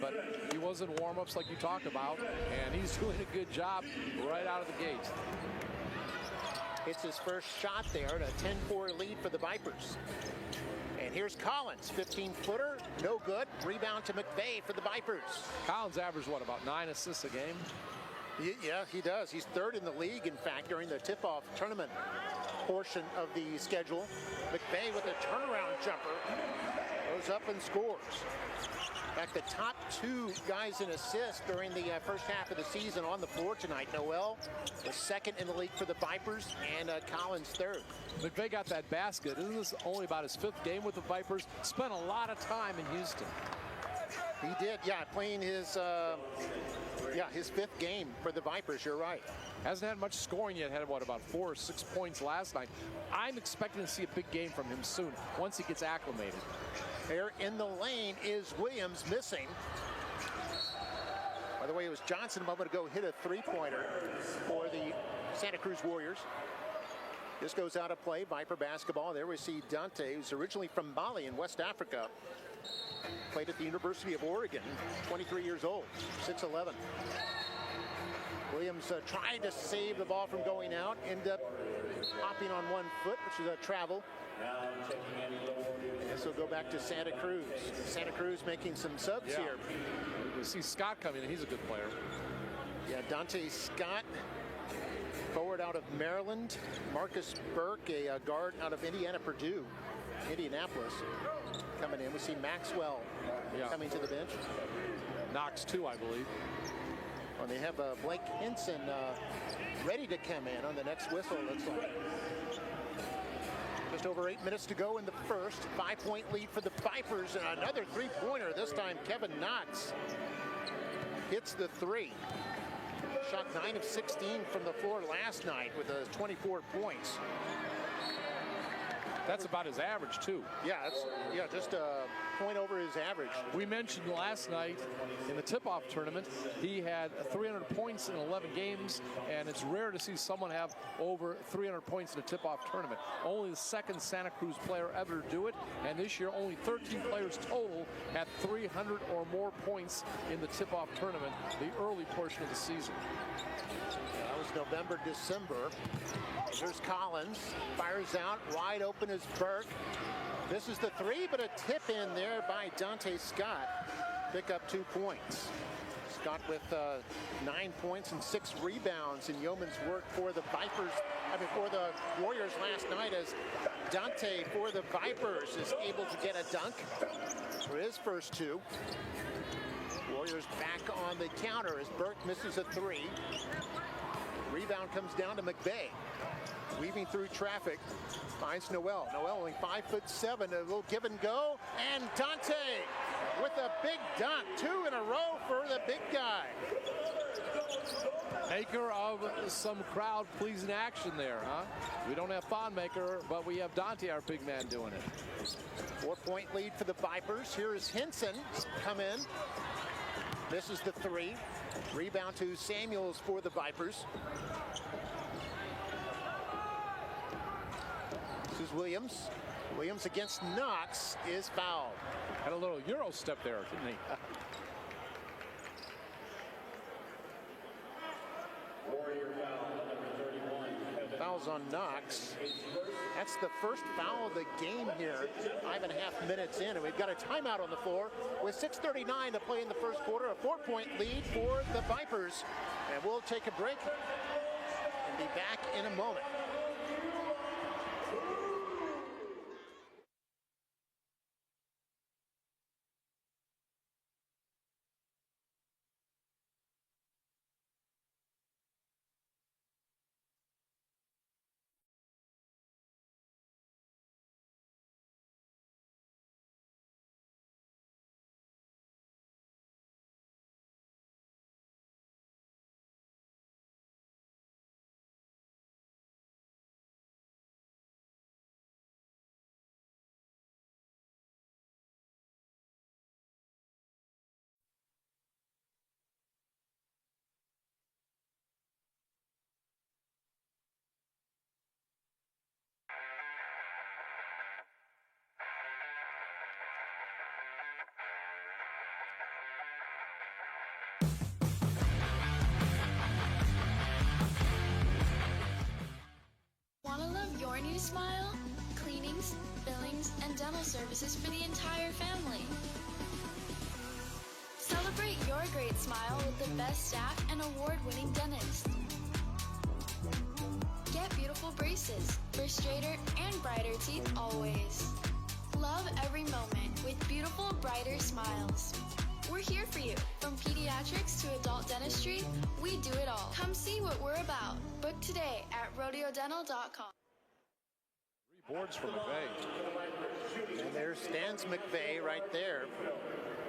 but he was in warm-ups like you talked about, and he's doing a good job right out of the gate. It's his first shot there, and a 10-4 lead for the Vipers. And here's Collins, 15-footer, no good. Rebound to McVeigh for the Vipers. Collins averaged, what, about 9 assists a game? Yeah, he does. He's third in the league, in fact, during the tip-off tournament portion of the schedule. McVeigh with a turnaround jumper, goes up and scores. In fact, the top 2 guys in assists during the first half of the season on the floor tonight. Noel was second in the league for the Vipers, and Collins third. McVeigh got that basket. Isn't this only about his 5th game with the Vipers? Spent a lot of time in Houston. He did, yeah, playing his 5th game for the Vipers. You're right. Hasn't had much scoring yet. Had, what, about 4 or 6 points last night. I'm expecting to see a big game from him soon, once he gets acclimated. There in the lane is Williams, missing. By the way, it was Johnson a moment ago hit a three-pointer for the Santa Cruz Warriors. This goes out of play. Viper basketball. There we see Dante, who's originally from Vally in West Africa. Played at the University of Oregon, 23 years old, 6'11". Williams tried to save the ball from going out, ended up hopping on 1 foot, which is a travel. And this will go back to Santa Cruz. Santa Cruz making some subs here. We see Scott coming in. He's a good player. Yeah, Dante Scott, forward out of Maryland. Marcus Burke, a guard out of Indianapolis, coming in. We see Maxwell coming to the bench. Knox, too, I believe. Well, they have Blake Henson ready to come in on the next whistle, looks like. Just over 8 minutes to go in the first. 5-point lead for the Vipers, and another three-pointer. This time Kevin Knox hits the 3. Shot 9 of 16 from the floor last night with 24 points. That's about his average, too. Yeah, just a point over his average. We mentioned last night in the tip-off tournament, he had 300 points in 11 games, and it's rare to see someone have over 300 points in a tip-off tournament. Only the second Santa Cruz player ever to do it, and this year only 13 players total had 300 or more points in the tip-off tournament, the early portion of the season. That was November, December. Here's Collins, fires out, wide open is Burke. This is the 3, but a tip in there by Dante Scott. Pick up 2 points. Scott with 9 points and 6 rebounds in yeoman's work for the Vipers, for the Warriors last night, as Dante for the Vipers is able to get a dunk for his first 2. Warriors back on the counter as Burke misses a 3. Rebound comes down to McVeigh. Weaving through traffic, finds Noel. Noel only 5'7", a little give and go, and Dante with a big dunk. 2 in a row for the big guy. Maker of some crowd-pleasing action there, huh? We don't have Thonmaker, but we have Dante, our big man, doing it. 4-point lead for the Vipers. Here is Henson come in. This is the 3. Rebound to Samuels for the Vipers. This is Williams. Williams against Knox is fouled. Had a little Euro step there, didn't he? Fouls on Knox. That's the first foul of the game here. 5.5 minutes in, and we've got a timeout on the floor with 6:39 to play in the first quarter. A 4-point lead for the Vipers. And we'll take a break and be back in a moment. your new smile? Cleanings, fillings, and dental services for the entire family. Celebrate your great smile with the best staff and award-winning dentist. Get beautiful braces for straighter and brighter teeth always. Love every moment with beautiful, brighter smiles. We're here for you. From pediatrics to adult dentistry, we do it all. Come see what we're about. Book today at RodioDental.com. 3 boards for McVeigh. And there's Stans McVeigh right there.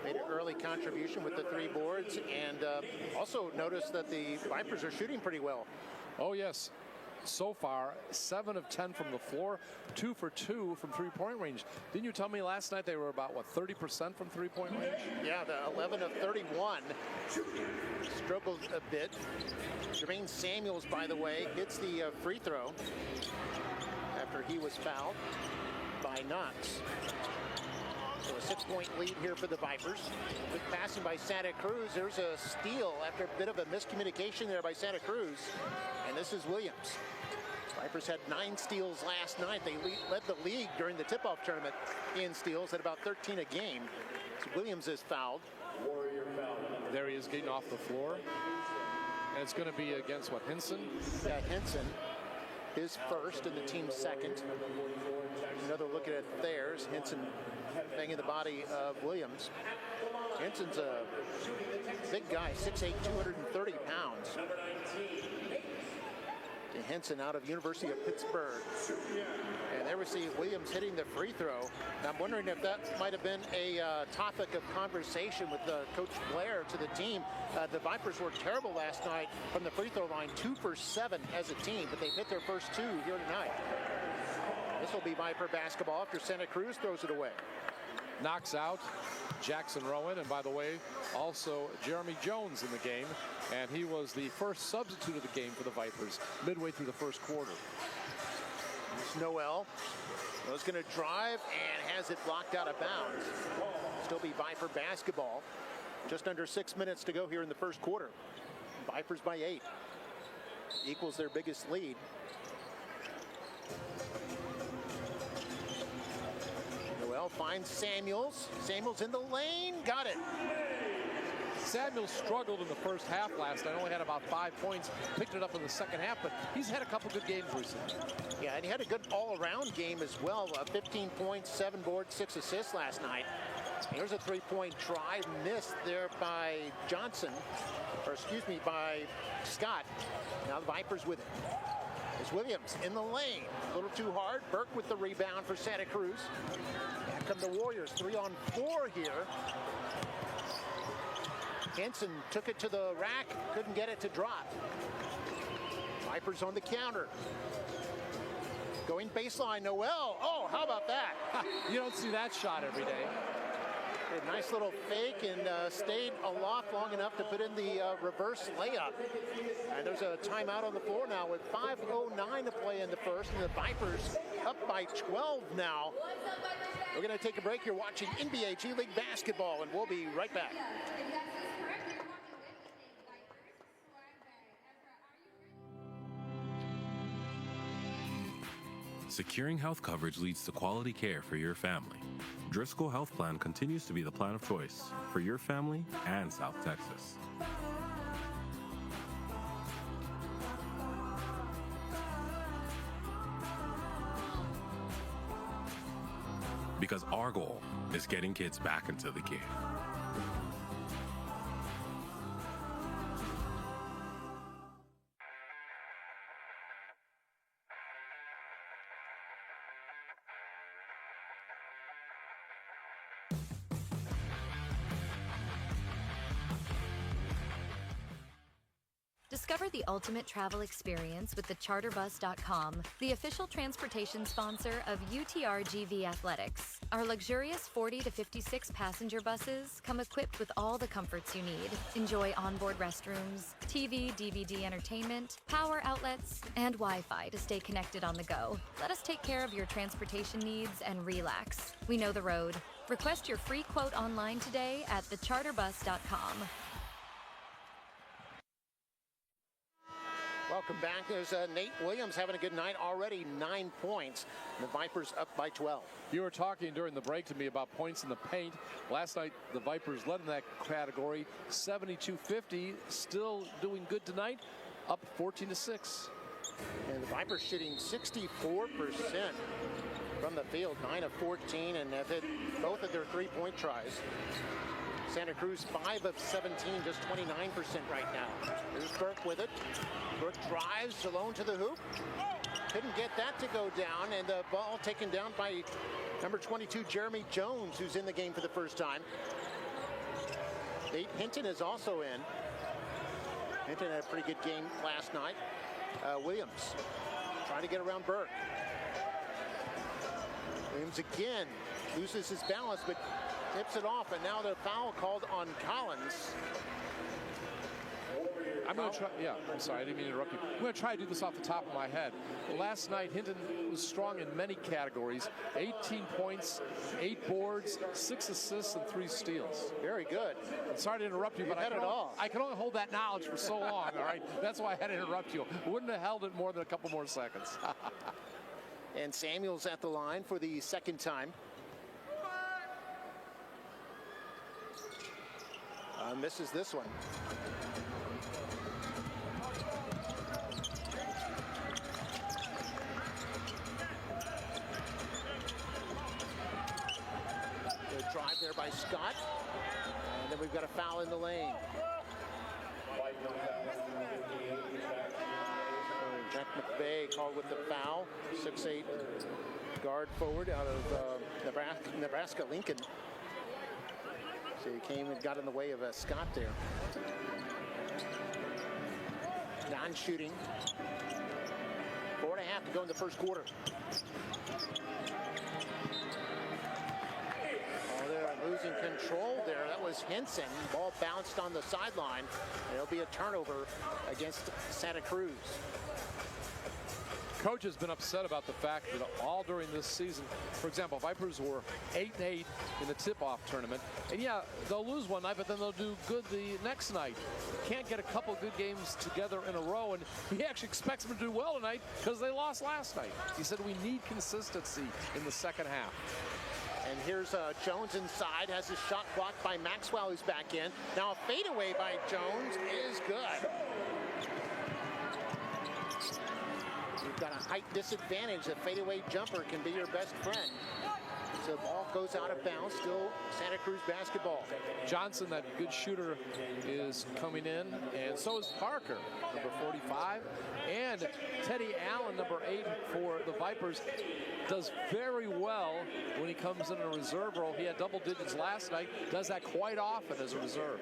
Made an early contribution with the 3 boards, and also noticed that the Vipers are shooting pretty well. Oh, yes. So far, 7 of 10 from the floor, 2 for 2 from three-point range. Didn't you tell me last night they were about, what, 30% from three-point range? Yeah, the 11 of 31. Struggled a bit. Jermaine Samuels, by the way, hits the free throw after he was fouled by Knox. So a 6-point lead here for the Vipers. Good passing by Santa Cruz. There's a steal after a bit of a miscommunication there by Santa Cruz. And this is Williams. Vipers had 9 steals last night. They led the league during the tip-off tournament in steals at about 13 a game. So Williams is fouled. There he is getting off the floor. And it's going to be against, what, Hinson? Yeah, Hinson. His first and the team's second. Another look at it there's Hinson banging the body of Williams. Hinson's a big guy, 6'8", 230 pounds. Hinson out of University of Pittsburgh. And there we see Williams hitting the free throw. And I'm wondering if that might have been a topic of conversation with Coach Blair to the team. The Vipers were terrible last night from the free throw line, 2 for 7 as a team, but they've hit their first 2 here tonight. This will be Viper basketball after Santa Cruz throws it away. Knocks out Jackson Rowan, and by the way, also Jeremy Jones in the game, and he was the first substitute of the game for the Vipers midway through the first quarter. It's Noel. Noel's going to drive and has it blocked out of bounds. Still be Viper basketball. Just under 6 minutes to go here in the first quarter. Vipers by 8. Equals their biggest lead. Noel finds Samuels. Samuels in the lane. Got it. Samuels struggled in the first half last night. Only had about 5 points. Picked it up in the second half, but he's had a couple good games recently. Yeah, and he had a good all-around game as well. 15 points, 7 boards, 6 assists last night. Here's a 3-point try missed there by Johnson, or excuse me, by Scott. Now the Vipers with it. It's Williams in the lane. A little too hard. Burke with the rebound for Santa Cruz. Back come the Warriors. 3 on 4 here. Henson took it to the rack. Couldn't get it to drop. Vipers on the counter. Going baseline, Noel. Oh, how about that? You don't see that shot every day. A nice little fake and stayed aloft long enough to put in the reverse layup. And there's a timeout on the floor now with 5:09 to play in the first, and the Vipers up by 12 now. We're going to take a break. You're watching NBA G League basketball, and we'll be right back. Securing health coverage leads to quality care for your family. Driscoll Health Plan continues to be the plan of choice for your family and South Texas. Because our goal is getting kids back into the game. Discover the ultimate travel experience with thecharterbus.com, the official transportation sponsor of UTRGV Athletics. Our luxurious 40 to 56 passenger buses come equipped with all the comforts you need. Enjoy onboard restrooms, TV, DVD entertainment, power outlets, and Wi-Fi to stay connected on the go. Let us take care of your transportation needs and relax. We know the road. Request your free quote online today at thecharterbus.com. Welcome back. There's Nate Williams having a good night already, 9 points. The Vipers up by 12. You were talking during the break to me about points in the paint. Last night, the Vipers led in that category, 72-50. Still doing good tonight, up 14-6. And the Vipers shooting 64% from the field, 9 of 14, and have hit both of their three-point tries. Santa Cruz 5 of 17, just 29% right now. There's Burke with it. Burke drives alone to the hoop. Couldn't get that to go down, and the ball taken down by number 22, Jeremy Jones, who's in the game for the first time. Nate Hinton is also in. Hinton had a pretty good game last night. Williams trying to get around Burke. Williams again loses his balance, but tips it off, and now the foul called on Collins. I'm going to try, I'm sorry, I didn't mean to interrupt you. I'm going to try to do this off the top of my head. Last night, Hinton was strong in many categories. 18 points, 8 boards, 6 assists, and 3 steals. Very good. I'm sorry to interrupt you, but I can only hold that knowledge for so long, all right? That's why I had to interrupt you. Wouldn't have held it more than a couple more seconds. And Samuel's at the line for the second time. Misses this one. Good drive there by Scott. And then we've got a foul in the lane. Jack McVeigh called with the foul. 6'8" guard forward out of Nebraska Lincoln. So he came and got in the way of Scott there. Non-shooting. 4.5 to go in the first quarter. Oh, they're losing control there. That was Henson. Ball bounced on the sideline. It'll be a turnover against Santa Cruz. Coach has been upset about the fact that all during this season, for example, Vipers were 8-8 in the tip-off tournament. And yeah, they'll lose one night, but then they'll do good the next night. Can't get a couple good games together in a row, and he actually expects them to do well tonight because they lost last night. He said we need consistency in the second half. And here's Jones inside, has his shot blocked by Maxwell, who's back in. Now a fadeaway by Jones is good. You've got a height disadvantage. A fadeaway jumper can be your best friend. So the ball goes out of bounds. Still Santa Cruz basketball. Johnson, that good shooter, is coming in, and so is Parker, number 45. And Teddy Allen, number 8 for the Vipers, does very well when he comes in a reserve role. He had double digits last night. Does that quite often as a reserve.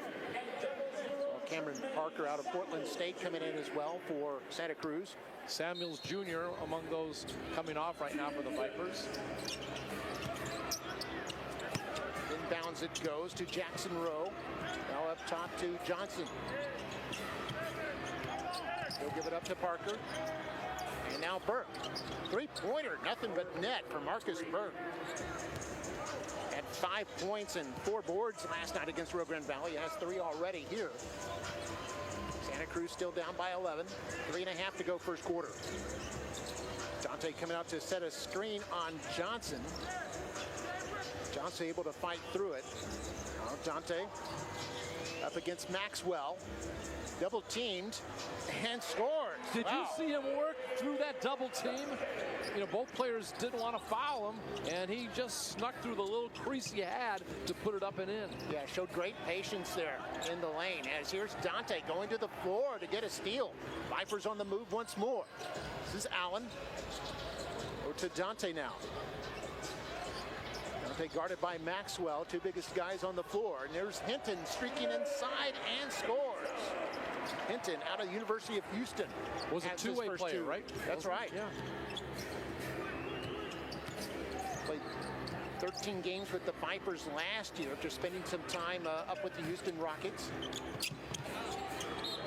Cameron Parker out of Portland State coming in as well for Santa Cruz. Samuels Jr. among those coming off right now for the Vipers. Inbounds it goes to Jackson Rowe. Now up top to Johnson. He'll give it up to Parker. And now Burke. Three-pointer, nothing but net for Marcus Burke. Had 5 points and 4 boards last night against RioGran Valley. Has 3 already here. Santa Cruz still down by 11. 3.5 to go first quarter. Dante coming out to set a screen on Johnson. Johnson able to fight through it. Now Dante up against Maxwell. Double teamed and scores. Did you see him work through that double team? You know, both players didn't want to foul him, and he just snuck through the little crease he had to put it up and in. Yeah, showed great patience there in the lane. As here's Dante going to the floor to get a steal. Vipers on the move once more. This is Allen. Over to Dante now. Dante guarded by Maxwell, 2 biggest guys on the floor. And there's Hinton streaking inside and scores. Hinton out of the University of Houston. Was a two-way player, right? That's right. Yeah. Played 13 games with the Vipers last year after spending some time up with the Houston Rockets.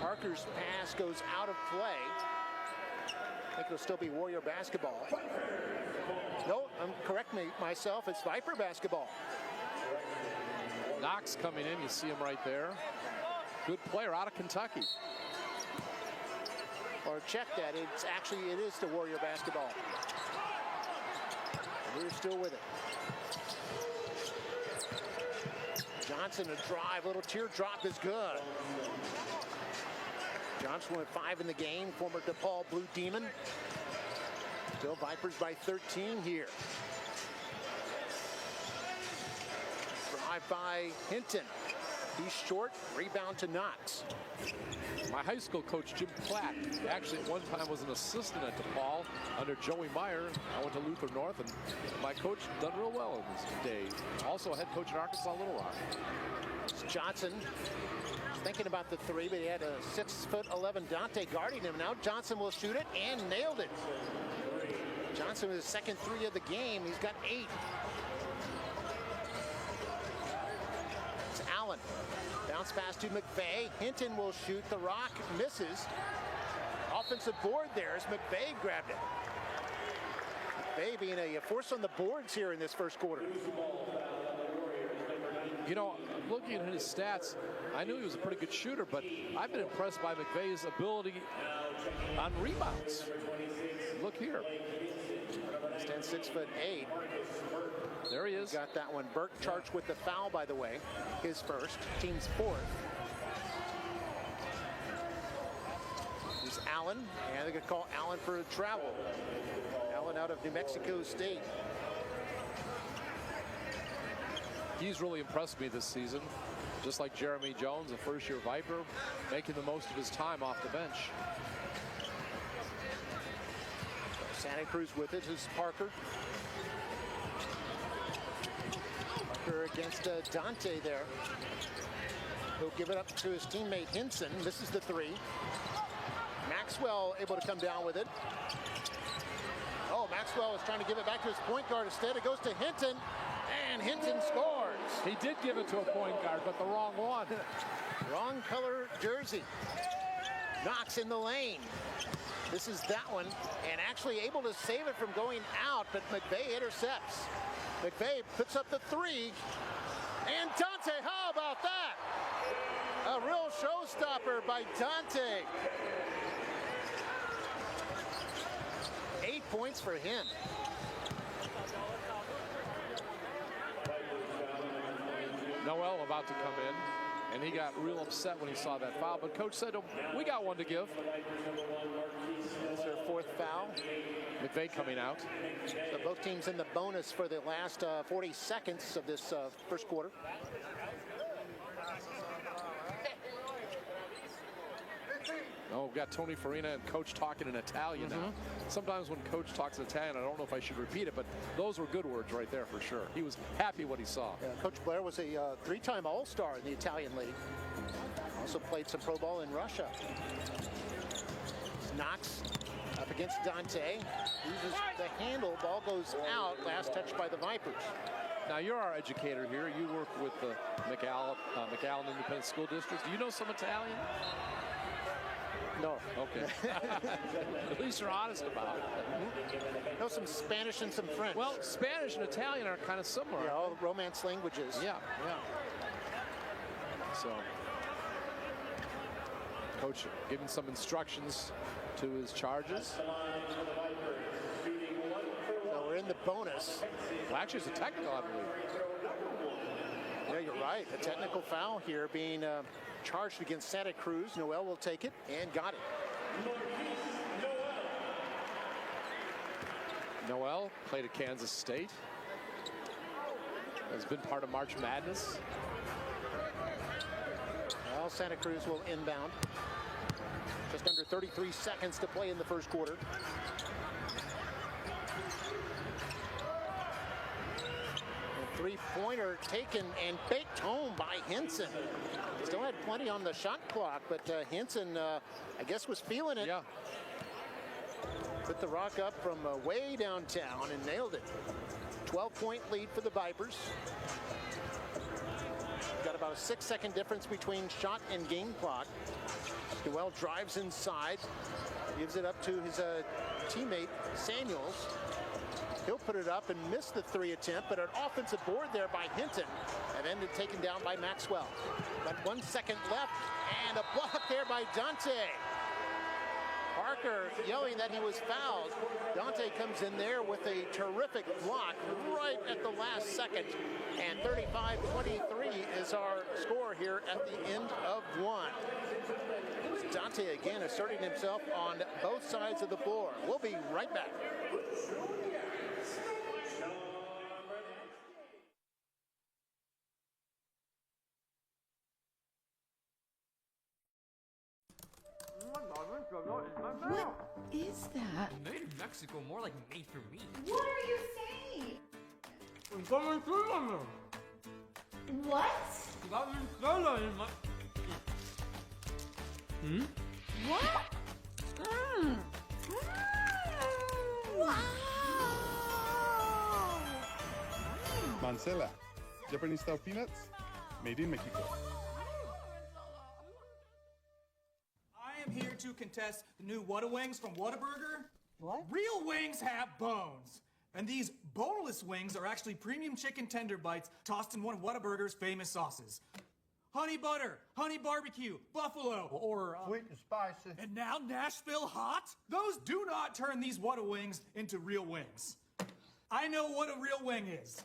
Parker's pass goes out of play. I think it'll still be Warrior basketball. No, I'm correct myself. It's Viper basketball. Knox coming in. You see him right there. Good player out of Kentucky. or check that. It is the Warrior basketball. And we're still with it. Johnson, a drive, little teardrop is good. Johnson went 5 in the game, former DePaul Blue Demon. Still Vipers by 13 here. Drive by Hinton. He's short, rebound to Knox. My high school coach, Jim Platt, actually at one time was an assistant at DePaul under Joey Meyer. I went to Luther North, and my coach done real well in his day. Also a head coach at Arkansas Little Rock. Johnson thinking about the three, but he had a 6'11" Dante guarding him. Now Johnson will shoot it and nailed it. Johnson with his second three of the game. He's got 8. It's Allen. Bounce pass to McVeigh. Hinton will shoot. The rock misses. Offensive board there as McVeigh grabbed it. McVeigh being a force on the boards here in this first quarter. You know, looking at his stats, I knew he was a pretty good shooter, but I've been impressed by McVeigh's ability on rebounds. Look here. Stands 6'8". There he is. Got that one. Burke charged with the foul, by the way. His first, team's 4th. Here's Allen, and they're going to call Allen for a travel. Allen out of New Mexico State. He's really impressed me this season. Just like Jeremy Jones, a first-year Viper, making the most of his time off the bench. Santa Cruz with it is Parker. Parker against Dante there. He'll give it up to his teammate Hinson. This is the 3. Maxwell able to come down with it. Oh, Maxwell is trying to give it back to his point guard. Instead, it goes to Hinton, and Hinton scores. He did give it to a point guard, but the wrong one. Wrong color jersey. Knox in the lane. This is that one, and actually able to save it from going out, but McVeigh intercepts. McVeigh puts up the 3, and Dante, how about that? A real showstopper by Dante. 8 points for him. Noel about to come in, and he got real upset when he saw that foul, but coach said, oh, we got one to give. That's their 4th foul. McVeigh coming out. So both teams in the bonus for the last 40 seconds of this first quarter. Oh, we've got Tony Farina and coach talking in Italian now. Sometimes when coach talks Italian, I don't know if I should repeat it, but those were good words right there for sure. He was happy what he saw. Coach Blair was a 3-time All-Star in the Italian League. Also played some pro ball in Russia. Knox up against Dante. Uses the handle. Ball goes out. Last touch by the Vipers. Now, you're our educator here. You work with the McAllen Independent School District. Do you know some Italian? No. Okay. At least you're honest about it. Know some Spanish and some French. Well, Spanish and Italian are kind of similar. Yeah, all Romance languages. Yeah. So, coach giving some instructions to his charges. So we're in the bonus. Well, actually, it's a technical, I believe. Yeah, you're right. A technical foul here being charged against Santa Cruz. Noel will take it and got it. Noel played at Kansas State. Has been part of March Madness. Well, Santa Cruz will inbound. Just under 33 seconds to play in the first quarter. A 3-pointer taken and baked home by Hinson. Still had plenty on the shot clock, but Hinson, I guess, was feeling it. Yeah. Put the rock up from way downtown and nailed it. 12-point lead for the Vipers. Got about a 6-second difference between shot and game clock. Noel drives inside, gives it up to his teammate Samuels. He'll put it up and miss the 3 attempt, but an offensive board there by Hinton and ended taken down by Maxwell. But 1 second left, and a block there by Dante. Parker yelling that he was fouled. Dante comes in there with a terrific block right at the last second. And 35-23 is our score here at the end of one. Dante again asserting himself on both sides of the floor. We'll be right back. What is that? Made in Mexico, more like made for me. What are you saying? Coming through on them. What? Got me soda in my... What? Wow! Mancela, Japanese style peanuts, made in Mexico. I am here to contest the new Whataburger from Whataburger. What? Real wings have bones. And these boneless wings are actually premium chicken tender bites tossed in one of Whataburger's famous sauces. Honey butter, honey barbecue, buffalo, or Sweet and spicy. and now Nashville hot? Those do not turn these Whata-wings into real wings. I know what a real wing is.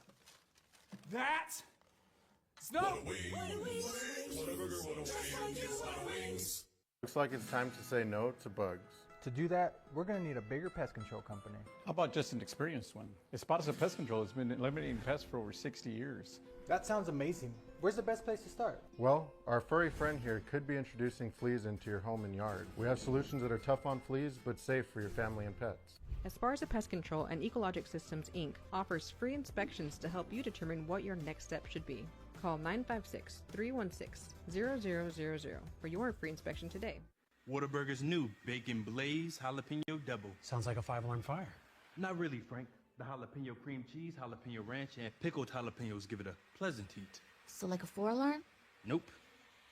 That snow. Looks like it's time to say no to bugs. To do that, we're going to need a bigger pest control company. How about just an experienced one? Esparza Pest Control has been eliminating pests for over 60 years. That sounds amazing. Where's the best place to start? Well, our furry friend here could be introducing fleas into your home and yard. We have solutions that are tough on fleas, but safe for your family and pets. Esparza Pest Control and Ecologic Systems, Inc. offers free inspections to help you determine what your next step should be. Call 956-316-0000 for your free inspection today. Whataburger's new Bacon Blaze Jalapeno Double. Sounds like a 5-alarm fire. Not really, Frank. The jalapeno cream cheese, jalapeno ranch, and pickled jalapenos give it a pleasant heat. So like a 4-alarm? Nope.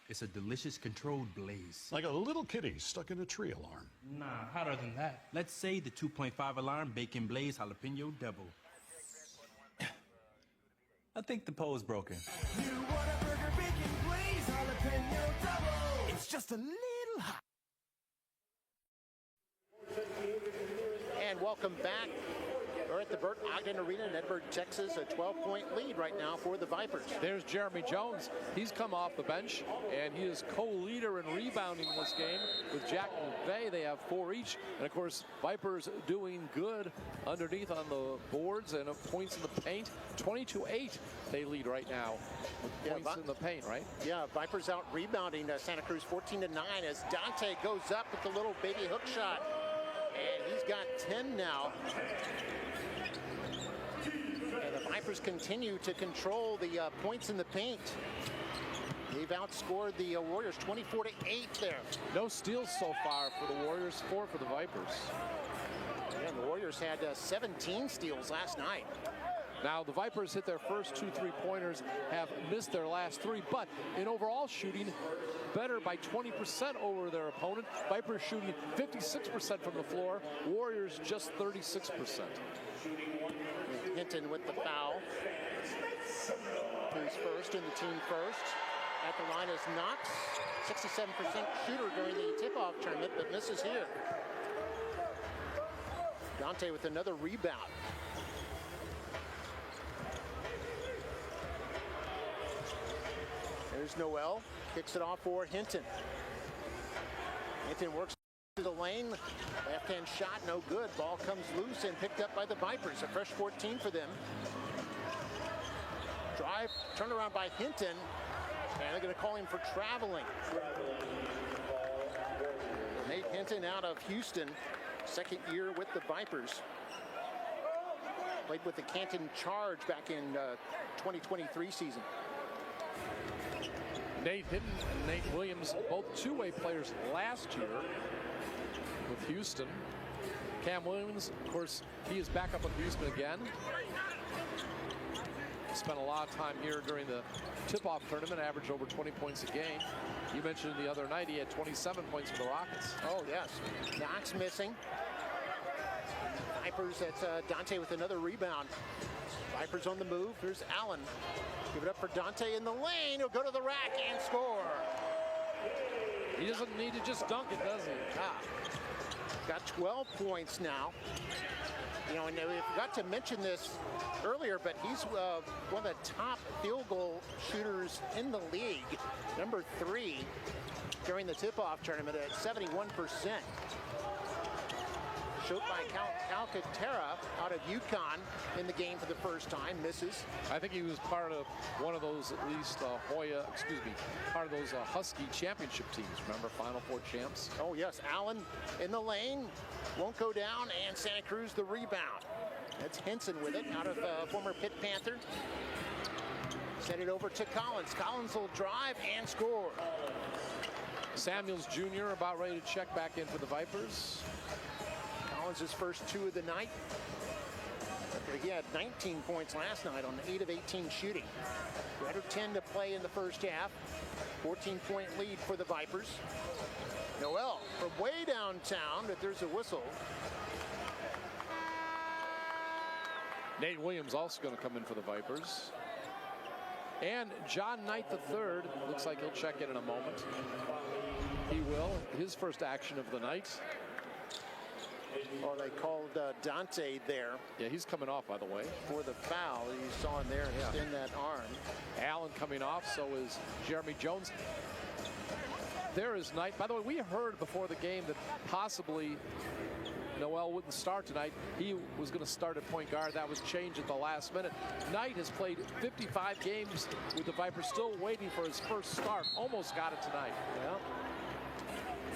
It's a delicious controlled blaze. Like a little kitty stuck in a tree alarm. Nah, hotter than that. Let's say the 2.5 alarm Bacon Blaze Jalapeno Double. I think the pole's broken. New Whataburger Bacon Blaze Jalapeno Double. It's just a little hot. And welcome back. We're at the Burt Ogden Arena in Edinburgh, Texas. A 12-point lead right now for the Vipers. There's Jeremy Jones. He's come off the bench, and he is co-leader in rebounding in this game with Jack McVeigh. They have 4 each. And, of course, Vipers doing good underneath on the boards and points in the paint. 22-8 they lead right now with points in the paint, right? Yeah, Vipers out rebounding Santa Cruz 14-9 as Dante goes up with the little baby hook shot. And he's got 10 now. And the Vipers continue to control the points in the paint. They've outscored the Warriors 24-8 there. No steals so far for the Warriors, 4 for the Vipers. Yeah, the Warriors had 17 steals last night. Now, the Vipers hit their first 2 3-pointers, have missed their last 3, but in overall shooting, better by 20% over their opponent. Vipers shooting 56% from the floor, Warriors just 36%. Hinton with the foul. Who's first in the team first. At the line is Knox, 67% shooter during the tip-off tournament, but misses here. Dante with another rebound. There's Noel, kicks it off for Hinton. Hinton works to the lane, left-hand shot, no good. Ball comes loose and picked up by the Vipers, a fresh 14 for them. Drive, turnaround by Hinton, and they're gonna call him for traveling. Nate Hinton out of Houston, second year with the Vipers. Played with the Canton Charge back in 2023 season. Nate Hinton and Nate Williams, both two-way players last year with Houston. Cam Williams, of course, he is back up with Houston again. Spent a lot of time here during the tip-off tournament, averaged over 20 points a game. You mentioned the other night he had 27 points for the Rockets. Oh, yes. Knox missing. Vipers, that's Dante with another rebound. Vipers on the move. Here's Allen. Give it up for Dante in the lane. He'll go to the rack and score. He doesn't need to just dunk it, does he? Got 12 points now. You know, and we forgot to mention this earlier, but he's one of the top field goal shooters in the league, number 3 during the tip-off tournament at 71%. Shot by Calcaterra out of UConn in the game for the first time, misses. I think he was part of one of those, at least part of those Husky championship teams. Remember, Final Four champs? Oh yes, Allen in the lane, won't go down, and Santa Cruz the rebound. That's Henson with it, out of former Pitt Panther. Send it over to Collins. Collins will drive and score. Samuels Jr. about ready to check back in for the Vipers. Collins' first 2 of the night. He had 19 points last night on 8 of 18 shooting. Better 10 to play in the first half. 14-point lead for the Vipers. Noel from way downtown, but there's a whistle. Nate Williams also going to come in for the Vipers. And John Knight III, looks like he'll check in a moment. He will. His first action of the night. Oh, they called Dante there. Yeah, he's coming off, by the way. For the foul. You saw him there extend that arm. Allen coming off, so is Jeremy Jones. There is Knight. By the way, we heard before the game that possibly Noel wouldn't start tonight. He was going to start at point guard. That was changed at the last minute. Knight has played 55 games with the Vipers, still waiting for his first start. Almost got it tonight. Yeah.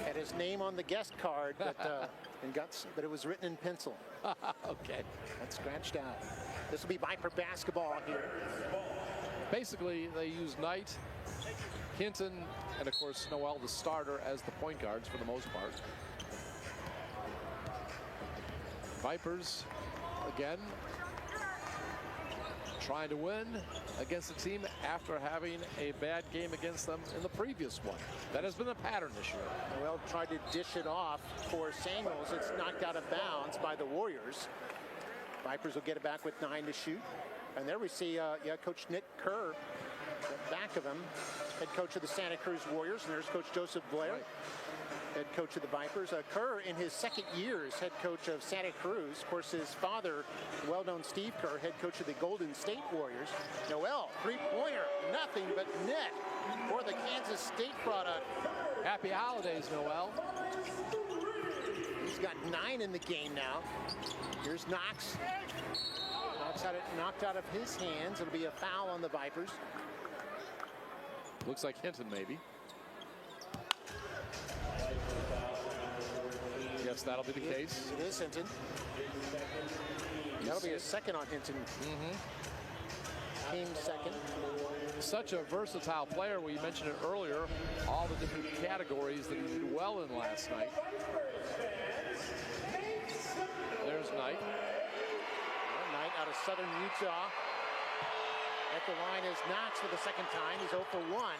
Had his name on the guest card, but it was written in pencil. Okay. That's scratched out. This will be Viper basketball here. Basically, they use Knight, Hinton, and of course Noel, the starter, as the point guards for the most part. Vipers, again, trying to win against a team after having a bad game against them in the previous one. That has been a pattern this year. Noel tried to dish it off for Samuels. It's knocked out of bounds by the Warriors. Vipers will get it back with 9 to shoot. And there we see Coach Nick Kerr, the back of him, head coach of the Santa Cruz Warriors. And there's Coach Joseph Blair. Right. Head coach of the Vipers. Kerr in his second year as head coach of Santa Cruz. Of course, his father, well-known Steve Kerr, head coach of the Golden State Warriors. Noel, three-pointer, nothing but net for the Kansas State product. Happy holidays, Noel. He's got 9 in the game now. Here's Knox. Knox had it knocked out of his hands. It'll be a foul on the Vipers. Looks like Hinton, maybe. Yes, that'll be the case. It is Hinton. That'll be a second on Hinton. Team second. Such a versatile player. We mentioned it earlier. All the different categories that he did well in last night. There's Knight. Knight out of Southern Utah. At the line is Knox for the second time. He's 0 for 1.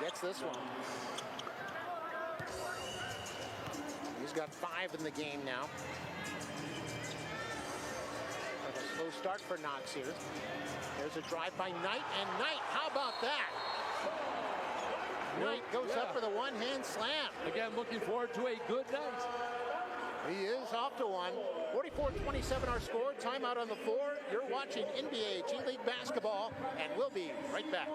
Gets this one. He's got 5 in the game now. A slow start for Knox here. There's a drive by Knight, and Knight, how about that? Knight goes up for the one-hand slam. Again, looking forward to a good night. He is off to one. 44-27 our score. Timeout on the floor. You're watching NBA G League basketball, and we'll be right back.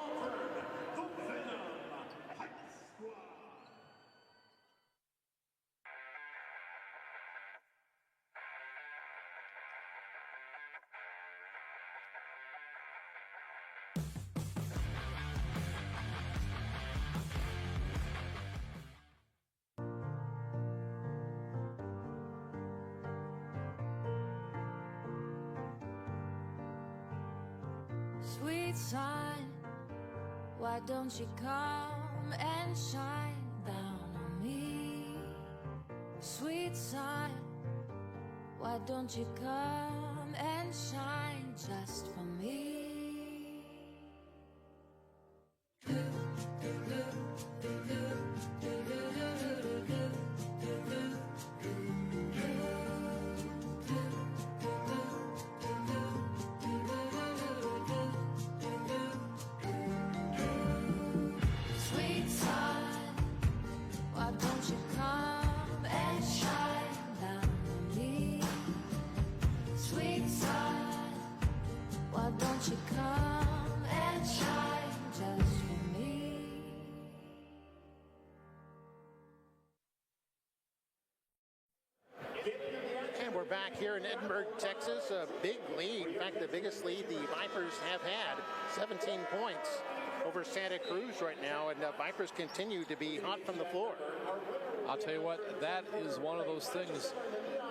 Sweet sun, why don't you come and shine down on me? Sweet sun, why don't you come and shine just for me? back here in Edinburgh, Texas. A big lead. In fact, the biggest lead the Vipers have had. 17 points over Santa Cruz right now, and Vipers continue to be hot from the floor. I'll tell you what, that is one of those things.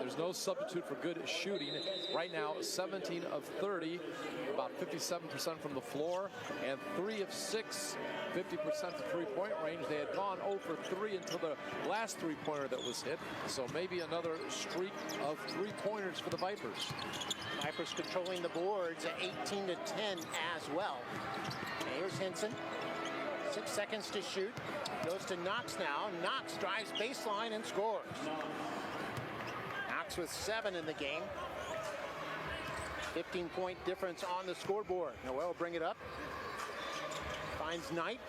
There's no substitute for good shooting. Right now, 17 of 30, about 57% from the floor, and 3 of 6, 50% to three-point range. They had gone 0 for 3 until the last three-pointer that was hit. So maybe another streak of three-pointers for the Vipers. Vipers controlling the boards at 18 to 10 as well. And here's Henson. 6 seconds to shoot. Goes to Knox now. Knox drives baseline and scores. Knox with 7 in the game. 15-point difference on the scoreboard. Noel will bring it up. Finds Knight.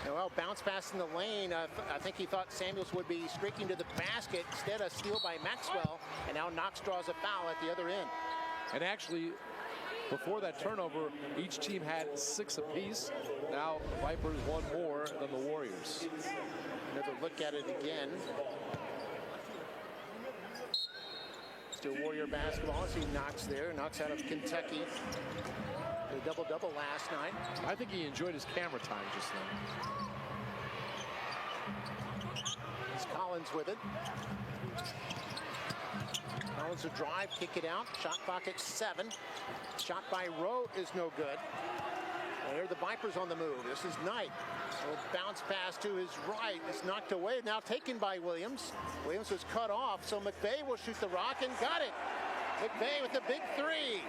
Noel bounce pass in the lane. I think he thought Samuels would be streaking to the basket. Instead, a steal by Maxwell. And now Knox draws a foul at the other end. And actually, before that turnover, each team had 6 apiece. Now Vipers one more than the Warriors. Another look at it again. Still Warrior basketball. See Knox there. Knox out of Kentucky. A double-double last night. I think he enjoyed his camera time just then. It's Collins with it. Collins will drive, kick it out. Shot clock at 7. Shot by Rowe is no good. And here are the Vipers on the move. This is Knight. A bounce pass to his right. It's knocked away. Now taken by Williams. Williams was cut off, so McVeigh will shoot the rock and got it. McVeigh with the big 3.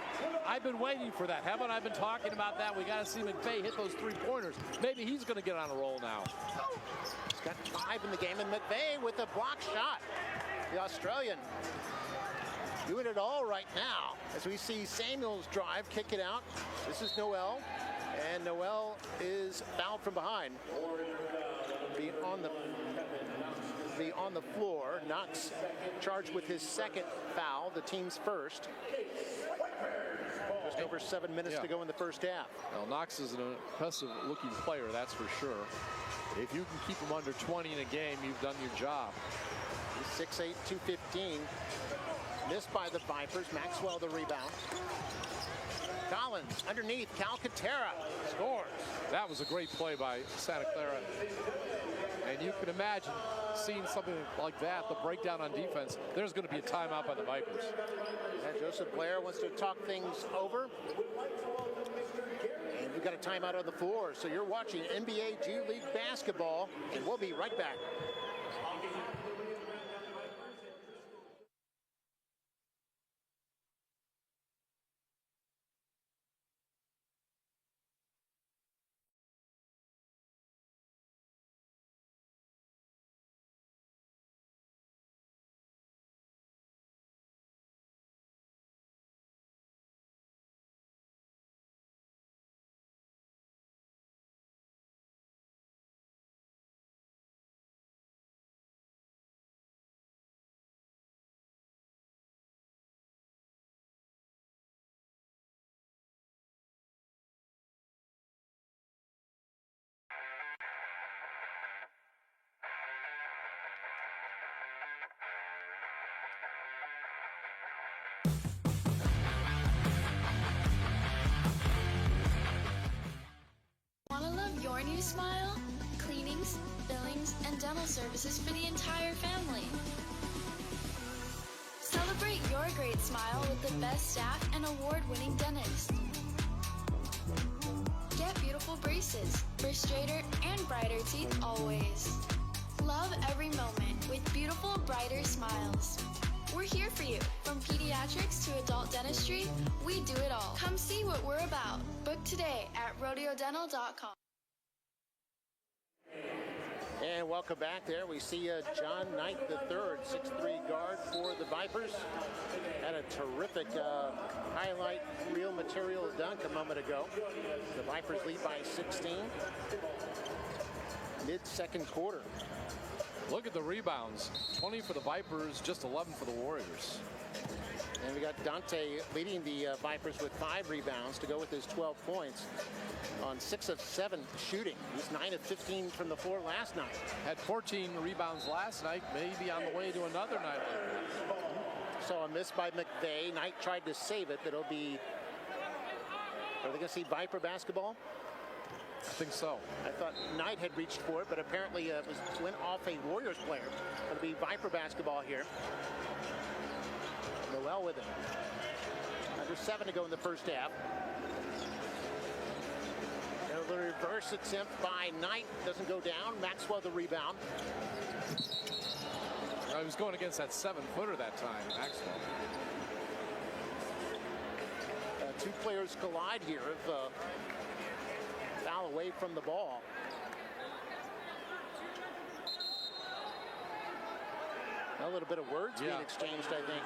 I've been waiting for that. Haven't I been talking about that? We got to see McVeigh hit those three-pointers. Maybe he's going to get on a roll now. He's got 5 in the game, and McVeigh with a block shot. The Australian doing it all right now as we see Samuels drive, kick it out. This is Noel, and Noel is fouled from behind. Be on the floor. Knox charged with his 2nd foul, the team's first. Just over 7 minutes to go in the first half. Well, Knox is an impressive-looking player, that's for sure. If you can keep him under 20 in a game, you've done your job. He's 6'8", 215. Missed by the Vipers. Maxwell the rebound. Collins underneath. Calcaterra scores. That was a great play by Santa Clara. And you can imagine seeing something like that, the breakdown on defense. There's going to be a timeout by the Vipers. And Joseph Blair wants to talk things over. And we've got a timeout on the floor. So you're watching NBA G League basketball, and we'll be right back. Your new smile? Cleanings, fillings, and dental services for the entire family. Celebrate your great smile with the best staff and award-winning dentist. Get beautiful braces for straighter and brighter teeth always. Love every moment with beautiful, brighter smiles. We're here for you. From pediatrics to adult dentistry, we do it all. Come see what we're about. Book today at rodeodental.com. And welcome back there. We see John Knight III, 6'3" guard for the Vipers. Had a terrific highlight reel material dunk a moment ago. The Vipers lead by 16. Mid-second quarter. Look at the rebounds. 20 for the Vipers, just 11 for the Warriors. And we got Dante leading the Vipers with 5 rebounds to go with his 12 points on 6 of 7 shooting. He's 9 of 15 from the floor last night. Had 14 rebounds last night, maybe on the way to another night like that. Saw a miss by McVeigh. Knight tried to save it, but it'll be, are they going to see Viper basketball? I think so. I thought Knight had reached for it, but apparently it went off a Warriors player. It'll be Viper basketball here. Noel with it. Under 7 to go in the first half. The reverse attempt by Knight doesn't go down. Maxwell the rebound. I was going against that 7-footer that time, Maxwell. 2 players collide here. Foul away from the ball. A little bit of words being exchanged, I think.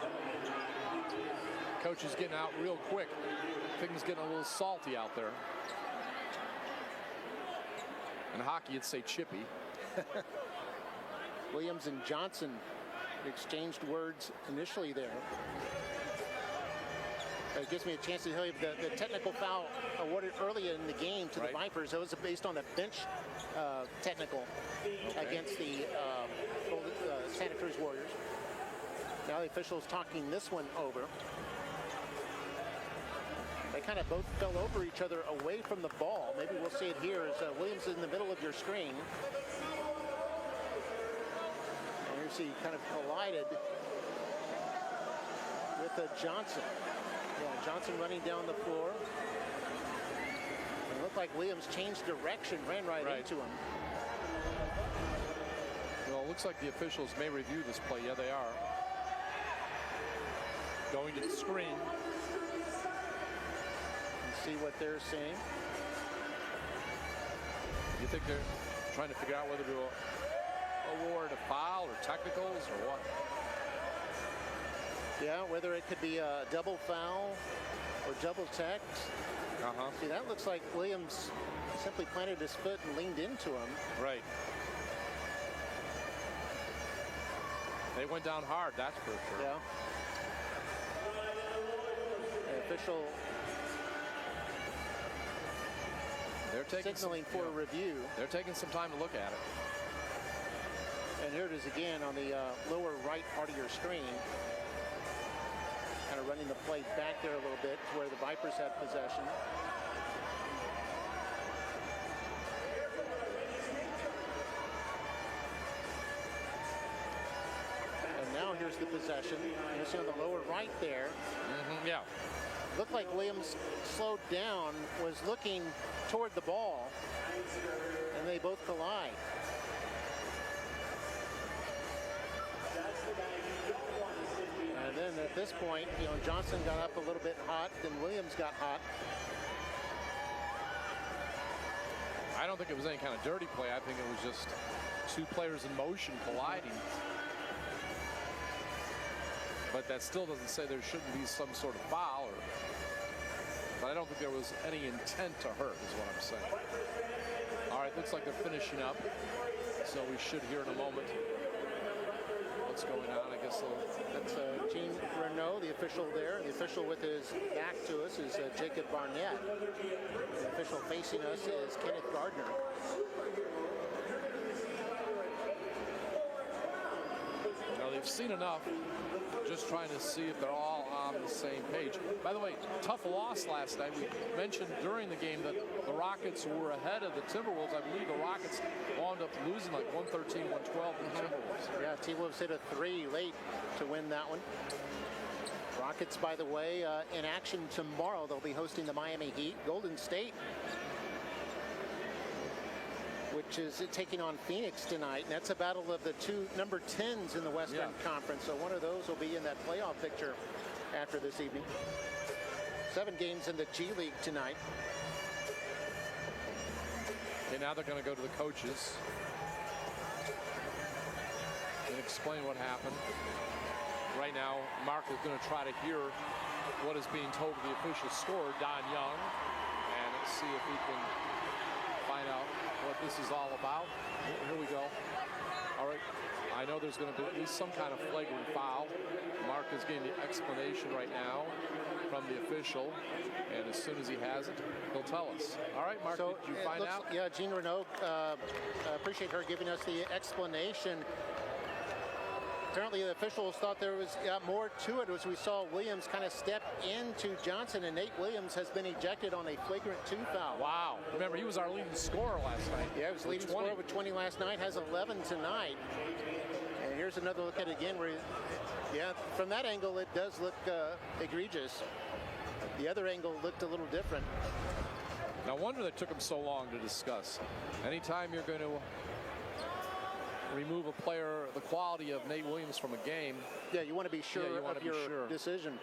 Coach is getting out real quick. Things getting a little salty out there. In hockey, you'd say chippy. Williams and Johnson exchanged words initially there. It gives me a chance to tell you the technical foul awarded early in the game to the Vipers. It was based on a bench technical against the Santa Cruz Warriors. Now the officials talking this one over. They kind of both fell over each other away from the ball. Maybe we'll see it here as Williams is in the middle of your screen. And you see kind of collided with Johnson. Yeah, Johnson running down the floor. It looked like Williams changed direction, ran right into him. Well, it looks like the officials may review this play. Yeah, they are. Going to the screen. See what they're saying. You think they're trying to figure out whether to award a foul or technicals or what? Yeah, whether it could be a double foul or double tech. See, that looks like Williams simply planted his foot and leaned into him. Right. They went down hard, that's for sure. Yeah. The official signaling for a review. They're taking some time to look at it. And here it is again on the lower right part of your screen. Kind of running the play back there a little bit to where the Vipers have possession. And now here's the possession. You see on the lower right there. Yeah. Looked like Williams slowed down, was looking toward the ball, and they both collide. And then at this point, you know, Johnson got up a little bit hot, then Williams got hot. I don't think it was any kind of dirty play. I think it was just 2 players in motion colliding. But that still doesn't say there shouldn't be some sort of foul. But I don't think there was any intent to hurt, is what I'm saying. All right, looks like they're finishing up. So we should hear in a moment what's going on. I guess that's Gene Renault, the official there. The official with his back to us is Jacob Barnett. The official facing us is Kenneth Gardner. Now they've seen enough. Just trying to see if they're all on the same page. By the way, tough loss last night. We mentioned during the game that the Rockets were ahead of the Timberwolves. I believe the Rockets wound up losing like 113, 112 to the Timberwolves. Yeah, T-Wolves hit a 3 late to win that one. Rockets, by the way, in action tomorrow. They'll be hosting the Miami Heat. Golden State, which is taking on Phoenix tonight. And that's a battle of the 2 number 10s in the Western Conference. So one of those will be in that playoff picture after this evening. 7 games in the G League tonight. Okay, now they're going to go to the coaches and explain what happened. Right now, Mark is going to try to hear what is being told to the official scorer, Don Young, and see if he can find out what this is all about. Here we go. All right, I I know there's going to be at least some kind of flagrant foul. Mark is getting the explanation right now from the official, and as soon as he has it, he'll tell us. All right, Mark, So did you it find looks- out? Yeah, Jean Renault, appreciate her giving us the explanation. Apparently the officials thought there was more to it as we saw Williams kind of step into Johnson, and Nate Williams has been ejected on a flagrant 2 foul. Wow. Remember, he was our leading scorer last night. Yeah, he was leading scorer with 20 last night, has 11 tonight. And here's another look at it again where, yeah, from that angle it does look egregious. The other angle looked a little different. No wonder they took him so long to discuss. Anytime you're going to remove a player, the quality of Nate Williams from a game. Yeah, you want to be sure of your decision.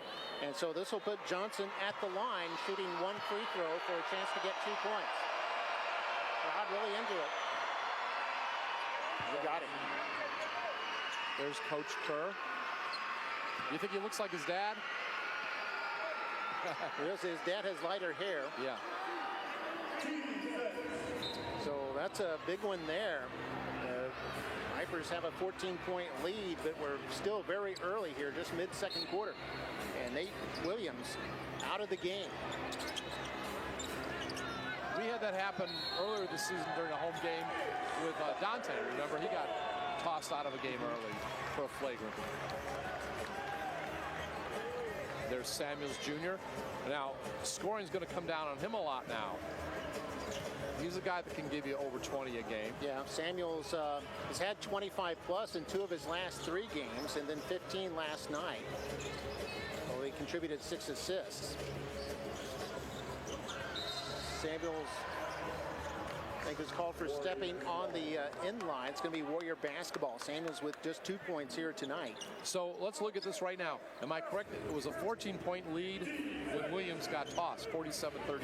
And so this will put Johnson at the line, shooting 1 free throw for a chance to get 2 points. Crowd really into it. You got it. There's Coach Kerr. You think he looks like his dad? His dad has lighter hair. Yeah. So that's a big one there. Vipers have a 14-point lead, but we're still very early here, just mid-second quarter. And Nate Williams out of the game. We had that happen earlier this season during a home game with Dante. Remember, he got tossed out of a game early for a flagrant. There's Samuels Jr. Now, scoring's going to come down on him a lot now. He's a guy that can give you over 20 a game. Yeah, Samuels has had 25 plus in 2 of his last 3 games, and then 15 last night. Well, he contributed 6 assists. Samuels, I think, was called for stepping on the end line. It's going to be Warrior basketball. Samuels with just 2 points here tonight. So let's look at this right now. Am I correct? It was a 14-point lead when Williams got tossed, 47-33.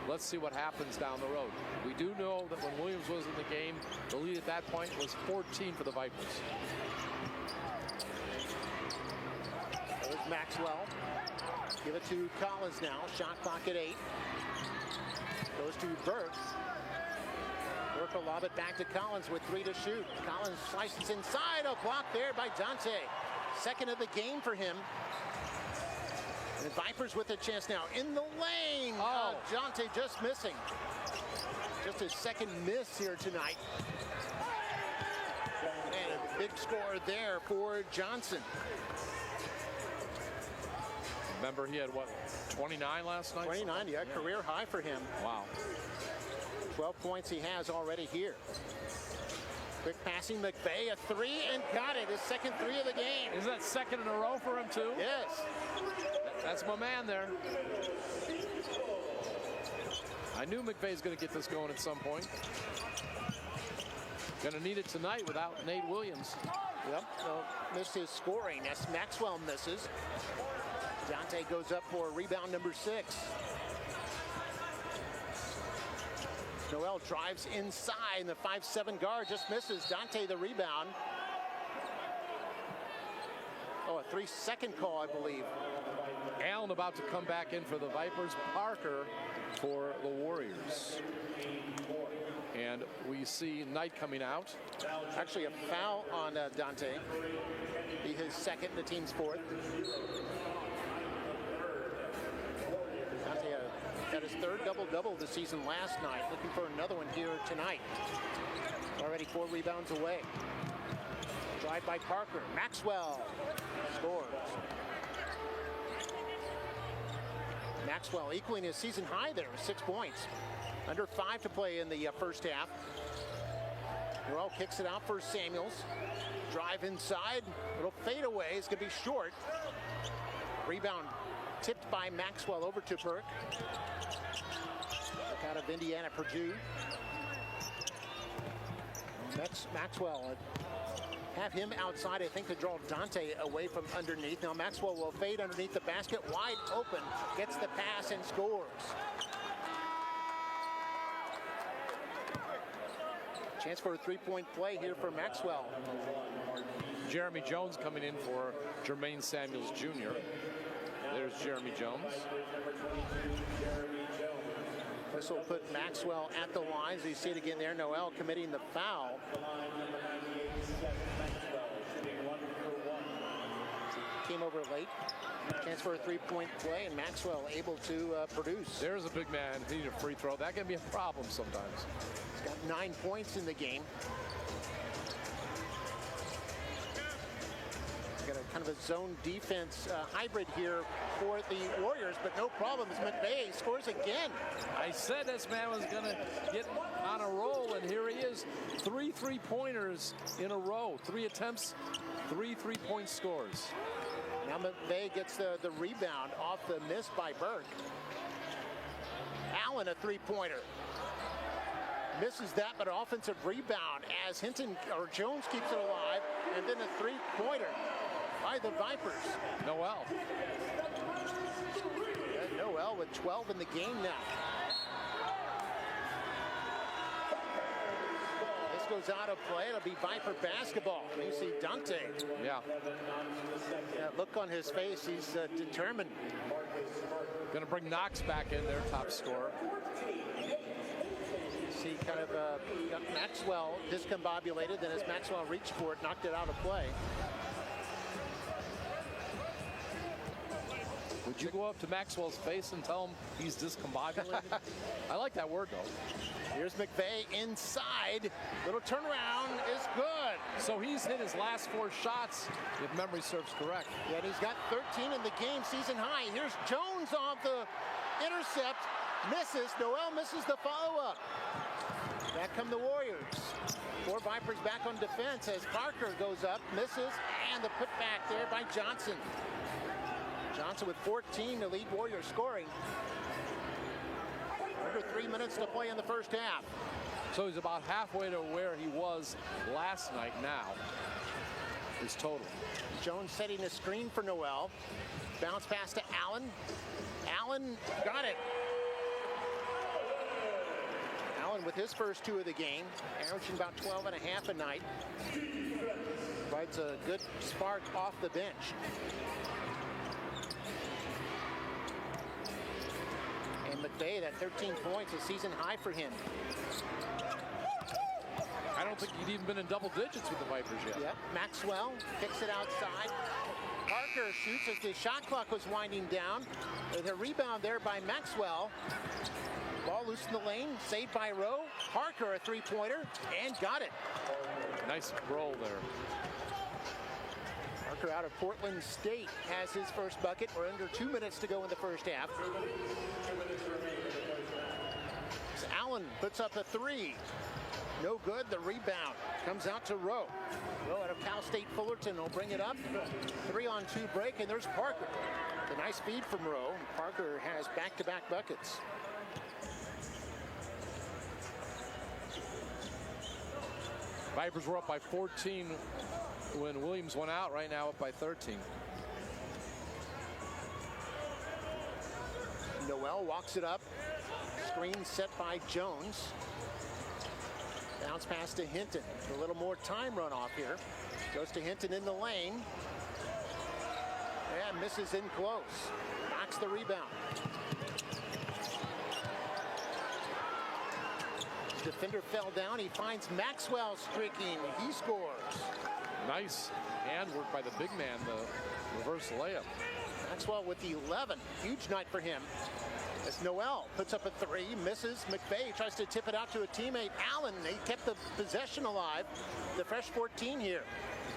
Let's see what happens down the road. We do know that when Williams was in the game, the lead at that point was 14 for the Vipers. There's Maxwell. Give it to Collins now. Shot clock at 8. Goes to Burke. Burke will lob it back to Collins with 3 to shoot. Collins slices inside. A block there by Dante. Second of the game for him. And the Vipers with a chance now in the lane. Oh, Dante just missing. Just his second miss here tonight. And a big score there for Johnson. Remember, he had, what, 29 last night? 29, yeah, career high for him. Wow. 12 points he has already here. Quick passing, McVeigh, a 3, and got it. His second 3 of the game. Is that second in a row for him, too? Yes. That's my man there. I knew McVeigh's going to get this going at some point. Going to need it tonight without Nate Williams. Yep, so missed his scoring as Maxwell misses. Dante goes up for rebound number 6. Noel drives inside, and the 5'7" guard just misses. Dante the rebound. Oh, a 3-second call, I believe. Allen about to come back in for the Vipers. Parker for the Warriors. And we see Knight coming out. Actually, a foul on Dante. Be his second, the team's 4th. Dante got his 3rd double-double this season last night. Looking for another one here tonight. Already 4 rebounds away. Drive by Parker. Maxwell scores. Maxwell equaling his season high there with 6 points. Under 5 to play in the first half. Noel kicks it out for Samuels. Drive inside. Little fadeaway. It's going to be short. Rebound tipped by Maxwell over to Burke. Look out of Indiana, Purdue. Maxwell have him outside, I think, to draw Dante away from underneath. Now Maxwell will fade underneath the basket, wide open, gets the pass and scores. Chance for a 3-point play here for Maxwell. Jeremy Jones coming in for Jermaine Samuels Jr. There's Jeremy Jones. This will put Maxwell at the lines. You see it again there. Noel committing the foul. late. Chance for a three-point play, and Maxwell able to produce. There's a big man who needed a free throw. That can be a problem sometimes. He's got 9 points in the game. Got a kind of a zone defense hybrid here for the Warriors, but no problems. McVay scores again. I said this man was going to get on a roll, and here he is. 3 3-pointers in a row. 3 attempts, 3 3-point scores. Now McVay gets the rebound off the miss by Burke. Allen, a three-pointer. Misses that, but an offensive rebound as Jones keeps it alive, and then a three-pointer by the Vipers. Noel. Noel with 12 in the game now. This goes out of play. It'll be Viper basketball. You see Dante. Yeah. Look on his face. He's determined. Going to bring Knox back in, their top scorer. See kind of got Maxwell discombobulated. Then as Maxwell reached for it, knocked it out of play. Would you go up to Maxwell's face and tell him he's discombobulated? I like that word, though. Here's McVay inside. Little turnaround is good. So he's hit his last 4 shots, if memory serves correct. Yeah, and he's got 13 in the game, season high. Here's Jones on the intercept. Misses. Noel misses the follow-up. Back come the Warriors. 4 Vipers back on defense as Parker goes up, misses, and the putback there by Johnson. Johnson with 14 to lead Warriors scoring. Under 3 minutes to play in the first half. So he's about halfway to where he was last night now. His total. Jones setting a screen for Noel. Bounce pass to Allen. Allen got it. Allen with his first 2 of the game, averaging about 12 and a half a night. Provides a good spark off the bench. And McVay, that 13 points, a season high for him. I don't think he'd even been in double digits with the Vipers yet. Yep, Maxwell kicks it outside. Parker shoots as the shot clock was winding down. There's a rebound there by Maxwell. Ball loose in the lane, saved by Rowe. Parker, a three-pointer, and got it. Nice roll there. Parker out of Portland State has his first bucket. We're under 2 minutes to go in the first half. Allen puts up a 3. No good. The rebound comes out to Rowe. Rowe out of Cal State Fullerton will bring it up. 3-on-2 break, and there's Parker. The nice feed from Rowe. Parker has back-to-back buckets. Vipers were up by 14 when Williams went out. Right now up by 13. Noel walks it up. Screen set by Jones. Bounce pass to Hinton. A little more time run off here. Goes to Hinton in the lane. And misses in close. Knocks the rebound. Defender fell down. He finds Maxwell streaking. He scores. Nice handwork by the big man, the reverse layup. Maxwell with 11. Huge night for him. As Noel puts up a 3, misses. McVay tries to tip it out to a teammate. Allen, he kept the possession alive. The fresh 14 here.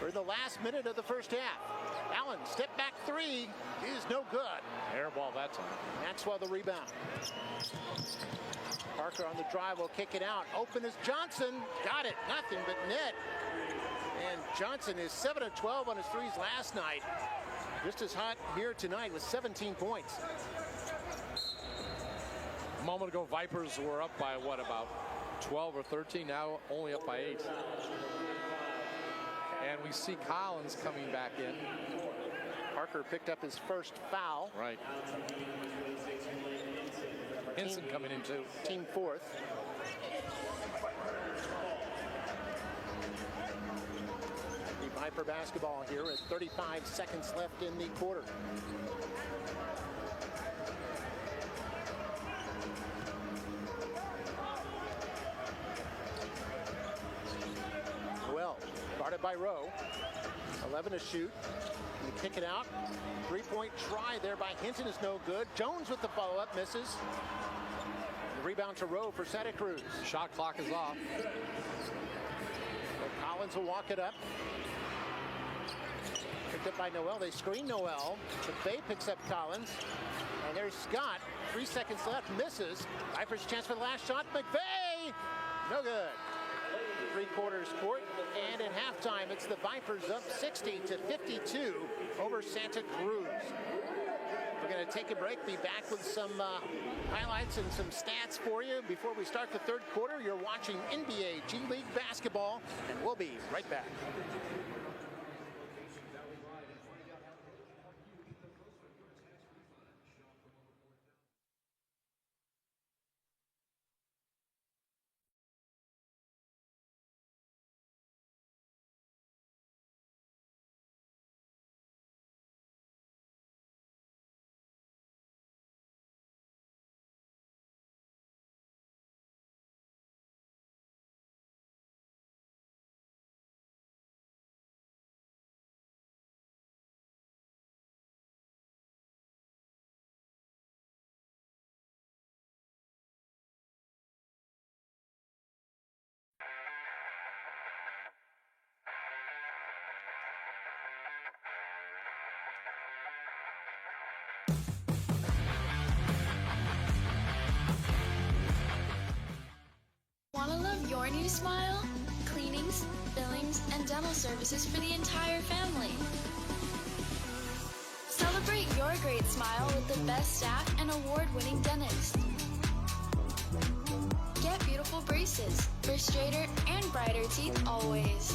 We're in the last minute of the first half. Allen, step back 3 is no good. Air ball that time. Maxwell the rebound. Parker on the drive will kick it out. Open is Johnson. Got it. Nothing but net. And Johnson is 7 of 12 on his threes last night. Just as hot here tonight with 17 points. A moment ago, Vipers were up by what, about 12 or 13? Now only up by 8. And we see Collins coming back in. Parker picked up his first foul. Right. Hinson coming in too. Team 4th. The Viper basketball here with 35 seconds left in the quarter. Guarded by Rowe. 11 to shoot. And kick it out. Three-point try there by Hinton is no good. Jones with the follow-up, misses. The rebound to Rowe for Santa Cruz. Shot clock is off. So Collins will walk it up. Picked up by Noel. They screen Noel. McVay picks up Collins. And there's Scott. 3 seconds left. Misses. Vipers chance for the last shot. McVay! No good. 3/4 court. And at halftime, it's the Vipers up 60-52 over Santa Cruz. We're going to take a break, be back with some highlights and some stats for you. Before we start the third quarter, you're watching NBA G League basketball, and we'll be right back. Want to love your new smile? Cleanings, fillings, and dental services for the entire family. Celebrate your great smile with the best staff and award-winning dentist. Get beautiful braces for straighter and brighter teeth always.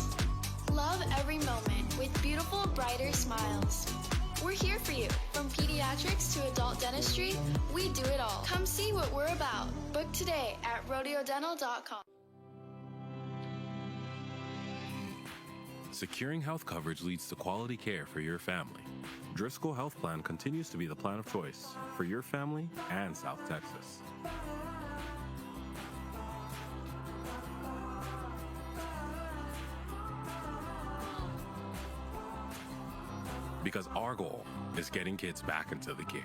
Love every moment with beautiful, brighter smiles. We're here for you. From pediatrics to adult dentistry, we do it all. Come see what we're about. Book today at rodeodental.com. Securing health coverage leads to quality care for your family. Driscoll Health Plan continues to be the plan of choice for your family and South Texas. Because our goal is getting kids back into the game.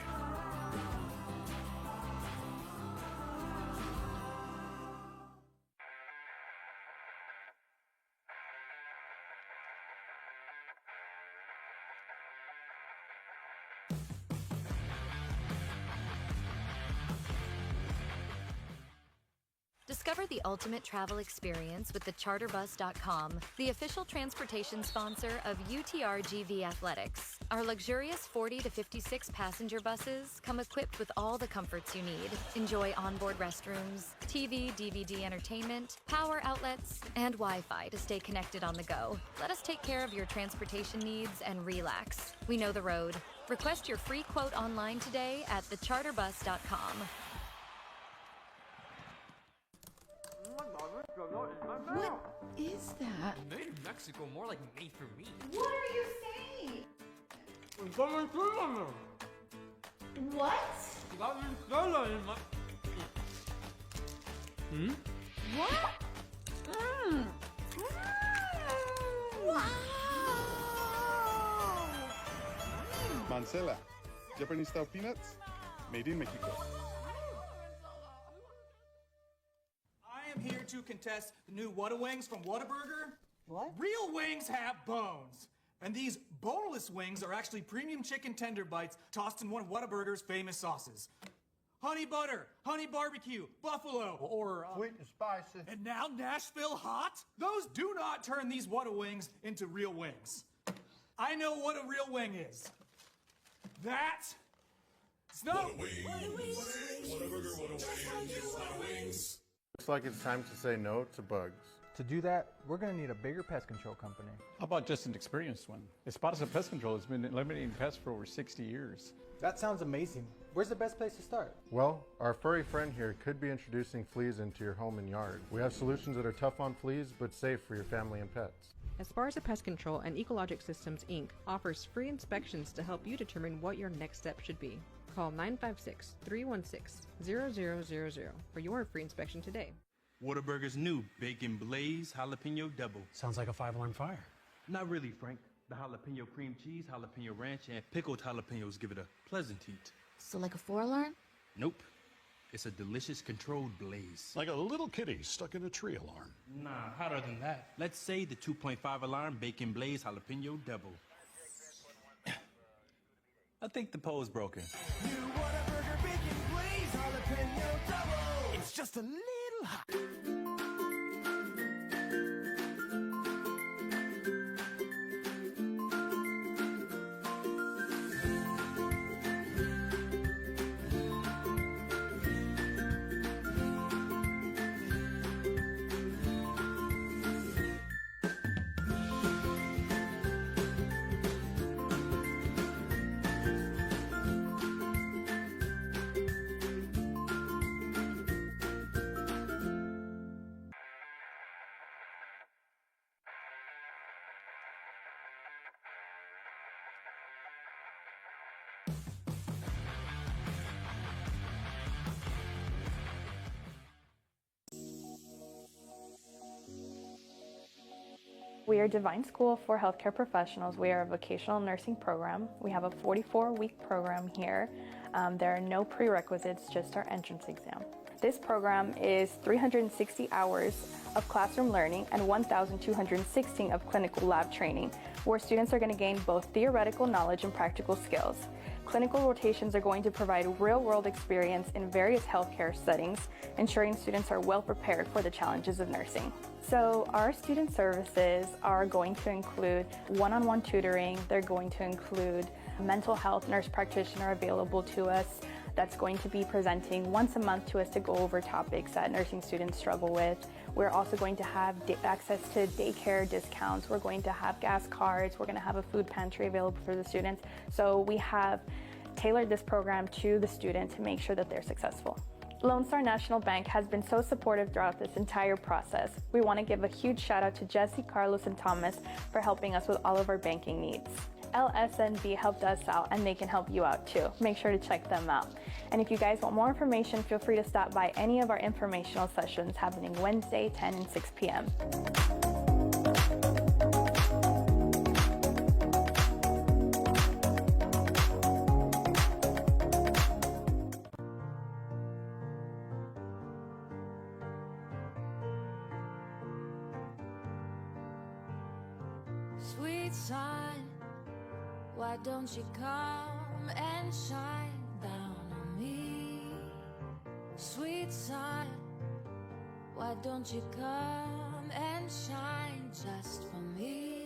Discover the ultimate travel experience with the charterbus.com, the official transportation sponsor of UTRGV Athletics. Our luxurious 40 to 56 passenger buses come equipped with all the comforts you need. Enjoy onboard restrooms, TV, DVD entertainment, power outlets, and Wi-Fi to stay connected on the go. Let us take care of your transportation needs and relax. We know the road. Request your free quote online today at thecharterbus.com. What is that? Made in Mexico, more like made for me. What are you saying? What? What? Wow! Mancela, Japanese style peanuts, made in Mexico. I am here to contest the new Whataburger from Whataburger. What? Real wings have bones. And these boneless wings are actually premium chicken tender bites tossed in one of Whataburger's famous sauces. Honey butter, honey barbecue, buffalo, or Sweet and spicy. and now Nashville hot? Those do not turn these Whata wings into real wings. I know what a real wing is. That snow. Looks like it's time to say no to bugs. To do that, we're going to need a bigger pest control company. How about just an experienced one? Esparza Pest Control has been eliminating pests for over 60 years. That sounds amazing. Where's the best place to start? Well, our furry friend here could be introducing fleas into your home and yard. We have solutions that are tough on fleas but safe for your family and pets. Esparza Pest Control and Ecologic Systems Inc. offers free inspections to help you determine what your next step should be. Call 956-316-0000 for your free inspection today. Whataburger's new Bacon Blaze Jalapeno Double. Sounds like a 5-alarm fire. Not really, Frank. The jalapeno cream cheese, jalapeno ranch, and pickled jalapenos give it a pleasant heat. So like a 4-alarm? Nope. It's a delicious controlled blaze. Like a little kitty stuck in a tree alarm. Nah, hotter than that. Let's say the 2.5 alarm bacon blaze jalapeno double. I think the pole's broken. You want a burger, bacon, blaze, jalapeno double. It's just a little hot. We are Divine School for Healthcare Professionals. We are a vocational nursing program. We have a 44-week program here. There are no prerequisites, just our entrance exam. This program is 360 hours of classroom learning and 1,216 of clinical lab training, where students are going to gain both theoretical knowledge and practical skills. Clinical rotations are going to provide real-world experience in various healthcare settings, ensuring students are well prepared for the challenges of nursing. So our student services are going to include one-on-one tutoring. They're going to include mental health nurse practitioner available to us that's going to be presenting once a month to us to go over topics that nursing students struggle with. We're also going to have access to daycare discounts. We're going to have gas cards. We're going to have a food pantry available for the students. So we have tailored this program to the student to make sure that they're successful. Lone Star National Bank has been so supportive throughout this entire process. We want to give a huge shout out to Jesse, Carlos, and Thomas for helping us with all of our banking needs. LSNB helped us out, and they can help you out too. Make sure to check them out. And if you guys want more information, feel free to stop by any of our informational sessions happening Wednesday, 10 and 6 p.m. Sweet sun, why don't you come and shine down on me? Sweet sun, why don't you come and shine just for me?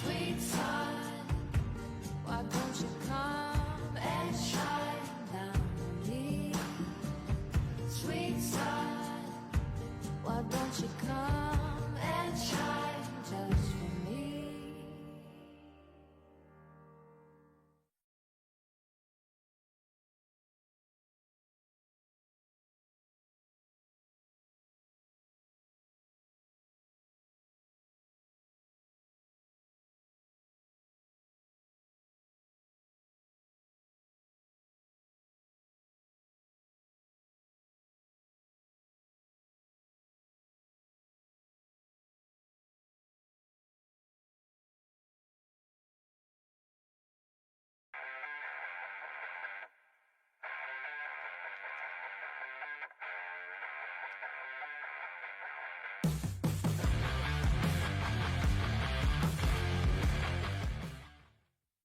Sweet sun, why don't you come and shine down on me? Sweet sun, why don't you come and shine just for me?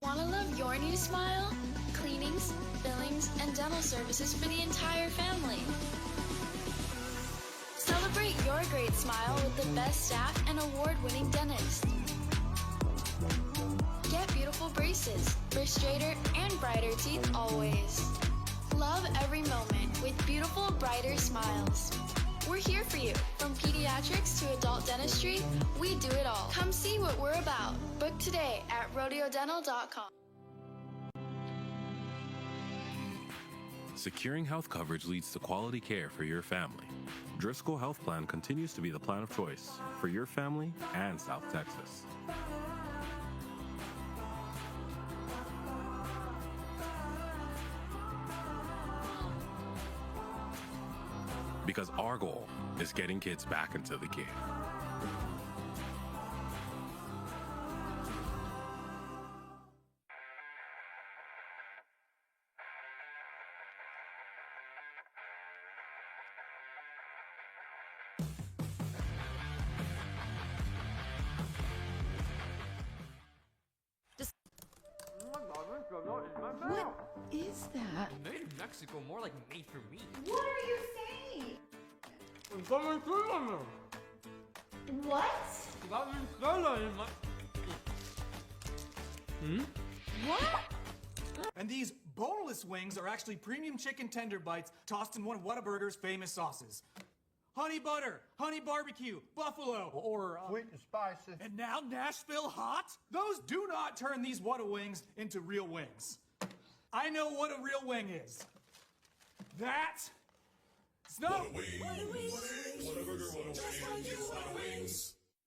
Want to love your new smile? Cleanings, fillings, and dental services for the entire family. Celebrate your great smile with the best staff and award-winning dentist. Get beautiful braces for straighter and brighter teeth always. Love every moment with beautiful, brighter smiles. We're here for you. From pediatrics to adult dentistry, we do it all. Come see what we're about. Book today at rodeodental.com. Securing health coverage leads to quality care for your family. Driscoll Health Plan continues to be the plan of choice for your family and South Texas. Because our goal is getting kids back into the game. What is that? Made in Mexico, more like made for me. What are you saying? What? What? And these boneless wings are actually premium chicken tender bites tossed in one of Whataburger's famous sauces. Honey butter, honey barbecue, buffalo, or Sweet and spicy. and now Nashville hot? Those do not turn these Whata wings into real wings. I know what a real wing is. That snow.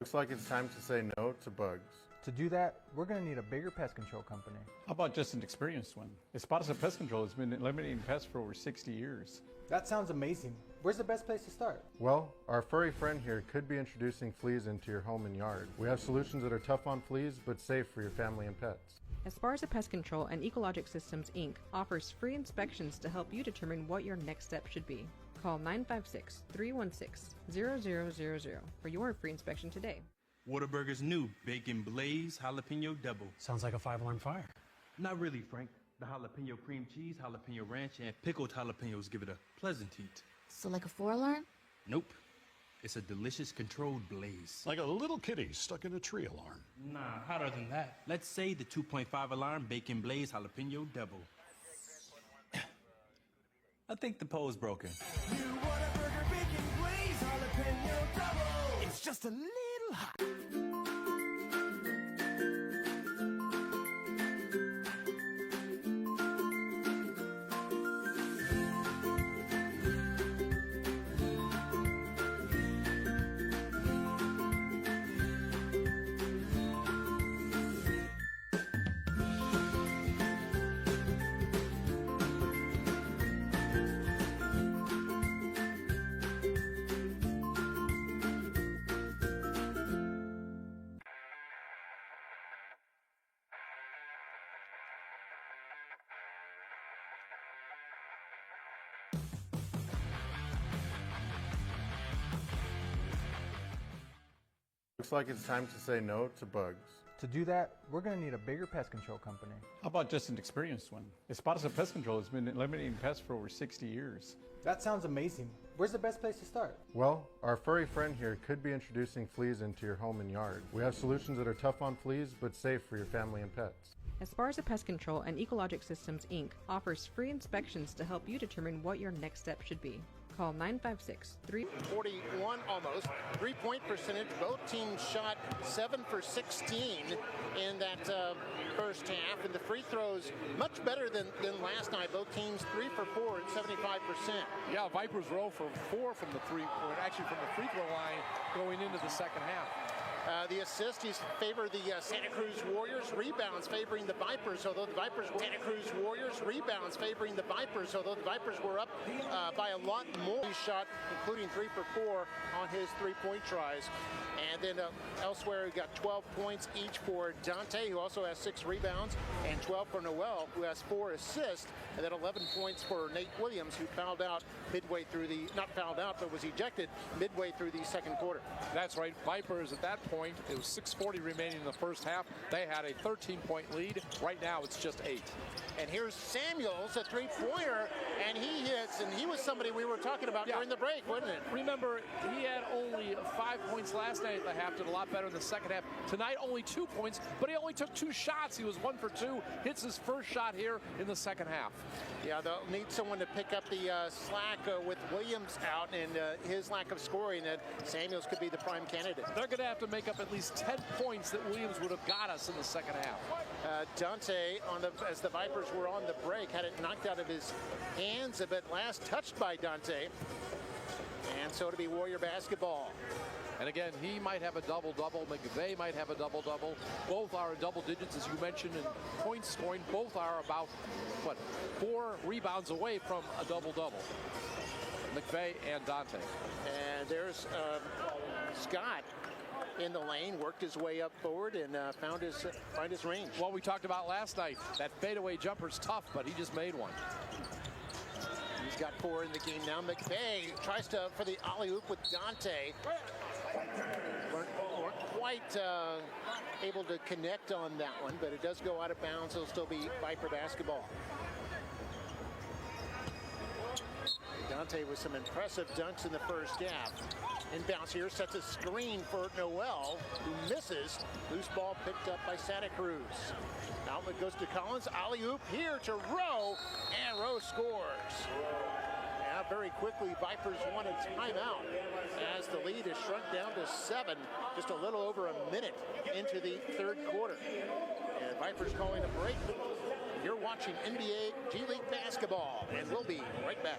Looks like it's time to say no to bugs. To do that, we're going to need a bigger pest control company. How about just an experienced one? Esparza Pest Control has been eliminating pests for over 60 years. That sounds amazing. Where's the best place to start? Well, our furry friend here could be introducing fleas into your home and yard. We have solutions that are tough on fleas, but safe for your family and pets. Esparza Pest Control and Ecologic Systems, Inc. offers free inspections to help you determine what your next step should be. Call 956-316-0000 for your free inspection today. Whataburger's new Bacon Blaze Jalapeno Double. Sounds like a 5-alarm fire. Not really, Frank. The jalapeno cream cheese, jalapeno ranch, and pickled jalapenos give it a pleasant heat. So like a 4-alarm? Nope. It's a delicious controlled blaze. Like a little kitty stuck in a tree alarm. Nah, hotter than that. Let's say the 2.5 alarm Bacon Blaze Jalapeno Double. I think the pole's broken. New Whataburger Bacon Blaze Jalapeno Double. It's just a little hot. Looks like it's time to say no to bugs. To do that, we're going to need a bigger pest control company. How about just an experienced one? Esparza Pest Control has been eliminating pests for over 60 years. That sounds amazing. Where's the best place to start? Well, our furry friend here could be introducing fleas into your home and yard. We have solutions that are tough on fleas, but safe for your family and pets. Esparza Pest Control and Ecologic Systems, Inc. offers free inspections to help you determine what your next step should be. Call 956-3... 41 almost. 3-point percentage. Both teams shot 7 for 16 in that first half. And the free throws much better than last night. Both teams 3 for 4 at 75%. Yeah, Vipers were 0 for 4 from the actually from the free throw line going into the second half. The assists favor the Santa Cruz Warriors. Rebounds favoring the Vipers, although the Vipers were Santa Cruz Warriors. Rebounds favoring the Vipers, although the Vipers were up by a lot more. He shot, including 3 for 4 on his three-point tries. And then elsewhere, we got 12 points each for Dante, who also has 6 rebounds, and 12 for Noel, who has 4 assists, and then 11 points for Nate Williams, who fouled out midway through the, not fouled out, but was ejected midway through the second quarter. That's right. Vipers at that point, it was 6:40 remaining in the first half. They had a 13-point lead. Right now, it's just 8. And here's Samuels, a three-pointer, and he hits, and he was somebody we were talking about during the break, wasn't it? Remember, he had only 5 points last night at the half, did a lot better in the second half. Tonight, only 2 points, but he only took 2 shots. He was 1 for 2, hits his first shot here in the second half. Yeah, they'll need someone to pick up the slack with Williams out and his lack of scoring, that Samuels could be the prime candidate. They're going to have to make pick up at least 10 points that Williams would have got us in the second half. Dante, as the Vipers were on the break, had it knocked out of his hands a bit last, touched by Dante. And so to be Warrior basketball. And again, he might have a double-double. McVeigh might have a double-double. Both are in double digits, as you mentioned, in point scoring. Both are about, 4 rebounds away from a double-double. McVeigh and Dante. And there's Scott in the lane, worked his way up forward and find his range. Well, we talked about last night, that fadeaway jumper's tough, but he just made one. He's got 4 in the game now. McVeigh tries for the alley-oop with Dante. Weren't quite able to connect on that one, but it does go out of bounds. It'll still be Viper basketball. Dante with some impressive dunks in the first half. Inbounds here, sets a screen for Noel, who misses. Loose ball picked up by Santa Cruz. Outlet goes to Collins, alley-oop here to Rowe, and Rowe scores. Now very quickly, Vipers want a timeout as the lead is shrunk down to 7, just a little over a minute into the third quarter. And Vipers calling a break. You're watching NBA G League basketball, and we'll be right back.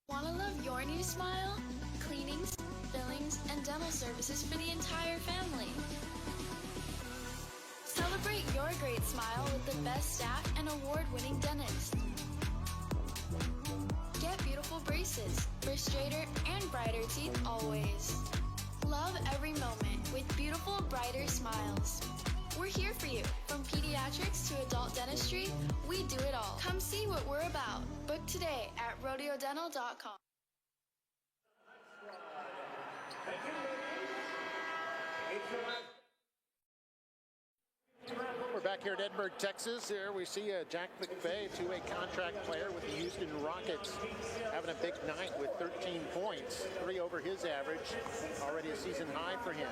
Want to love your new smile? Cleanings, fillings, and dental services for the entire family. Celebrate your great smile with the best staff and award-winning dentist. Get beautiful braces for straighter and brighter teeth always. Love every moment with beautiful, brighter smiles. We're here for you. From pediatrics to adult dentistry, we do it all. Come see what we're about. Book today at rodeodental.com. We're back here in Edinburgh, Texas. Here we see Jack McVeigh, two-way contract player with the Houston Rockets, having a big night with 13 points, 3 over his average, already a season high for him.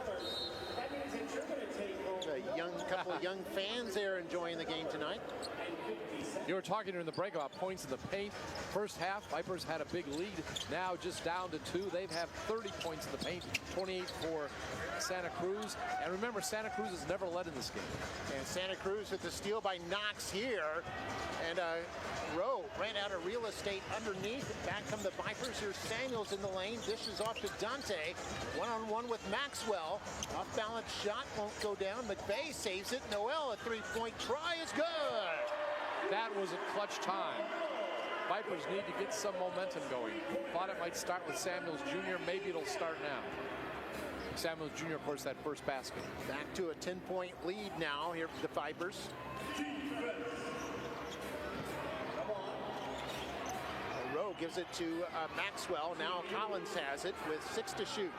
A couple of young fans there enjoying the game tonight. You were talking during the break about points in the paint. First half, Vipers had a big lead. Now just down to 2. They've had 30 points in the paint, 28 for Santa Cruz. And remember, Santa Cruz has never led in this game. And Santa Cruz with the steal by Knox here. And Rowe ran out of real estate underneath. Back come the Vipers. Here's Samuels in the lane. Dishes off to Dante. One-on-one with Maxwell. Off-balance shot won't go down. McVeigh saves it. Noel, a three-point try is good. That was a clutch time. Vipers need to get some momentum going. Thought it might start with Samuels Jr. Maybe it'll start now. Samuels Jr., of course, that first basket. Back to a 10-point lead now here for the Vipers. Rowe gives it to Maxwell. Now Collins has it with 6 to shoot.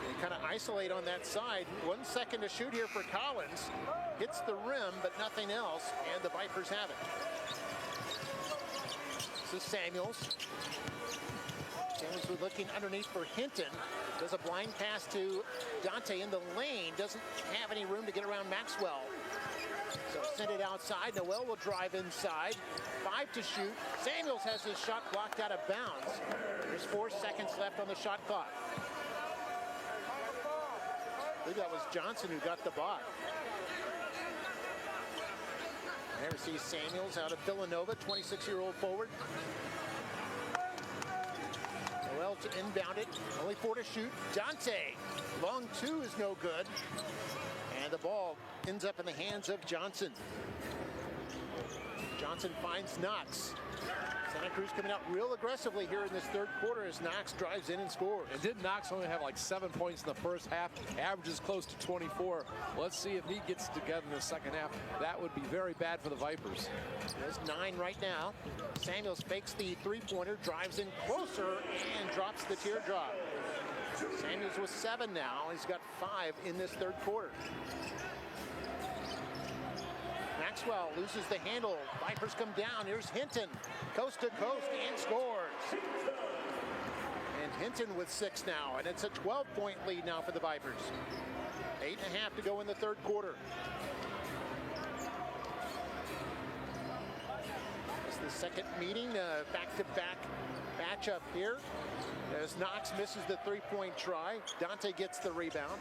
They kind of isolate on that side. 1 second to shoot here for Collins. Hits the rim, but nothing else, and the Vipers have it. This is Samuels. Samuels looking underneath for Hinton. Does a blind pass to Dante in the lane. Doesn't have any room to get around Maxwell. So send it outside. Noel will drive inside. 5 to shoot. Samuels has his shot blocked out of bounds. There's 4 seconds left on the shot clock. I believe that was Johnson who got the block. There we see Samuels out of Villanova, 26-year-old forward. Noel to inbound it, only 4 to shoot. Dante, long 2 is no good. And the ball ends up in the hands of Johnson. Johnson finds Knox. Santa Santa Cruz coming out real aggressively here in this third quarter as Knox drives in and scores. And did Knox only have like 7 points in the first half? Averages close to 24. Let's see if he gets together in the second half. That would be very bad for the Vipers. There's 9 right now. Samuels fakes the three-pointer, drives in closer, and drops the teardrop. Samuels with 7 now. He's got 5 in this third quarter. Maxwell loses the handle. Vipers come down. Here's Hinton, coast to coast, and scores. And Hinton with 6 now, and it's a 12-point lead now for the Vipers. 8.5 to go in the third quarter. It's the second meeting, back-to-back matchup here. As Knox misses the three-point try, Dante gets the rebound.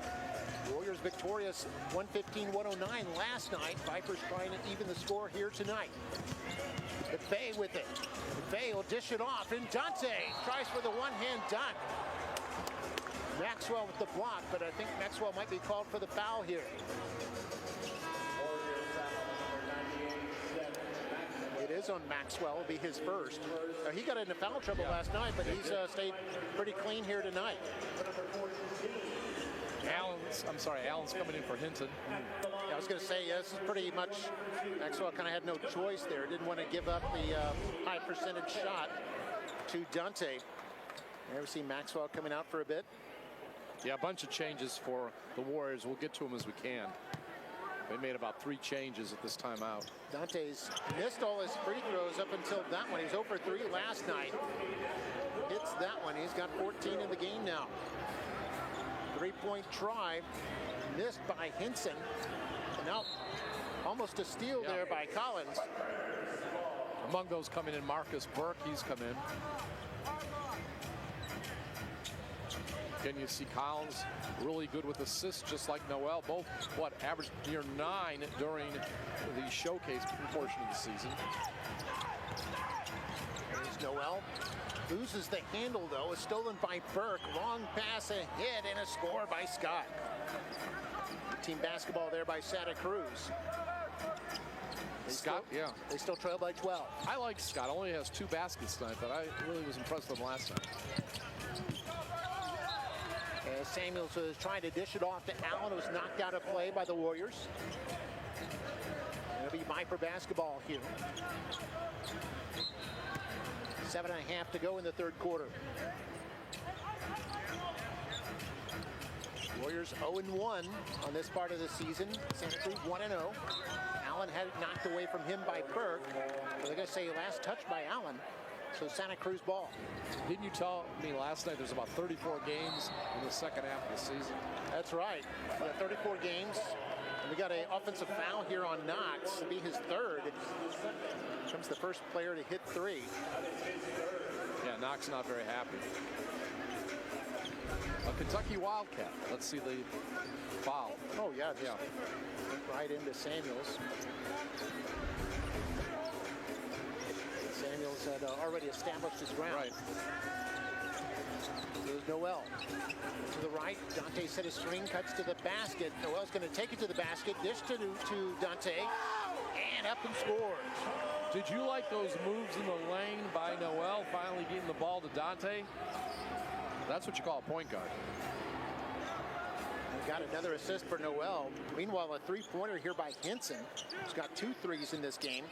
Warriors victorious 115-109 last night. Vipers trying to even the score here tonight. McVay with it. McVay will dish it off, and Dante tries for the one-hand dunk. Maxwell with the block, but I think Maxwell might be called for the foul here. It is on Maxwell. It'll be his first. He got into foul trouble last night, but he's stayed pretty clean here tonight. Allen's coming in for Hinton. Yeah, I was going to say, this is pretty much, Maxwell kind of had no choice there. Didn't want to give up the high percentage shot to Dante. There we see Maxwell coming out for a bit. Yeah, a bunch of changes for the Warriors. We'll get to them as we can. They made about 3 changes at this timeout. Dante's missed all his free throws up until that one. He was 0 for 3 last night. Hits that one. He's got 14 in the game now. 3-point try missed by Hinson. And now almost a steal there by Collins. Among those coming in, Marcus Burke, he's come in. Again, you see Collins really good with assists, just like Noel. Both, averaged near 9 during the showcase portion of the season. There's Noel. Loses the handle, though. Is stolen by Burke. Long pass, a hit, and a score by Scott. Team basketball there by Santa Cruz. They still trail by 12. I like Scott. Only has 2 baskets tonight, but I really was impressed with him last night. As Samuels was trying to dish it off to Allen, who was knocked out of play by the Warriors. It'll be Viper basketball here. 7.5 to go in the third quarter. Warriors 0-1 on this part of the season. Santa Cruz 1-0. Allen had it knocked away from him by Burke. But they're going to say last touch by Allen. So Santa Cruz ball. Didn't you tell me last night there's about 34 games in the second half of the season? That's right. 34 games. And we got an offensive foul here on Knox. It'll be his third. Comes the first player to hit 3. Yeah, Knox not very happy. A Kentucky Wildcat. Let's see the foul. Oh, yeah. Right into Samuels. Samuels had already established his ground. Right. There's Noel. To the right, Dante set a screen, cuts to the basket. Noel's going to take it to the basket, dish to Dante, and up and scores. Did you like those moves in the lane by Noel, finally getting the ball to Dante? That's what you call a point guard. We got another assist for Noel. Meanwhile, a three-pointer here by Hinson. He's got 2 threes in this game.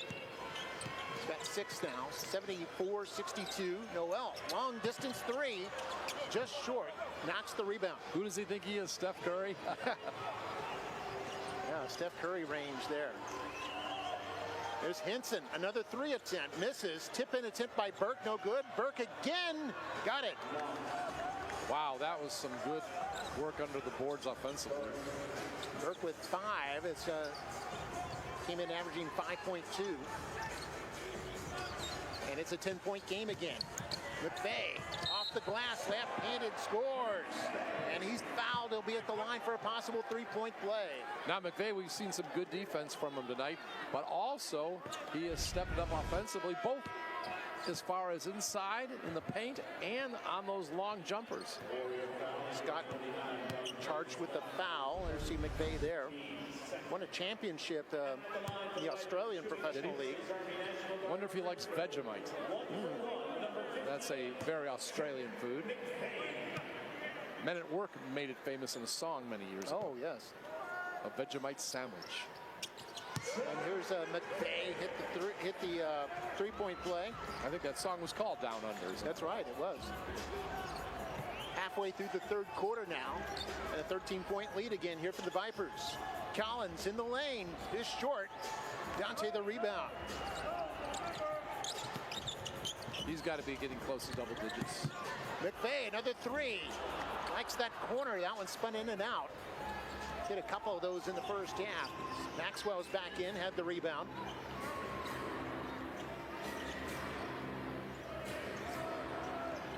He's got 6 now, 74-62. Noel, long distance 3, just short, knocks the rebound. Who does he think he is, Steph Curry? Yeah, Steph Curry range there. There's Hinson, another 3 attempt, misses. Tip-in attempt by Burke, no good. Burke again, got it. Wow, that was some good work under the boards offensively. Burke with 5, it's came in averaging 5.2. And it's a 10-point game again. McVay off the glass, left-handed, scores. And he's fouled. He'll be at the line for a possible 3-point play. Now, McVay, we've seen some good defense from him tonight, but also he has stepped up offensively, both as far as inside in the paint and on those long jumpers. Scott charged with the foul. There's see McVay there. Won a championship in the Australian Professional League. Wonder if he likes Vegemite. That's a very Australian food. Men at Work made it famous in a song many years ago. Oh, yes. A Vegemite sandwich. And here's McVay hit the three-point play. I think that song was called Down Under. That's right, it was. Halfway through the third quarter now, and a 13-point lead again here for the Vipers. Collins in the lane is short. Dante the rebound. He's got to be getting close to double digits. McVay, another three. Likes that corner. That one spun in and out. Hit a couple of those in the first half. Maxwell's back in, had the rebound.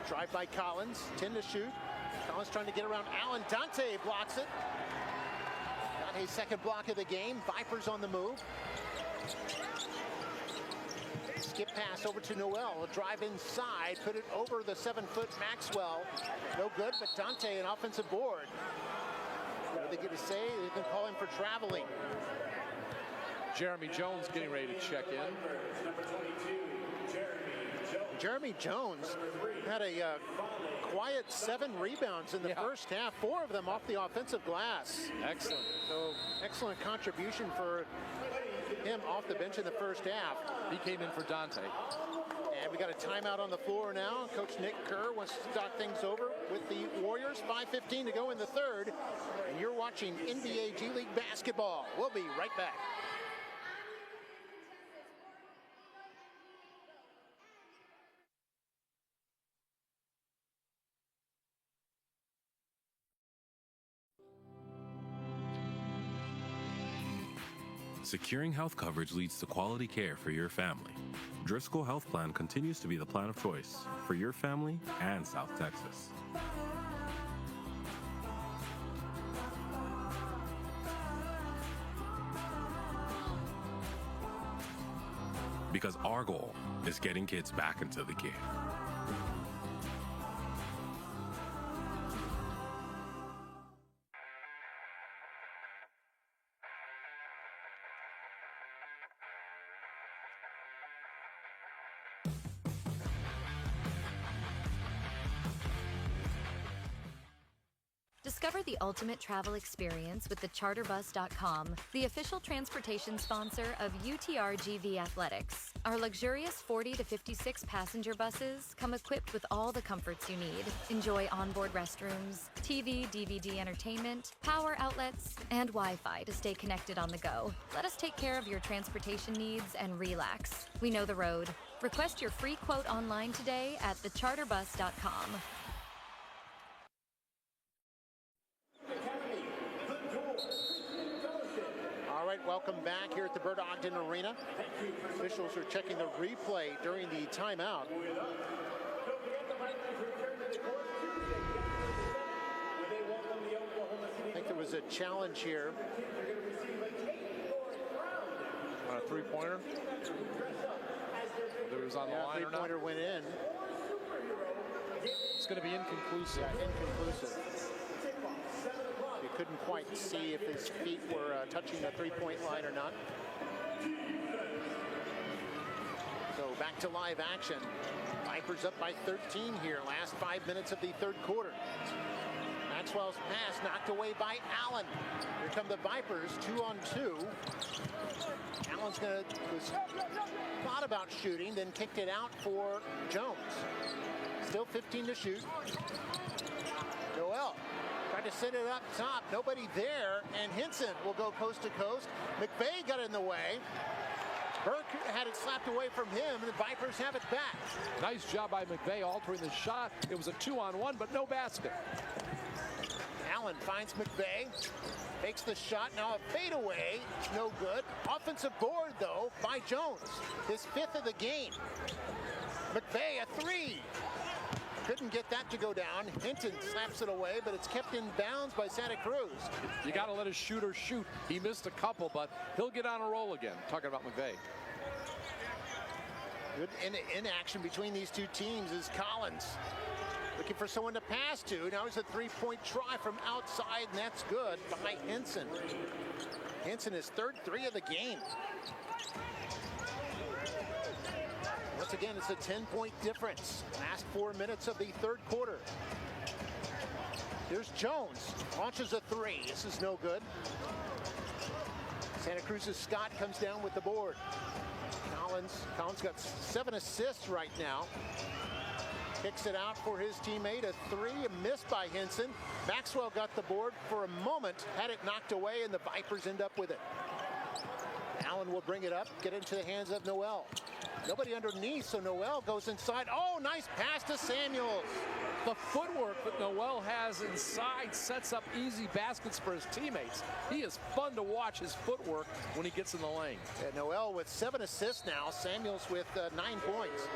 Drive by Collins, 10 to shoot. Collins trying to get around Allen. Dante blocks it. Dante's second block of the game. Vipers on the move. Skip pass over to Noel. A drive inside. Put it over the 7-foot Maxwell. No good, but Dante an offensive board. What are they going to say? They can call him for traveling. Jeremy Jones getting ready to check in. Jeremy Jones had a quiet 7 rebounds in the first half, 4 of them off the offensive glass. Excellent. So excellent contribution for him off the bench in the first half. He came in for Dante. And we got a timeout on the floor now. Coach Nick Kerr wants to start things over with the Warriors. 5:15 to go in the third. And you're watching NBA G League basketball. We'll be right back. Securing health coverage leads to quality care for your family. Driscoll Health Plan continues to be the plan of choice for your family and South Texas. Because our goal is getting kids back into the game. Discover the ultimate travel experience with thecharterbus.com, the official transportation sponsor of UTRGV Athletics. Our luxurious 40 to 56 passenger buses come equipped with all the comforts you need. Enjoy onboard restrooms, TV, DVD entertainment, power outlets, and Wi-Fi to stay connected on the go. Let us take care of your transportation needs and relax. We know the road. Request your free quote online today at thecharterbus.com. All right, welcome back here at the Bert Ogden Arena. Officials are checking the replay during the timeout. I think there was a challenge here. On a three-pointer? Whether it was on the line or not? Three-pointer went in. It's going to be inconclusive. Yeah, inconclusive. You couldn't quite see if his feet were touching the three-point line or not. So back to live action. Vipers up by 13 here. Last 5 minutes of the third quarter. Maxwell's pass knocked away by Allen. Here come the Vipers, 2-on-2. Allen's thought about shooting, then kicked it out for Jones. Still 15 to shoot. Noel tried to set it up top. Nobody there, and Hinson will go coast to coast. McVay got in the way. Burke had it slapped away from him, and the Vipers have it back. Nice job by McVay altering the shot. It was a 2-on-1, but no basket. Allen finds McVay, takes the shot, now a fadeaway, no good. Offensive board, though, by Jones, his 5th of the game. McVay, a 3. Couldn't get that to go down. Hinton slaps it away, but it's kept in bounds by Santa Cruz. You got to let a shooter shoot. He missed a couple, but he'll get on a roll again. Talking about McVay. Good in action between these two teams is Collins. Looking for someone to pass to. Now it's a three-point try from outside, and that's good by Henson. Henson is third three of the game. Once again, it's a 10-point difference. Last 4 minutes of the third quarter. Here's Jones, launches a three. This is no good. Santa Cruz's Scott comes down with the board. Collins got 7 assists right now. Kicks it out for his teammate. A three, a miss by Henson. Maxwell got the board for a moment, had it knocked away, and the Vipers end up with it. Allen will bring it up, get it into the hands of Noel. Nobody underneath, so Noel goes inside. Oh, nice pass to Samuels. The footwork that Noel has inside sets up easy baskets for his teammates. He is fun to watch, his footwork, when he gets in the lane. Yeah, Noel with 7 assists now. Samuels with 9 points.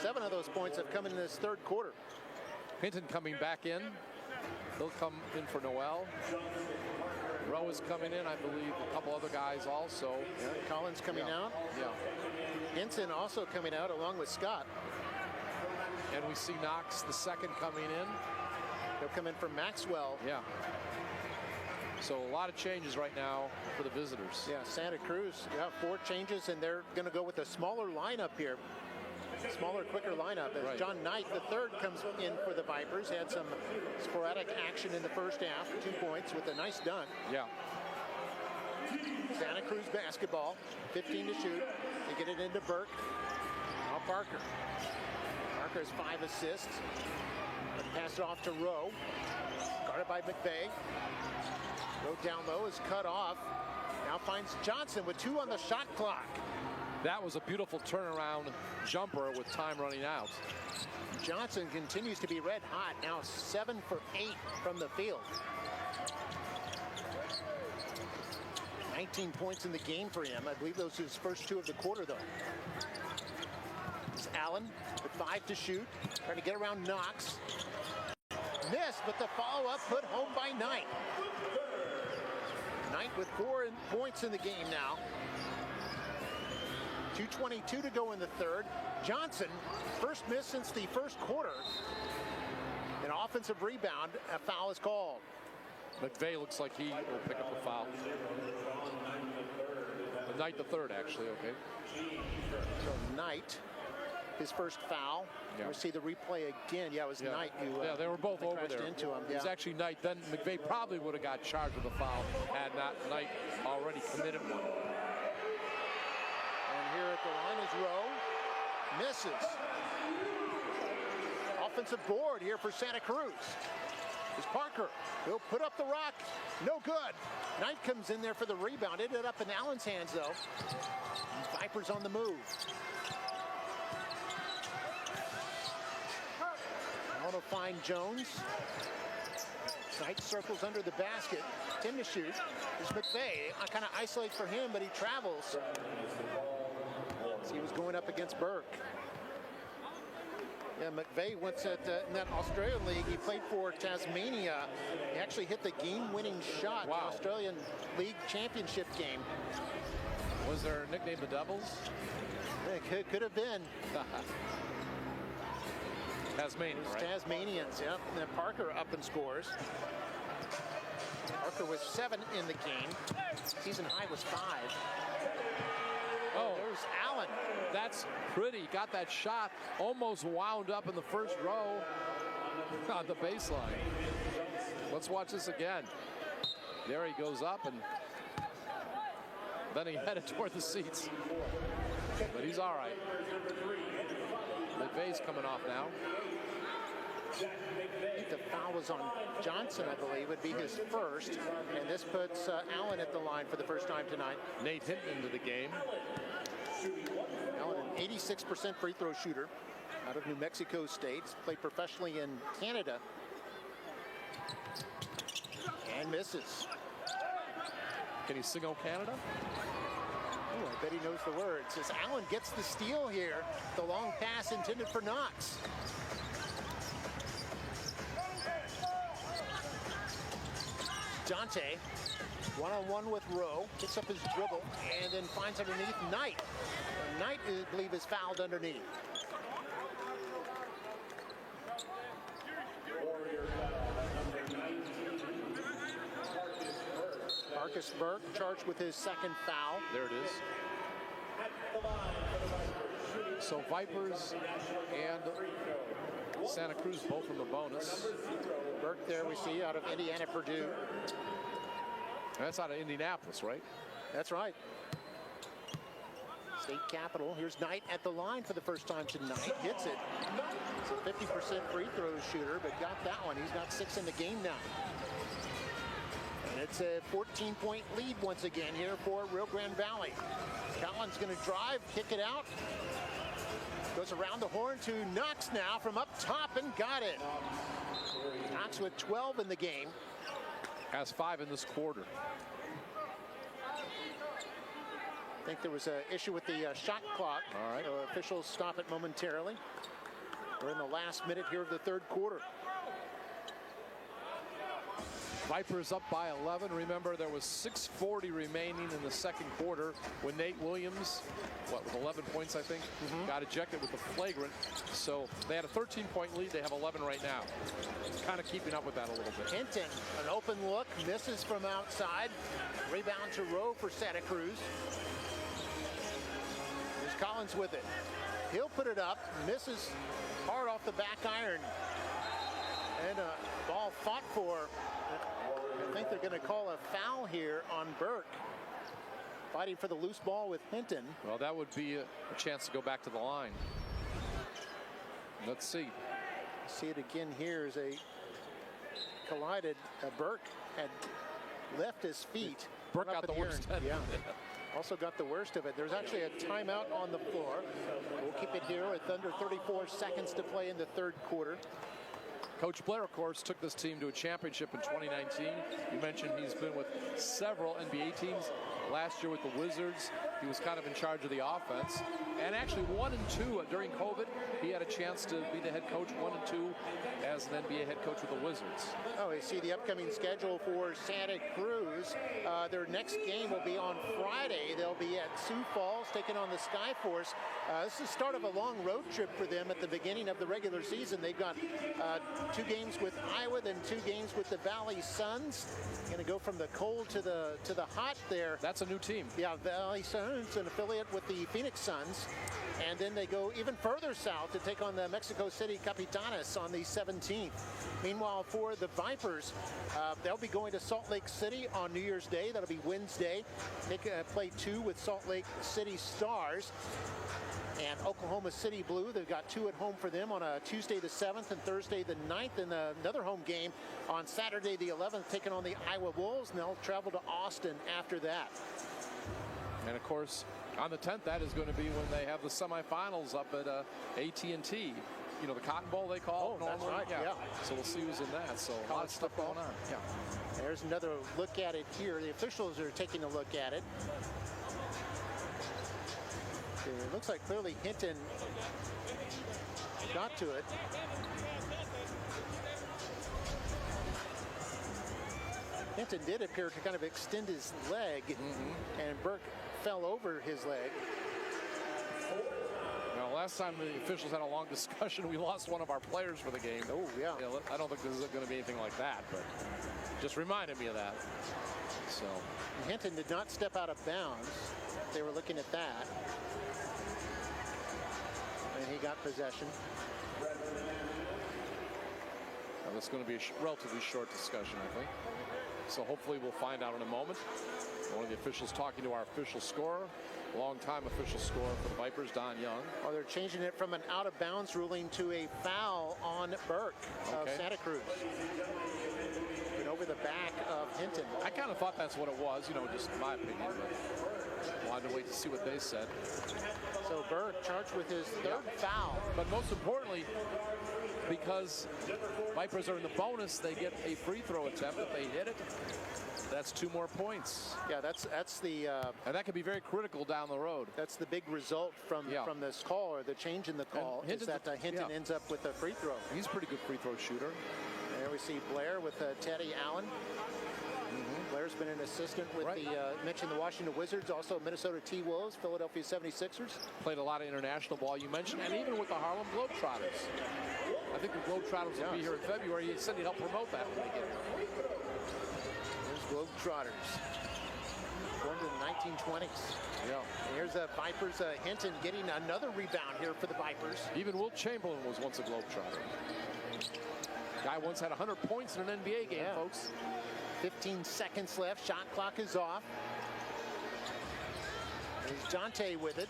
7 of those points have come in this third quarter. Hinton coming back in. He'll come in for Noel. Rowe is coming in, I believe, a couple other guys also. Yeah, Collins coming out. Yeah. Henson also coming out along with Scott. And we see Knox, the second, coming in. He'll come in for Maxwell. Yeah. So a lot of changes right now for the visitors. Yeah, Santa Cruz, 4 changes, and they're going to go with a smaller lineup here. Smaller, quicker lineup as John Knight, the third, comes in for the Vipers. Had some sporadic action in the first half, 2 points with a nice dunk. Yeah. Santa Cruz basketball, 15 to shoot. They get it into Burke. Now Parker. Parker has 5 assists. Pass it off to Rowe. Guarded by McVeigh. Rowe down low is cut off. Now finds Johnson with 2 on the shot clock. That was a beautiful turnaround jumper with time running out. Johnson continues to be red hot. Now 7 for 8 from the field. 19 points in the game for him. I believe those are his first 2 of the quarter, though. It's Allen with 5 to shoot. Trying to get around Knox. Missed, but the follow-up put home by Knight. Knight with 4 points in the game now. 2:22 to go in the third. Johnson, first miss since the first quarter. An offensive rebound, a foul is called. McVeigh looks like he will pick up the foul. Knight the third, actually, okay. So Knight, his first foul. Yeah. We'll see the replay again. Yeah, it was Knight who they were both over there. Into him. It was actually Knight. Then McVeigh probably would have got charged with a foul had not Knight already committed one. Here at the line is Rowe. Misses. Offensive board here for Santa Cruz. Is Parker. He'll put up the rock. No good. Knight comes in there for the rebound. Ended up in Allen's hands, though. Vipers on the move. I want to find Jones. Knight circles under the basket. 10 to shoot. There's McVeigh. I kind of isolate for him, but he travels. He was going up against Burke. Yeah, McVeigh once in that Australian league, he played for Tasmania. He actually hit the game-winning shot in the Australian League Championship game. Was there a nickname the Devils? It could have been. Tasmanians, right? Tasmanians, yeah. And then Parker up and scores. Parker was 7 in the game. Season high was 5. Oh, there's Allen. That's pretty. Got that shot almost wound up in the first row on the baseline. Let's watch this again. There he goes up, and then he headed toward the seats. But he's all right. McVeigh's coming off now. I think the foul was on Johnson, I believe, would be his first. And this puts Allen at the line for the first time tonight. Nate Hinton into the game. Allen, an 86% free throw shooter out of New Mexico State. Played professionally in Canada. And misses. Can he sing "O Canada"? Ooh, I bet he knows the words. As Allen gets the steal here, the long pass intended for Knox. Dante, one-on-one with Rowe, picks up his dribble, and then finds underneath Knight. Knight, I believe, is fouled underneath. Marcus Burke charged with his second foul. There it is. So Vipers and Santa Cruz both in the bonus. Burke there we see out of Indiana Purdue. That's out of Indianapolis, right? That's right. State Capitol. Here's Knight at the line for the first time tonight. Hits it. He's a 50% free throw shooter, but got that one. He's got 6 in the game now. And it's a 14-point lead once again here for RioGran Valley. Collins going to drive, kick it out. Goes around the horn to Knox now from up top and got it. Knox with 12 in the game. Has 5 in this quarter. I think there was an issue with the shot clock. All right. So officials stop it momentarily. We're in the last minute here of the third quarter. Vipers up by 11. Remember, there was 6:40 remaining in the second quarter when Nate Williams, with 11 points, I think, got ejected with the flagrant. So they had a 13-point lead. They have 11 right now. Kind of keeping up with that a little bit. Hinton, an open look, misses from outside. Rebound to Rowe for Santa Cruz. There's Collins with it. He'll put it up, misses hard off the back iron. And a ball fought for. I think they're going to call a foul here on Burke. Fighting for the loose ball with Hinton. Well, that would be a chance to go back to the line. Let's see. See it again here as a collided. Burke had left his feet. Burke got the worst. Yeah. Also got the worst of it. There's actually a timeout on the floor. We'll keep it here with under 34 seconds to play in the third quarter. Coach Blair, of course, took this team to a championship in 2019. You mentioned he's been with several NBA teams. Last year with the Wizards, he was kind of in charge of the offense. And actually 1 and 2 during COVID, he had a chance to be the head coach 1 and 2 as an NBA head coach with the Wizards. Oh, we see the upcoming schedule for Santa Cruz. Their next game will be on Friday. They'll be at Sioux Falls taking on the Skyforce. This is the start of a long road trip for them at the beginning of the regular season. They've got 2 games with Iowa, then 2 games with the Valley Suns. Going to go from the cold to the hot there. That's a new team. Yeah, Valley Suns, an affiliate with the Phoenix Suns. And then they go even further south to take on the Mexico City Capitanes on the 17th. Meanwhile, for the Vipers, they'll be going to Salt Lake City on New Year's Day. That'll be Wednesday. They play 2 with Salt Lake City Stars. And Oklahoma City Blue, they've got 2 at home for them on a Tuesday the 7th and Thursday the 9th. And another home game on Saturday the 11th, taking on the Iowa Wolves. And they'll travel to Austin after that. And of course, on the 10th, that is going to be when they have the semifinals up at AT&T. You know, the Cotton Bowl they call it normally. That's right, yeah. So we'll see who's in that. So a lot of stuff going on. Yeah. There's another look at it here. The officials are taking a look at it. It looks like clearly Hinton got to it. Hinton did appear to kind of extend his leg, and Burke fell over his leg. Now, last time the officials had a long discussion, we lost one of our players for the game. Oh, yeah. I don't think this is going to be anything like that, but just reminded me of that. So Hinton did not step out of bounds. They were looking at that. And he got possession. Now, this is going to be a relatively short discussion, I think. So hopefully we'll find out in a moment. One of the officials talking to our official scorer, longtime official scorer for the Vipers, Don Young. Oh, they're changing it from an out-of-bounds ruling to a foul on Burke of Santa Cruz. And over the back of Hinton. I kind of thought that's what it was, you know, just my opinion, but wanted to wait to see what they said. So Burke charged with his third foul. But most importantly, because Vipers are in the bonus, they get a free throw attempt. If they hit it, that's 2 more points. Yeah, that's the and that could be very critical down the road. That's the big result from this call, or the change in the call, is that Hinton ends up with a free throw. He's a pretty good free throw shooter. There we see Blair with Teddy Allen. Blair's been an assistant with mentioned the Washington Wizards, also Minnesota T-Wolves, Philadelphia 76ers. Played a lot of international ball, you mentioned, and even with the Harlem Globetrotters. I think the Globetrotters will be here in February. He said he'd help promote that when they get here. There's Globetrotters. Formed in the 1920s. Yeah. And here's the Vipers. Hinton getting another rebound here for the Vipers. Even Wilt Chamberlain was once a Globetrotter. Guy once had 100 points in an NBA game, folks. 15 seconds left. Shot clock is off. There's Dante with it.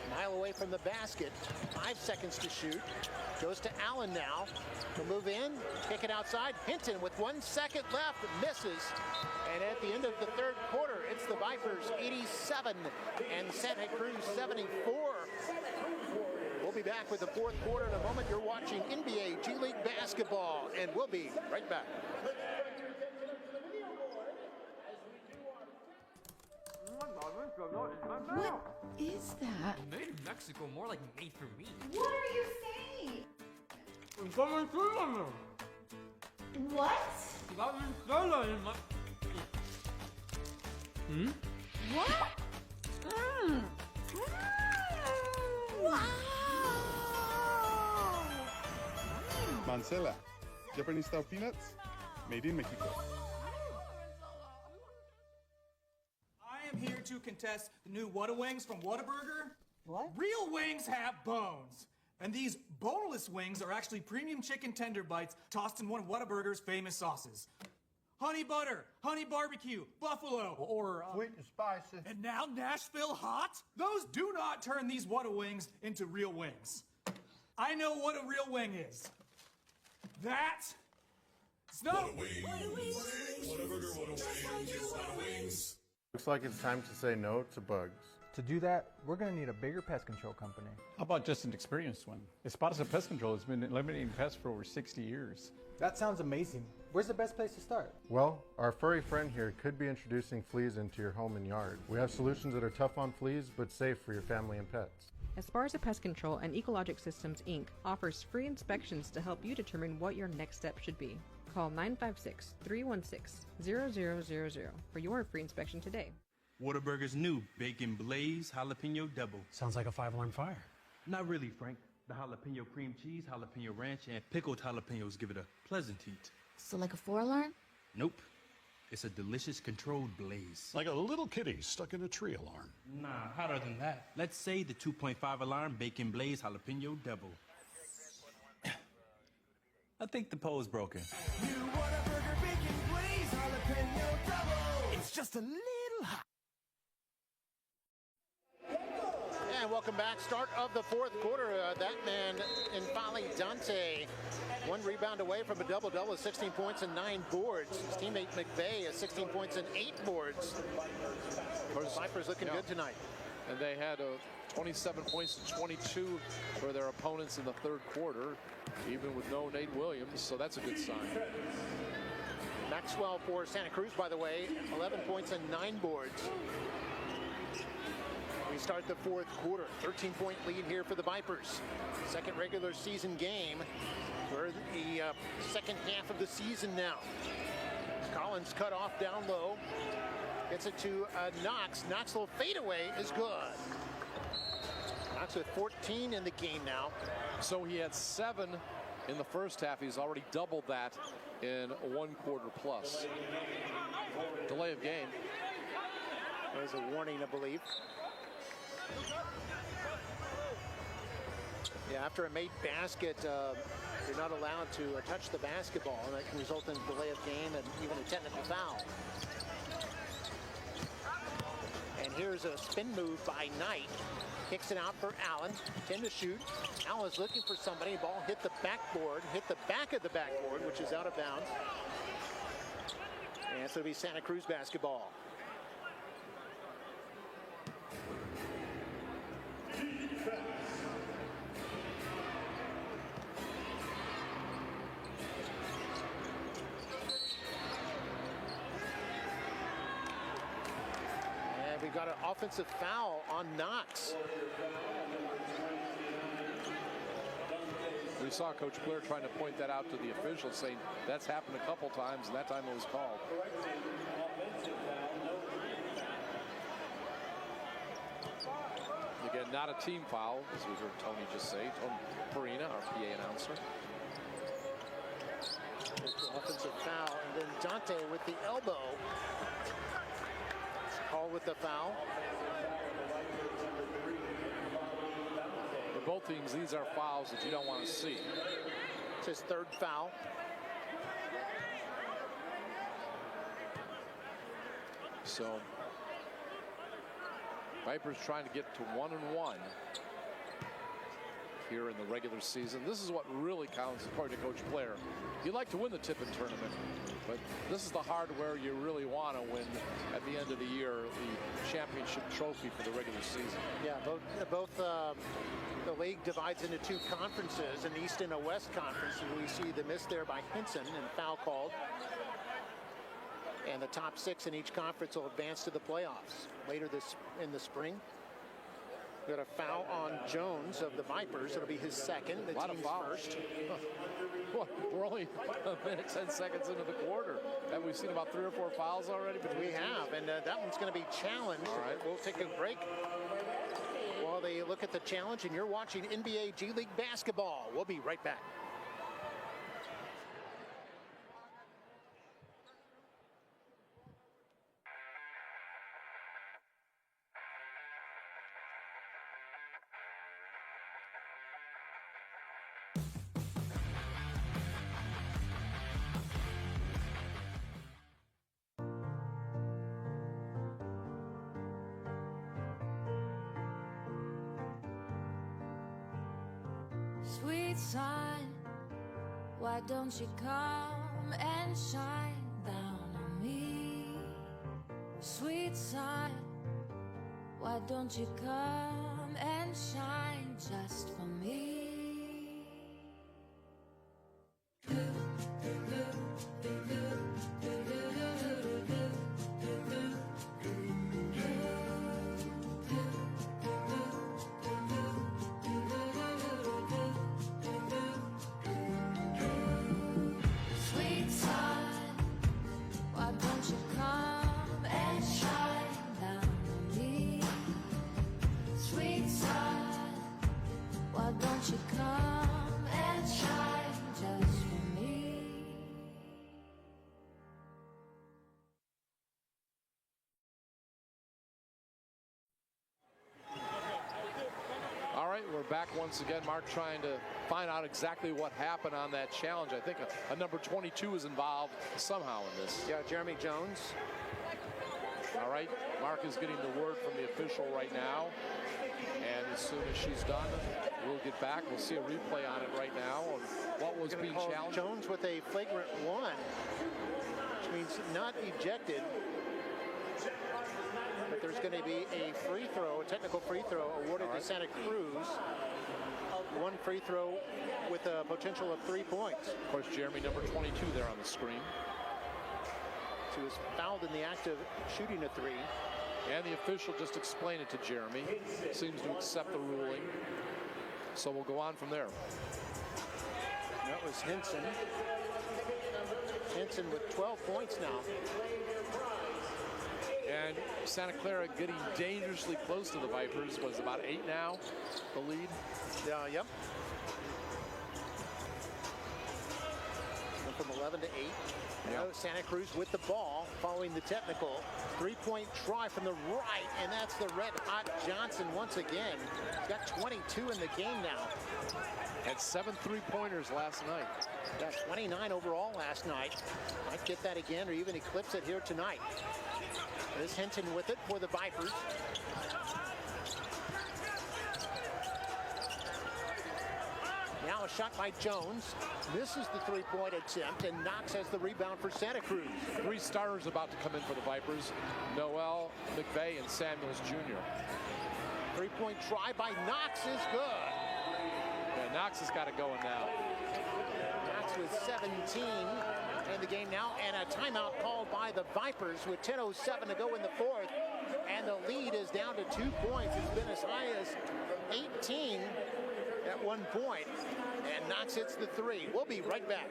A mile away from the basket. 5 seconds to shoot. Goes to Allen now. He'll move in. Kick it outside. Hinton with 1 second left. Misses. And at the end of the third quarter, it's the Vipers 87 and Santa Cruz 74. We'll be back with the fourth quarter in a moment. You're watching NBA G League basketball, and we'll be right back. What is that? Made in Mexico, more like made for me. What are you saying? What? What? Wow! Mancela, Japanese-style peanuts, made in Mexico. I am here to contest the new Whataburgers from Whataburger. What? Real wings have bones. And these boneless wings are actually premium chicken tender bites tossed in one of Whataburger's famous sauces. Honey butter, honey barbecue, buffalo, or Sweet and spicy. and now Nashville hot? Those do not turn these Whata wings into real wings. I know what a real wing is. That it's not Looks like it's time to say no to bugs. To do that, we're going to need a bigger pest control company. How about just an experienced one? Esparza Pest Control has been eliminating pests for over 60 years. That sounds amazing. Where's the best place to start? Well, our furry friend here could be introducing fleas into your home and yard. We have solutions that are tough on fleas, but safe for your family and pets. Esparza Pest Control and Ecologic Systems, Inc. offers free inspections to help you determine what your next step should be. Call 956-316-0000 for your free inspection today. Whataburger's new Bacon Blaze Jalapeno Double. Sounds like a 5-alarm fire. Not really, Frank. The jalapeno cream cheese, jalapeno ranch, and pickled jalapenos give it a pleasant heat. So like a 4-alarm? Nope. It's a delicious controlled blaze. Like a little kitty stuck in a tree alarm. Nah, hotter than that. Let's say the 2.5 alarm Bacon Blaze Jalapeno Double. I think the pole's broken. New Whataburger Bacon Blaze Jalapeno Double. It's just a little hot. And welcome back. Start of the fourth quarter. That man in Vally, Dante, 1 rebound away from a double-double with 16 points and 9 boards. His teammate McVeigh has 16 points and 8 boards. Of course, Vipers looking good tonight. And they had 27 points to 22 for their opponents in the third quarter, even with no Nate Williams, so that's a good sign. Maxwell for Santa Cruz, by the way, 11 points and 9 boards. We start the fourth quarter. 13-point lead here for the Vipers. Second regular season game. We're the second half of the season now. Collins cut off down low. Gets it to Knox. Knox little fadeaway is good. Knox with 14 in the game now. So he had 7 in the first half. He's already doubled that in 1 quarter plus. Delay of game. There's a warning, I believe. Yeah, after a made basket, you're not allowed to touch the basketball, and that can result in delay of game and even a technical foul. And here's a spin move by Knight. Kicks it out for Allen. 10 to shoot. Allen's looking for somebody. Ball hit the backboard, hit the back of the backboard, which is out of bounds. And it's going to be Santa Cruz basketball. We've got an offensive foul on Knox. We saw Coach Blair trying to point that out to the officials, saying that's happened a couple times, and that time it was called. Again, not a team foul, as we heard Tony just say. Tony Perina, our PA announcer. Offensive foul, and then Dante with the elbow. Called with the foul. For both teams, these are fouls that you don't want to see. It's his third foul. So, Vipers trying to get to 1-1 here in the regular season. This is what really counts according to Coach Blair. You'd like to win the Tippin tournament, but this is the hardware you really want to win at the end of the year, the championship trophy for the regular season. Yeah, both the league divides into two conferences, an East and a West conference. And we see the miss there by Henson and foul called. And the top 6 in each conference will advance to the playoffs later in the spring. We got a foul on Jones of the Vipers. It'll be his second. The team's first. Well, we're only a minute, 10 seconds into the quarter. Have we seen about 3 or 4 fouls already? We have, and that one's going to be challenged. All right, we'll take a break while they look at the challenge, and you're watching NBA G League basketball. We'll be right back. Sweet sun, why don't you come and shine down on me? Sweet sun, why don't you come and shine just for me? Sweet sun, why don't you come and shine down on me? Sweet sun, why don't you come and shine just for me? All right, we're back once again. Mark trying to find out exactly what happened on that challenge. I think a number 22 is involved somehow in this. Yeah, Jeremy Jones. All right, Mark is getting the word from the official right now. And as soon as she's done, we'll get back. We'll see a replay on it right now of what was being challenged. Jones with a flagrant 1, which means not ejected. But there's going to be a free throw, a technical free throw awarded to Santa Cruz. 1 free throw with a potential of 3 points. Of course, Jeremy, number 22 there on the screen. He was fouled in the act of shooting a 3. And the official just explained it to Jeremy. Seems to accept the ruling. So we'll go on from there. That was Henson. Henson with 12 points now. And Santa Clara getting dangerously close to the Vipers. Was about 8 now, the lead? Yep. Went from 11 to 8. Now Santa Cruz with the ball following the technical. 3-point try from the right, and that's the red hot Johnson once again. He's got 22 in the game now. Had 7 3-pointers last night. Got 29 overall last night. Might get that again or even eclipse it here tonight. This Henson with it for the Vipers. Now a shot by Jones. Misses the 3-point attempt, and Knox has the rebound for Santa Cruz. 3 starters about to come in for the Vipers. Noel, McVeigh, and Samuels Jr. 3-point try by Knox is good. Yeah, Knox has got it going now. Knox with 17 in the game now, and a timeout called by the Vipers with 10:07 to go in the 4th. And the lead is down to 2 points. It's been as high as 18 at one point. And Knox hits the 3. We'll be right back.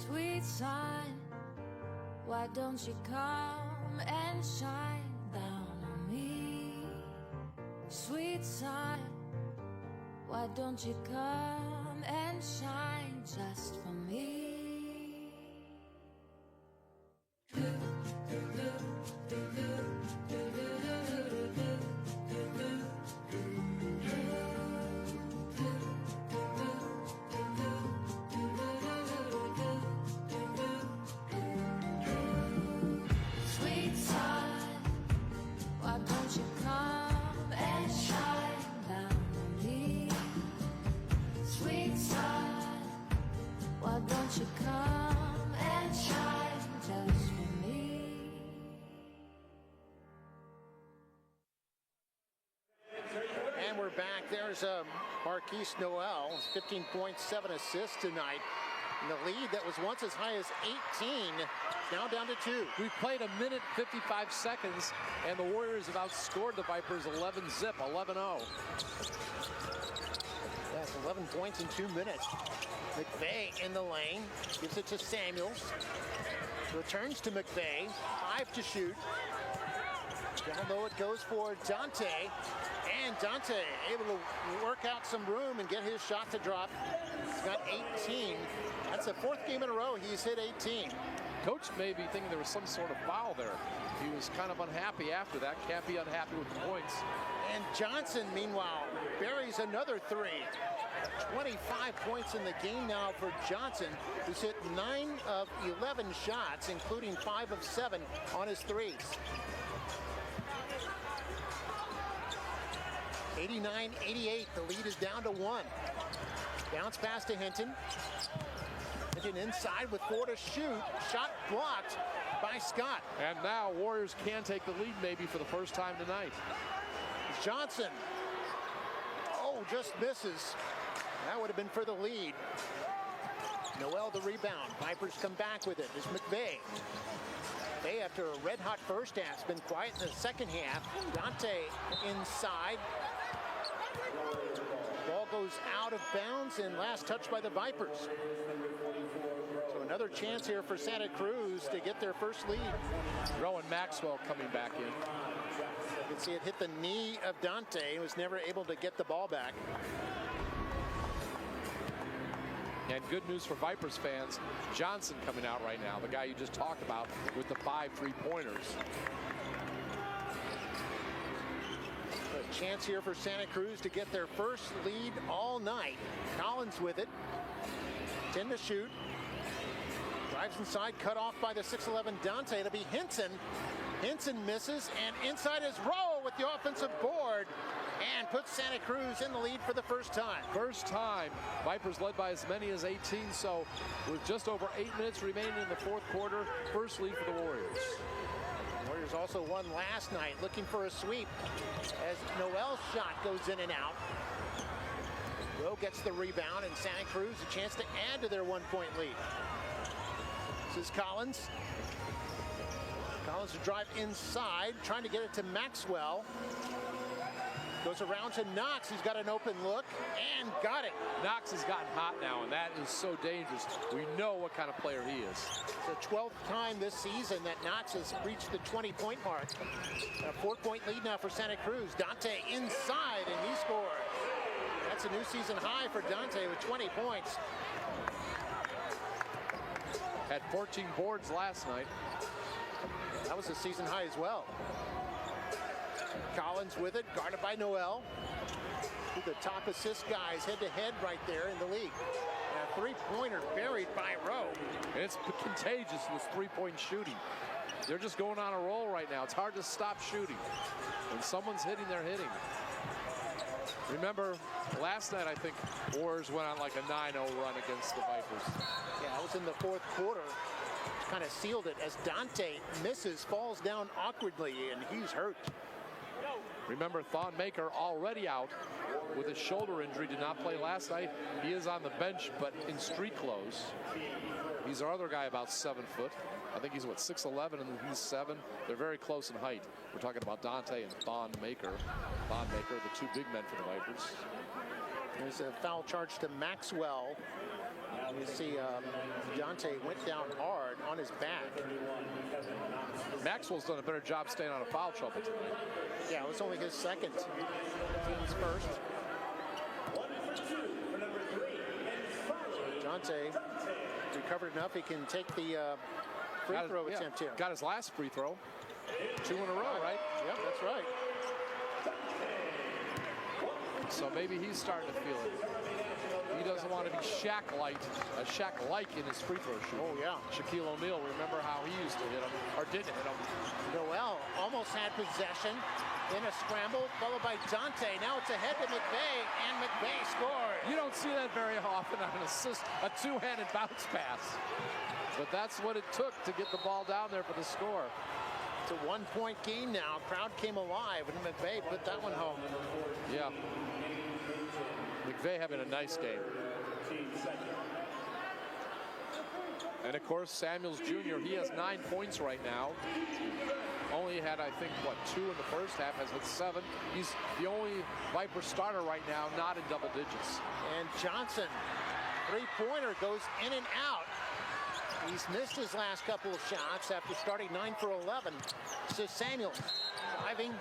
Sweet sun, why don't you come and shine down on me? Sweet sun, why don't you come and shine just for me? Sweet sun, why don't you come and shine down on me? Sweet sun, why don't you come and shine just for me? And we're back. There's Marquise Noel, 15.7 assists tonight. And the lead that was once as high as 18, now down to 2. We've played 1 minute 55 seconds, and the Warriors have outscored the Vipers 11-zip, 11-0. That's 11 points in 2 minutes. McVeigh in the lane, gives it to Samuels. Returns to McVeigh, 5 to shoot. Down low it goes for Dante. And Dante able to work out some room and get his shot to drop. He's got 18. That's the 4th game in a row he's hit 18. Coach may be thinking there was some sort of foul there. He was kind of unhappy after that. Can't be unhappy with the points. And Johnson, meanwhile, buries another 3. 25 points in the game now for Johnson, who's hit 9 of 11 shots, including 5 of 7 on his threes. 89-88, the lead is down to 1. Bounce pass to Hinton. Hinton inside with 4 to shoot. Shot blocked by Scott. And now Warriors can take the lead maybe for the first time tonight. Johnson. Oh, just misses. That would have been for the lead. Noel the rebound. Vipers come back with it. There's McVeigh. McVeigh, after a red-hot first half, has been quiet in the second half. Dante inside. Ball goes out of bounds and last touched by the Vipers. So another chance here for Santa Cruz to get their first lead. Rowan Maxwell coming back in. You can see it hit the knee of Dante. He was never able to get the ball back. And good news for Vipers fans, Johnson coming out right now, the guy you just talked about with the 5 3-pointers. A chance here for Santa Cruz to get their first lead all night. Collins with it. 10 to shoot. Drives inside, cut off by the 6'11 Dante. It'll be Hinton. Hinton misses, and inside is Rowe with the offensive board. And puts Santa Cruz in the lead for the first time. First time. Vipers led by as many as 18, so with just over 8 minutes remaining in the 4th quarter, first lead for the Warriors. Warriors also won last night, looking for a sweep as Noel's shot goes in and out. Rowe gets the rebound, and Santa Cruz a chance to add to their 1-point lead. This is Collins. Collins to drive inside, trying to get it to Maxwell. Goes around to Knox. He's got an open look and got it. Knox has gotten hot now, and that is so dangerous. We know what kind of player he is. It's the 12th time this season that Knox has reached the 20-point mark. A 4-point lead now for Santa Cruz. Dante inside, and he scores. That's a new season high for Dante with 20 points. Had 14 boards last night. That was a season high as well. Collins with it, guarded by Noel. The top assist guys head-to-head right there in the league. And a 3-pointer buried by Rowe. It's contagious, this 3-point shooting. They're just going on a roll right now. It's hard to stop shooting. When someone's hitting, they're hitting. Remember, last night, I think, Warriors went on like a 9-0 run against the Vipers. Yeah, that was in the 4th quarter. Kind of sealed it as Dante misses, falls down awkwardly, and he's hurt. Remember, Thon Maker already out with a shoulder injury, did not play last night. He is on the bench, but in street clothes. He's our other guy, about 7 foot. I think he's, what, 6'11", and he's 7. They're very close in height. We're talking about Dante and Thon Maker. Thon Maker, the 2 big men for the Vipers. There's a foul charge to Maxwell. You see Dante went down hard on his back. Maxwell's done a better job staying out of foul trouble tonight. Yeah, it was only his second. Team's first. Dante recovered enough. He can take the free throw attempt here. Got his last free throw. 2 in a row, right? Yep, that's right. So maybe he's starting to feel it. He doesn't want to be Shaq-like in his free throw shoot. Oh, yeah. Shaquille O'Neal, remember how he used to hit him, or didn't hit him. Noel almost had possession in a scramble, followed by Dante. Now it's ahead to McVay, and McVay scores. You don't see that very often on an assist, a two-handed bounce pass. But that's what it took to get the ball down there for the score. It's a 1-point game now. Crowd came alive, and McVay put that one home. Yeah. McVay having a nice game. And of course, Samuels Jr., he has 9 points right now. Only had, I think, 2 in the first half, has hit 7. He's the only Viper starter right now not in double digits. And Johnson, three-pointer, goes in and out. He's missed his last couple of shots after starting 9 for 11. So Samuels driving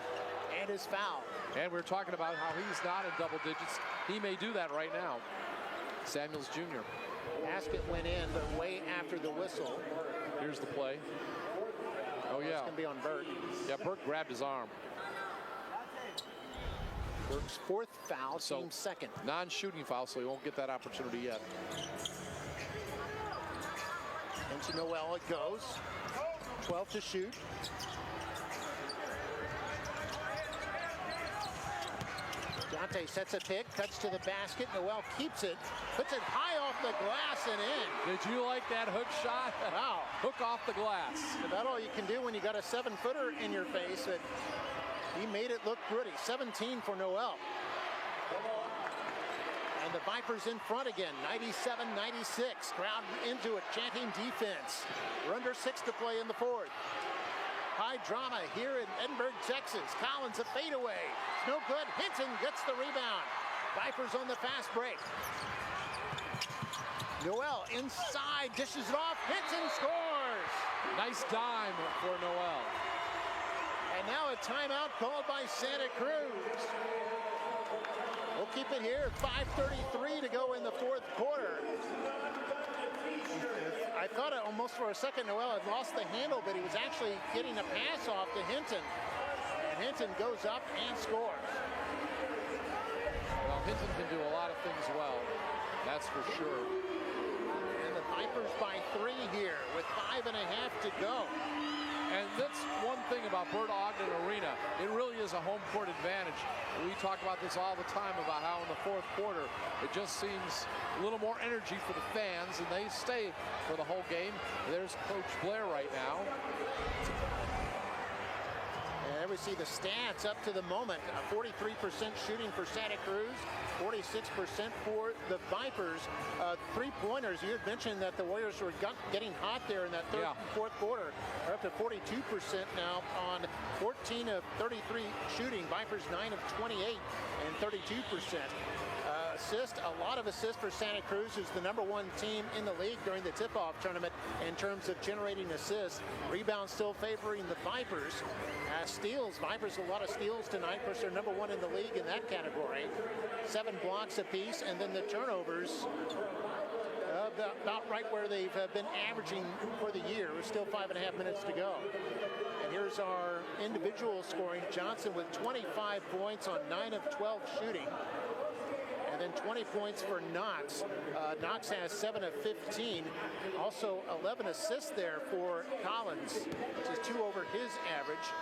and his foul. And we're talking about how he's not in double digits. He may do that right now. Samuels Jr. Basket went in, but way after the whistle. Here's the play. Oh, yeah. It's going to be on Burke. Yeah, Burke grabbed his arm. Burke's fourth foul, team second. Non-shooting foul, so he won't get that opportunity yet. Into Noel it goes. 12 to shoot. Dante sets a pick, cuts to the basket. Noel keeps it, puts it high off the glass and in. Did you like that hook shot? Wow. Hook off the glass. About all you can do when you got a 7-footer in your face. But he made it look pretty. 17 for Noel. And the Vipers in front again, 97-96. Crowd into it, chanting defense. We're under 6 to play in the fourth. High drama here in Edinburgh, Texas. Collins a fadeaway. It's no good. Hinton gets the rebound. Vipers on the fast break. Noel inside, dishes it off. Hinton scores. Nice dime for Noel. And now a timeout called by Santa Cruz. We'll keep it here. 5:33 to go in the fourth quarter. I thought almost for a second Noel had lost the handle, but he was actually getting a pass off to Hinton. And Hinton goes up and scores. Well, Hinton can do a lot of things well. That's for sure. And the Vipers by 3 here with 5.5 to go. And that's one thing about Bert Ogden Arena. It really is a home court advantage. We talk about this all the time about how in the fourth quarter, it just seems a little more energy for the fans, and they stay for the whole game. There's Coach Blair right now. And there we see the stats up to the moment. 43% shooting for Santa Cruz, 46% for the Vipers. Three-pointers, you had mentioned that the Warriors were getting hot there in that third and fourth quarter. They're up to 42% now on 14 of 33 shooting. Vipers 9 of 28 and 32%. Assist, a lot of assists for Santa Cruz, who's the #1 team in the league during the tip-off tournament in terms of generating assists. Rebounds still favoring the Vipers. Steals, Vipers a lot of steals tonight. Of course, they're #1 in the league in that category. 7 blocks apiece, and then the turnovers about right where they've been averaging for the year. We're still 5.5 minutes to go. And here's our individual scoring. Johnson with 25 points on 9 of 12 shooting. And then 20 points for Knox. Knox has 7 of 15. Also 11 assists there for Collins, which is 2 over his average.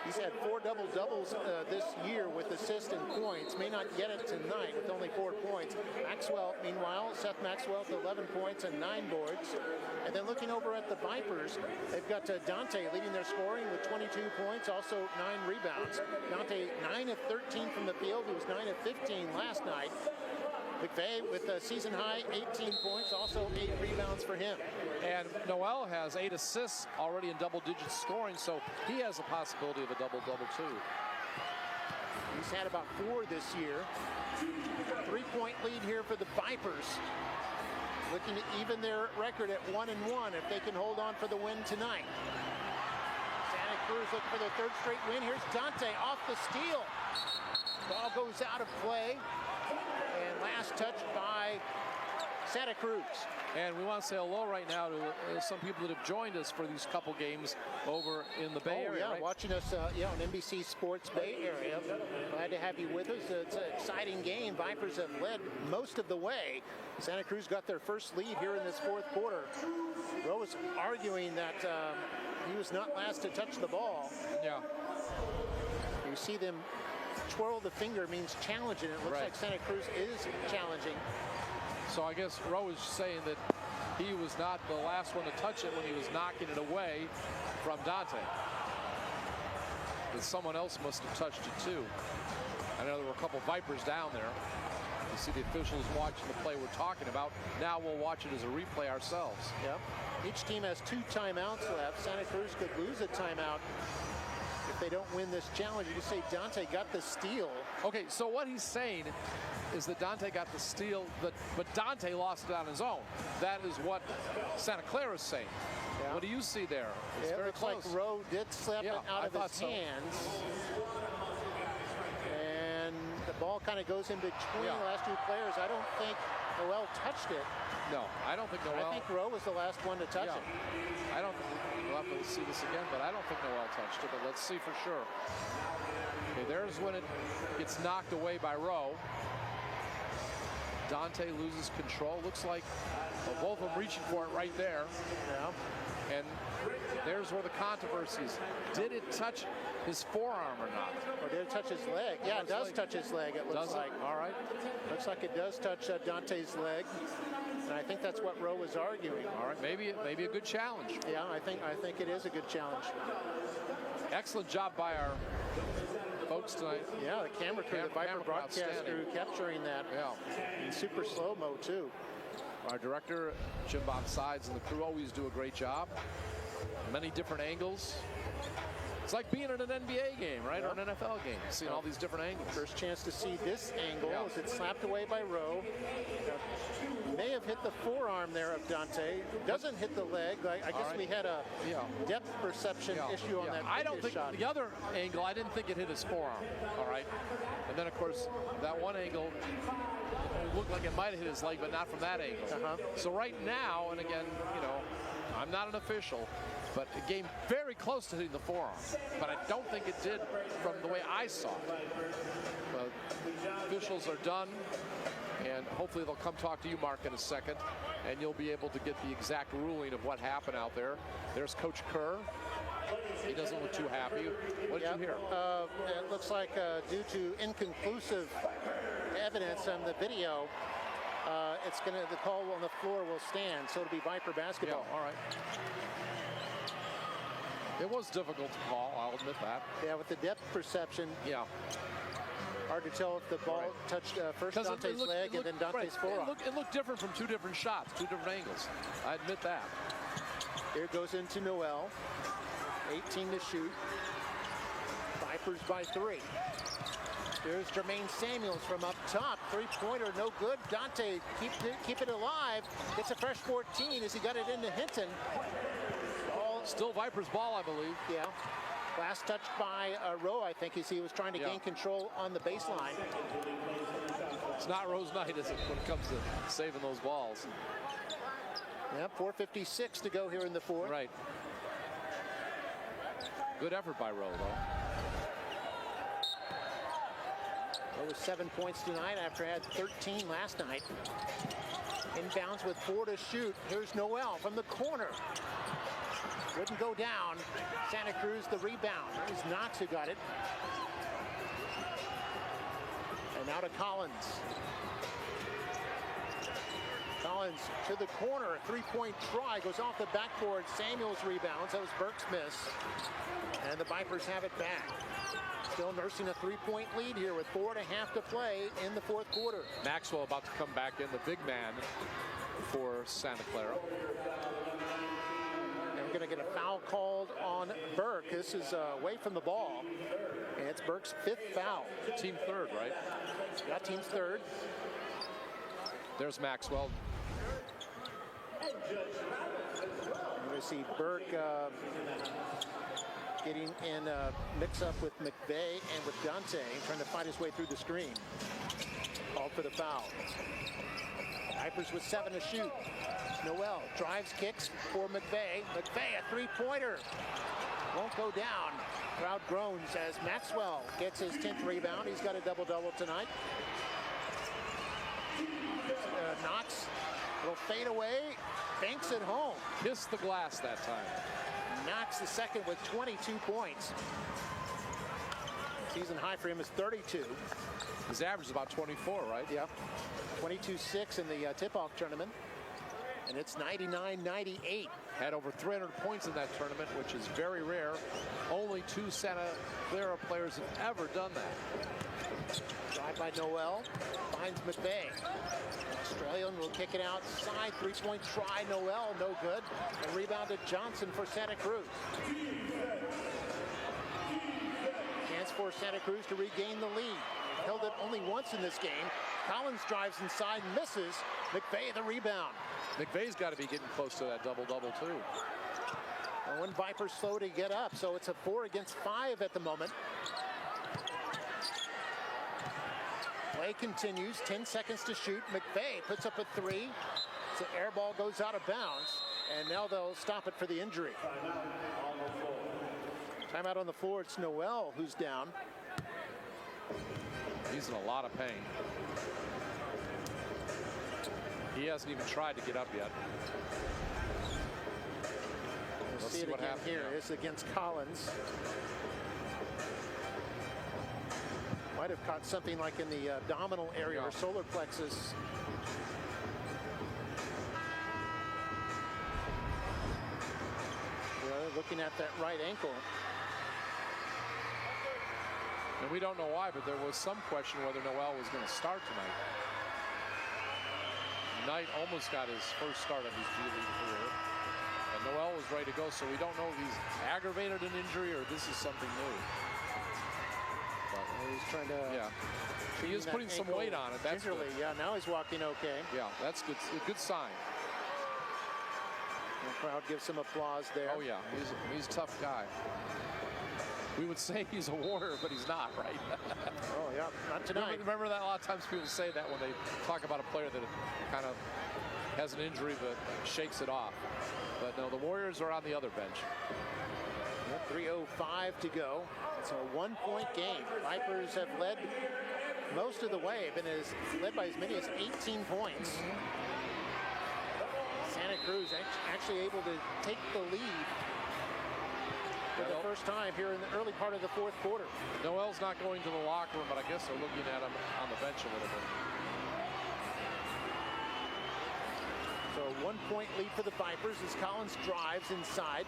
He's had 4 double-doubles this year with assists and points. May not get it tonight with only 4 points. Maxwell, meanwhile, Seth Maxwell with 11 points and 9 boards. And then looking over at the Vipers, they've got Dante leading their scoring with 22 points, also 9 rebounds. Dante 9 of 13 from the field. He was 9 of 15 last night. McVay with a season high 18 points, also 8 rebounds for him. And Noel has 8 assists already in double digit scoring, so he has a possibility of a double-double too. He's had about 4 this year. 3-point lead here for the Vipers. looking to even their record at 1-1 if they can hold on for the win tonight. Santa Cruz looking for their third straight win. Here's Dante off the steal. Ball goes out of play. And last touch by Santa Cruz. And we want to say hello right now to some people that have joined us for these couple games over in the Bay Area. Yeah, right? watching us on NBC Sports Bay Area. Glad to have you with us. It's an exciting game. Vipers have led most of the way. Santa Cruz got their first lead here in this fourth quarter. Rowe was arguing that he was not last to touch the ball. Yeah. You see them twirl the finger means challenging. It looks like Santa Cruz is challenging. So I guess Rowe is saying that he was not the last one to touch it when he was knocking it away from Dante. That someone else must have touched it too. I know there were a couple Vipers down there. You see the officials watching the play we're talking about. Now we'll watch it as a replay ourselves. Yep. Each team has 2 timeouts left. Santa Cruz could lose a timeout if they don't win this challenge. You can say Dante got the steal. Okay, so what he's saying is that Dante got the steal, but Dante lost it on his own. That is what Santa Clara is saying. Yeah. What do you see there? It's very looks close. like Rowe did slip it out of his hands. And the ball kind of goes in between the last 2 players. I don't think Noel touched it. No, I don't think Noel. I think Rowe was the last one to touch it. I don't think we'll have to see this again, but I don't think Noel touched it, but let's see for sure. Okay, there's when it gets knocked away by Rowe. Dante loses control. Looks like both of them reaching for it right there. Yeah. And there's where the controversy is. Did it touch his forearm or not? Or did it touch his leg? Yeah, it does touch his leg, it looks like. All right. Looks like it does touch Dante's leg. And I think that's what Rowe was arguing. All right, maybe a good challenge. Yeah, I think it is a good challenge. Excellent job by our folks tonight. Yeah, the camera crew, the Viper broadcast crew capturing that. Yeah. In super slow-mo, too. Our director, Jim Bob Sides, and the crew always do a great job. Many different angles. It's like being at an NBA game, right? Or an NFL game. Seeing all these different angles. First chance to see this angle as it's slapped away by Rowe. May have hit the forearm there of Dante. Doesn't hit the leg. I guess we had a depth perception issue on that I don't think shot. the other angle, I didn't think it hit his forearm. All right. And then, of course, that one angle, it looked like it might have hit his leg, but not from that angle. So right now, and again, I'm not an official, but it came very close to hitting the forearm. But I don't think it did from the way I saw it. But officials are done, and hopefully they'll come talk to you, Mark, in a second, and you'll be able to get the exact ruling of what happened out there. There's Coach Kerr. He doesn't look too happy. What did you hear? It looks like due to inconclusive evidence on the video, the call on the floor will stand, so it'll be Viper basketball. Yeah, all right. It was difficult to call, I'll admit that. Yeah, with the depth perception. Yeah. Hard to tell if the ball touched first Dante's leg and then Dante's forearm. It looked different from 2 different shots, 2 different angles. I admit that. Here goes into Noel. 18 to shoot. Vipers by 3. Here's Jermaine Samuels from up top. 3-pointer, no good. Dante, keep it alive. Gets a fresh 14 as he got it into Hinton. Still Vipers ball, I believe. Yeah. Last touch by Rowe, I think, as he was trying to gain control on the baseline. It's not Rowe's night, is it, when it comes to saving those balls? Yeah, 4:56 to go here in the fourth. Right. Good effort by Rowe, though. Rowe with 7 points tonight after he had 13 last night. Inbounds with 4 to shoot. Here's Noel from the corner. Wouldn't go down. Santa Cruz the rebound. It was Knox who got it. And now to Collins. Collins to the corner. 3-point try. Goes off the backboard. Samuels rebounds. That was Burke's miss. And the Vipers have it back. Still nursing a 3-point lead here with 4.5 to play in the fourth quarter. Maxwell about to come back in, the big man for Santa Clara. We're going to get a foul called on Burke. This is away from the ball. And it's Burke's 5th foul. Team 3rd, right? Yeah, team's 3rd. There's Maxwell. You're going to see Burke getting in a mix-up with McVeigh and with Dante, trying to fight his way through the screen. Called for the foul. Vipers with 7 to shoot. Noel drives, kicks for McVeigh. McVeigh, a three-pointer. Won't go down. Crowd groans as Maxwell gets his 10th rebound. He's got a double-double tonight. Knox, little fade away, banks it home. Kissed the glass that time. Knox the second with 22 points. Season high for him is 32. His average is about 24, right? Yeah. 22-6 in the tip-off tournament. And it's 99-98. Had over 300 points in that tournament, which is very rare. Only 2 Santa Clara players have ever done that. Drive by Noel, finds McVeigh. Australian will kick it outside. 3-point try, Noel, no good. And rebounded Johnson for Santa Cruz. Chance for Santa Cruz to regain the lead. Held it only once in this game. Collins drives inside, misses. McVeigh the rebound. McVeigh's got to be getting close to that double-double too. And one Viper's slow to get up, so it's a 4 against 5 at the moment. Play continues, 10 seconds to shoot. McVeigh puts up a 3. So air ball goes out of bounds, and now they'll stop it for the injury. Timeout on the floor, it's Noel who's down. He's in a lot of pain. He hasn't even tried to get up yet. We'll see it again here. It's against Collins. Might have caught something like in the abdominal area or solar plexus. Looking at that right ankle. And we don't know why, but there was some question whether Noel was going to start tonight. Knight almost got his first start of his G League career. And Noel was ready to go, so we don't know if he's aggravated an injury or this is something new. But he's trying to... Yeah. He is putting some weight on it. That's good. Yeah, now he's walking okay. Yeah, that's good. A good sign. The crowd gives some applause there. Oh, yeah. He's a tough guy. We would say he's a warrior, but he's not, right? Oh, yeah. Not tonight. Remember that? A lot of times people say that when they talk about a player that kind of has an injury but shakes it off. But no, the Warriors are on the other bench. 3:05 to go. It's a 1-point game. Vipers have led most of the way, been led by as many as 18 points. Santa Cruz actually able to take the lead for the first time here in the early part of the fourth quarter. Noel's not going to the locker room, but I guess they're looking at him on the bench a little bit. So a 1-point lead for the Vipers as Collins drives inside.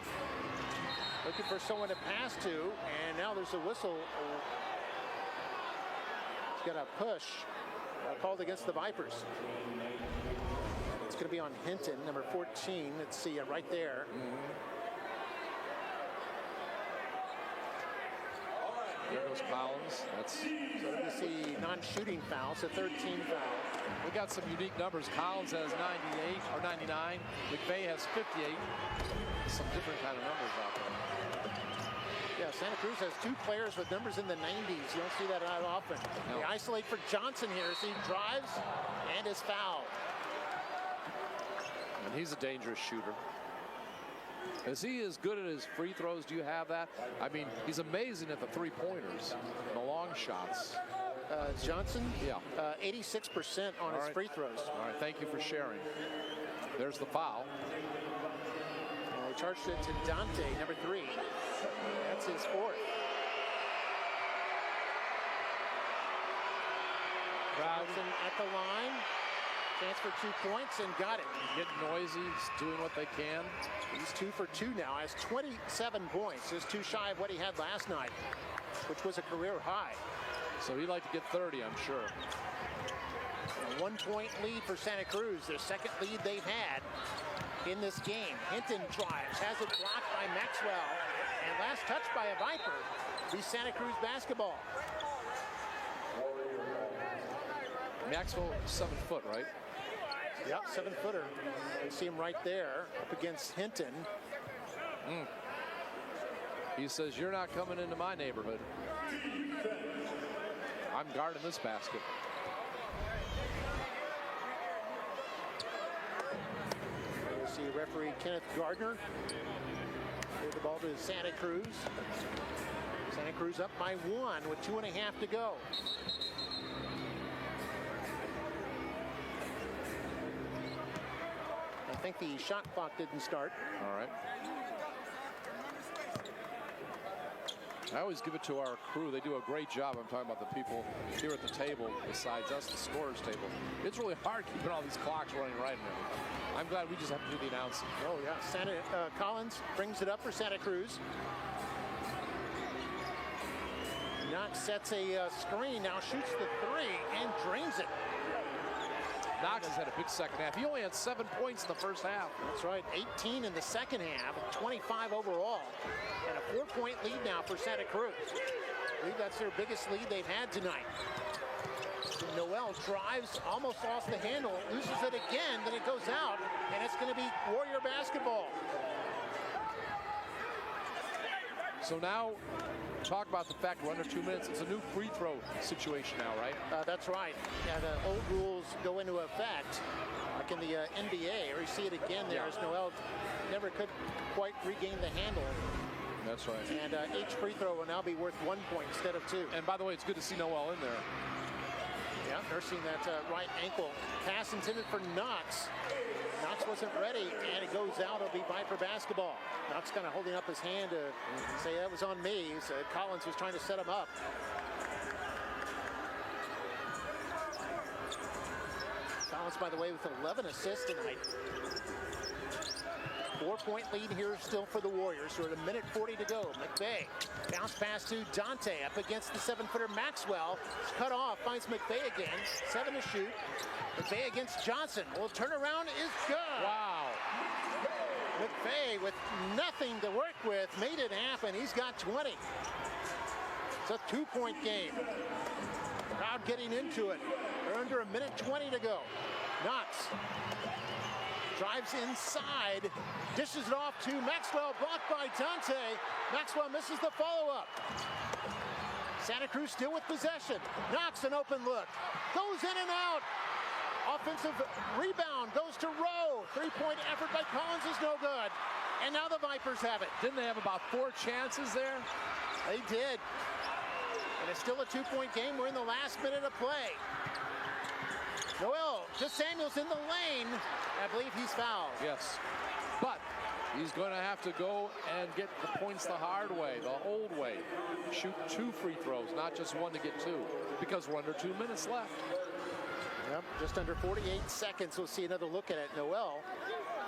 Looking for someone to pass to, and now there's a whistle. He's got a push called against the Vipers. It's going to be on Hinton, number 14. Let's see, right there. There goes Collins. That's so we see non-shooting foul, so 13 foul. We got some unique numbers. Collins has 98 or 99. McVeigh has 58. Some different kind of numbers out there. Yeah, Santa Cruz has 2 players with numbers in the 90s. You don't see that out often. No. They isolate for Johnson here as he drives and is fouled. And he's a dangerous shooter. Is he as good at his free throws? Do you have that? I mean, he's amazing at the three-pointers and the long shots. Johnson? Yeah. 86% on his free throws. All right, thank you for sharing. There's the foul. And they charged it to Dante, number 3. That's his 4th. Johnson at the line. Chance for 2 points and got it. Getting noisy, he's doing what they can. He's 2 for 2 now, has 27 points. Just 2 shy of what he had last night, which was a career high. So he'd like to get 30, I'm sure. A 1-point lead for Santa Cruz, their second lead they've had in this game. Hinton drives, has it blocked by Maxwell, and last touch by a Viper. Be Santa Cruz basketball. Maxwell, 7 foot, right? Yep, 7-footer. You see him right there up against Hinton. He says, you're not coming into my neighborhood. I'm guarding this basket. You see referee Kenneth Gardner. Give the ball to Santa Cruz. Santa Cruz up by 1 with 2.5 to go. I think the shot clock didn't start. All right. I always give it to our crew. They do a great job. I'm talking about the people here at the table besides us, the scorers table. It's really hard keeping all these clocks running right and everything. I'm glad we just have to do the announcing. Oh, yeah. Collins brings it up for Santa Cruz. Knox sets a screen, now shoots the 3 and drains it. Knox has had a big second half. He only had 7 points in the first half. That's right, 18 in the second half, 25 overall. And a 4-point lead now for Santa Cruz. I believe that's their biggest lead they've had tonight. Noel drives, almost lost the handle, loses it again, then it goes out, and it's going to be Warrior basketball. So now, talk about the fact we're under 2 minutes. It's a new free throw situation now, right? That's right. Yeah, the old rules go into effect, like in the NBA, or you see it again there as Noel never could quite regain the handle. That's right. And each free throw will now be worth 1 point instead of 2. And by the way, it's good to see Noel in there. Yeah, nursing that right ankle. Pass intended for Knox. Knox wasn't ready, and it goes out. It'll be Viper basketball. Knox kind of holding up his hand to say that was on me. So Collins was trying to set him up. Collins, by the way, with 11 assists tonight. 4-point lead here still for the Warriors. We're at 1:40 to go. McVay, bounce pass to Dante up against the 7-footer Maxwell. Cut off, finds McVay again. 7 to shoot. McVay against Johnson. Well, turnaround is good. Wow. McVay with nothing to work with made it happen. He's got 20. It's a 2-point game. Crowd getting into it. We're under 1:20 to go. Knox drives inside, dishes it off to Maxwell, blocked by Dante. Maxwell misses the follow-up. Santa Cruz still with possession. Knox an open look. Goes in and out. Offensive rebound goes to Rowe. 3-point effort by Collins is no good. And now the Vipers have it. Didn't they have about 4 chances there? They did. And it's still a 2-point game. We're in the last minute of play. Noel to Samuels in the lane. I believe he's fouled. Yes. But he's going to have to go and get the points the hard way, the old way. Shoot 2 free throws, not just 1 to get 2, because we're under 2 minutes left. Yep, just under 48 seconds. We'll see another look at it. Noel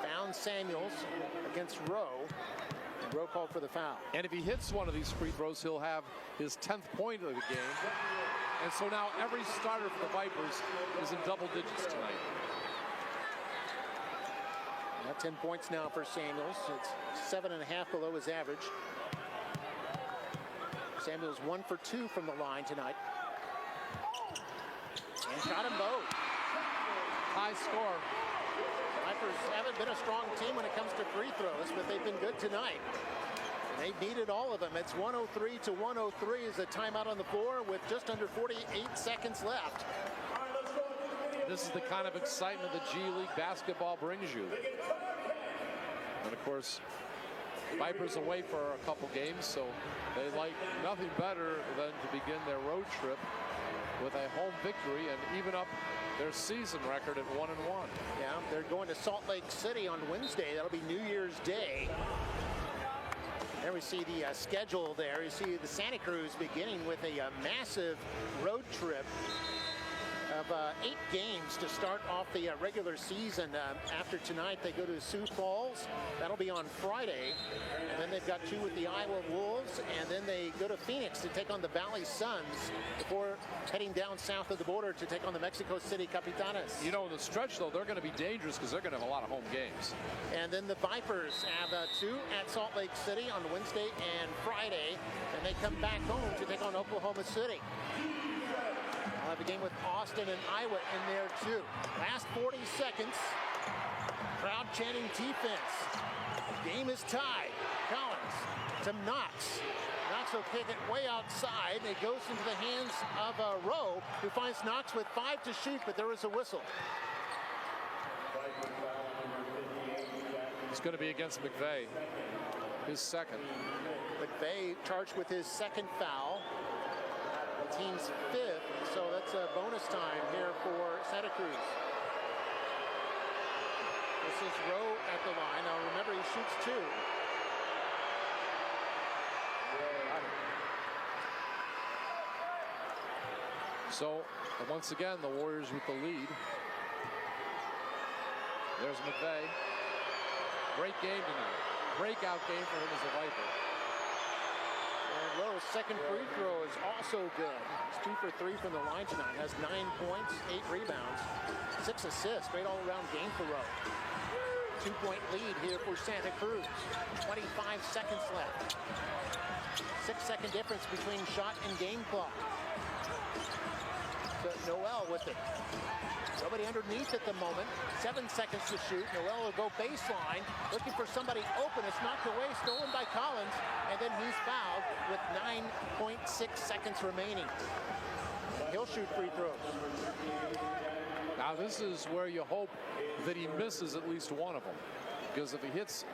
found Samuels against Rowe. And Rowe called for the foul. And if he hits one of these free throws, he'll have his 10th point of the game. And so now every starter for the Vipers is in double digits tonight. 10 points now for Samuels. It's 7.5 below his average. Samuels 1 for 2 from the line tonight. And shot them both. High score. Vipers haven't been a strong team when it comes to free throws, but they've been good tonight. They needed all of them. It's 103 to 103 as a timeout on the floor with just under 48 seconds left. This is the kind of excitement that G League basketball brings you. And of course, Vipers away for a couple games, so they like nothing better than to begin their road trip with a home victory and even up their season record at 1-1. Yeah, they're going to Salt Lake City on Wednesday. That'll be New Year's Day. There we see the schedule there. You see the Santa Cruz beginning with a massive road trip of 8 games to start off the regular season. After tonight, they go to Sioux Falls. That'll be on Friday. And then they've got 2 with the Iowa Wolves. And then they go to Phoenix to take on the Valley Suns before heading down south of the border to take on the Mexico City Capitanes. You know, in the stretch, though, they're going to be dangerous because they're going to have a lot of home games. And then the Vipers have 2 at Salt Lake City on Wednesday and Friday. And they come back home to take on Oklahoma City. We'll have a game with Austin and Iowa in there too. Last 40 seconds. Crowd chanting defense. Game is tied. Collins to Knox. Knox will kick it way outside. It goes into the hands of Rowe, who finds Knox with 5 to shoot, but there is a whistle. It's going to be against McVeigh, his second. McVeigh charged with his second foul. The team's 5th, so that's a bonus time here for Santa Cruz. This is Rowe at the line. Now remember, he shoots 2. So, once again, the Warriors with the lead. There's McVeigh. Great game tonight. Breakout game for him as a Viper. And Rowe's second free throw is also good. He's 2 for 3 from the line tonight. Has 9 points, 8 rebounds, 6 assists. Great all-around game for Rowe. 2-point lead here for Santa Cruz. 25 seconds left. 6-second difference between shot and game clock. But Noel with it. Nobody underneath at the moment. 7 seconds to shoot. Noel will go baseline, looking for somebody open. It's knocked away, stolen by Collins, and then he's fouled with 9.6 seconds remaining. He'll shoot free throws. Now this is where you hope that he misses at least one of them, because if he hits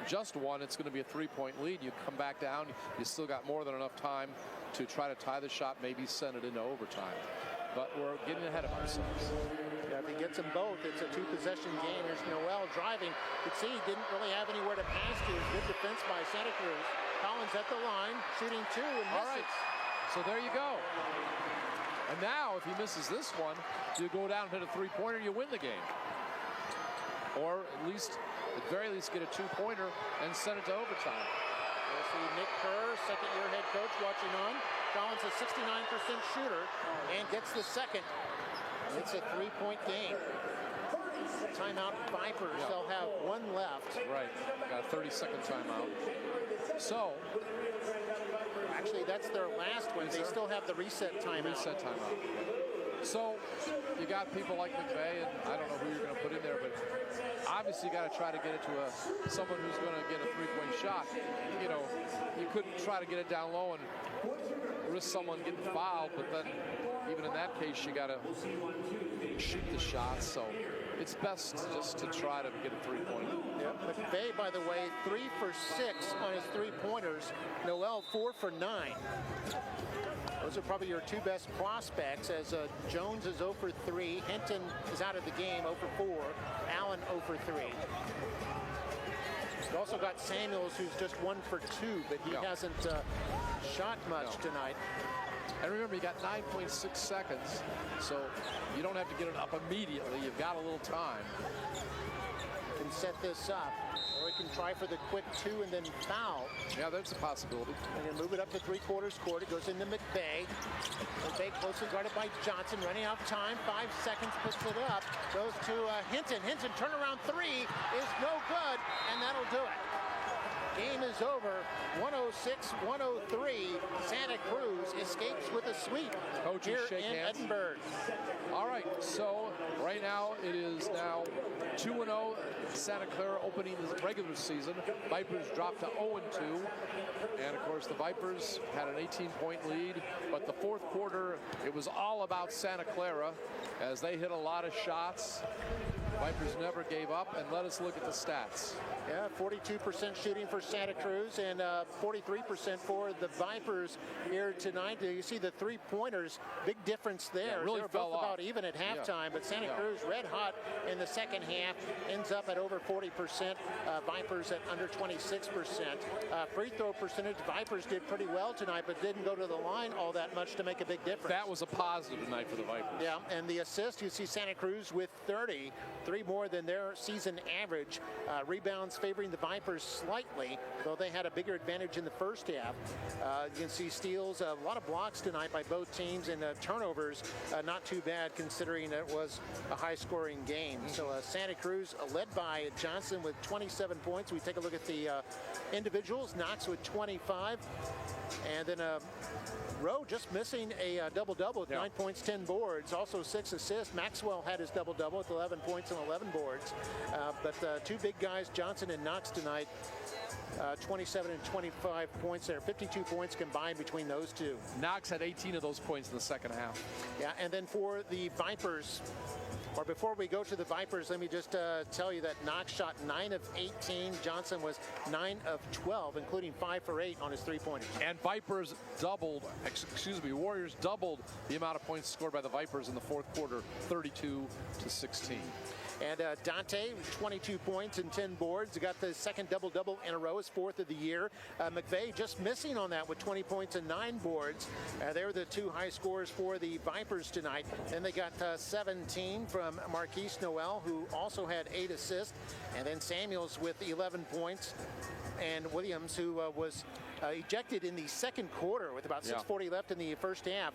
just one, it's going to be a 3-point lead. You come back down, you still got more than enough time to try to tie the shot, maybe send it into overtime. But we're getting ahead of ourselves. Yeah, if he gets them both, it's a 2-possession game. Here's Noel driving. You could see he didn't really have anywhere to pass to. Good defense by Santa Cruz. Collins at the line, shooting 2 and misses. All right, so there you go. And now, if he misses this one, you go down and hit a 3-pointer, you win the game. Or at least, at very least, get a 2-pointer and send it to overtime. We'll see Nick Kerr, second-year head coach, watching on. Collins a 69% shooter and gets the second. It's a 3-point game. Timeout Vipers. Yeah. They'll have 1 left. Right. Got a 30-second timeout. So, actually, that's their last one. They still have the reset timeout. Reset timeout. So, you got people like McVeigh, and I don't know who you're going to put in there, but obviously you got to try to get it to someone who's going to get a 3-point shot. You know, you couldn't try to get it down low and risk someone getting fouled, but then even in that case, you got to shoot the shot. So it's best just to try to get a 3-pointer. Yep. McVeigh, by the way, 3 for 6 on his 3-pointers. Noel 4 for 9. Those are probably your 2 best prospects, as Jones is 0 for 3. Hinton is out of the game, 0 for 4. Allen 0 for 3. You also got Samuels, who's just 1 for 2, but he hasn't shot much tonight. And remember, you got 9.6 seconds, so you don't have to get it up immediately. You've got a little time. You can set this up, or he can try for the quick 2 and then foul. Yeah, that's a possibility. And then move it up to 3/4 court. It goes into McVeigh. McVeigh closely guarded by Johnson, running out of time. 5 seconds, puts it up. Goes to Hinton. Hinton, turnaround 3 is no good, and that'll do it. Game is over, 106-103. Santa Cruz escapes with a sweep here in Edinburgh. All right, so right now it is now 2-0 Santa Clara opening the regular season. Vipers dropped to 0-2. And of course the Vipers had an 18-point lead, but the 4th quarter, it was all about Santa Clara as they hit a lot of shots. Vipers never gave up, and let us look at the stats. Yeah, 42% shooting for Santa Cruz and 43% for the Vipers here tonight. You see the 3-pointers, big difference there. Yeah, really they were fell both off. about even at halftime, but Santa Cruz red hot in the second half, ends up at over 40%. Vipers at under 26%. Free throw percentage, Vipers did pretty well tonight, but didn't go to the line all that much to make a big difference. That was a positive tonight for the Vipers. Yeah, and the assist, you see Santa Cruz with 30 3 more than their season average. Rebounds favoring the Vipers slightly, though they had a bigger advantage in the first half. You can see steals, a lot of blocks tonight by both teams, and turnovers not too bad considering it was a high-scoring game. So Santa Cruz led by Johnson with 27 points. We take a look at the individuals. Knox with 25, and then Rowe just missing a double-double with 9 points, 10 boards, also 6 assists. Maxwell had his double-double with 11 points and 11 boards. But 2 big guys, Johnson and Knox tonight, 27 and 25 points there. 52 points combined between those two. Knox had 18 of those points in the second half. Yeah, and then for the Vipers, or before we go to the Vipers, let me just tell you that Knox shot 9 of 18. Johnson was 9 of 12, including 5 for 8 on his three-pointers. And Warriors doubled the amount of points scored by the Vipers in the fourth quarter, 32-16. And Dante, 22 points and 10 boards. Got the second double-double in a row, his 4th of the year. McVeigh just missing on that with 20 points and 9 boards. They're the 2 high scorers for the Vipers tonight. Then they got 17 from Marquise Noel, who also had 8 assists. And then Samuels with 11 points. And Williams, who was ejected in the second quarter with about 6:40 left in the first half.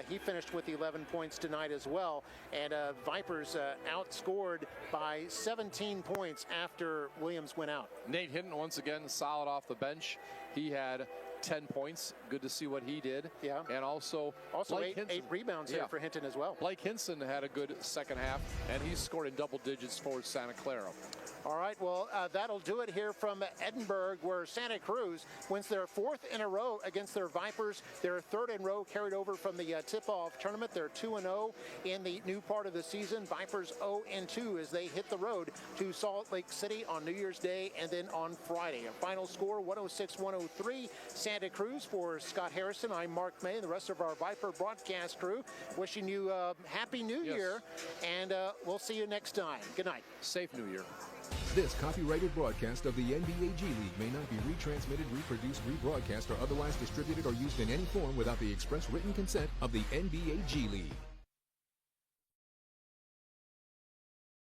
He finished with 11 points tonight as well. And Vipers outscored by 17 points after Williams went out. Nate Hinton, once again, solid off the bench. He had 10 points. Good to see what he did. Yeah. And also Blake 8 rebounds here for Hinton as well. Blake Hinson had a good second half, and he scored in double digits for Santa Clara. All right, well, that'll do it here from Edinburgh, where Santa Cruz wins their 4th in a row against their Vipers. Their 3rd in a row carried over from the tip-off tournament. They're 2-0 in the new part of the season. Vipers 0-2 as they hit the road to Salt Lake City on New Year's Day and then on Friday. A final score, 106-103. Santa Cruz. For Scott Harrison, I'm Mark May and the rest of our Viper broadcast crew. Wishing you a Happy New Year, and we'll see you next time. Good night. Safe New Year. This copyrighted broadcast of the NBA G League may not be retransmitted, reproduced, rebroadcast, or otherwise distributed or used in any form without the express written consent of the NBA G League.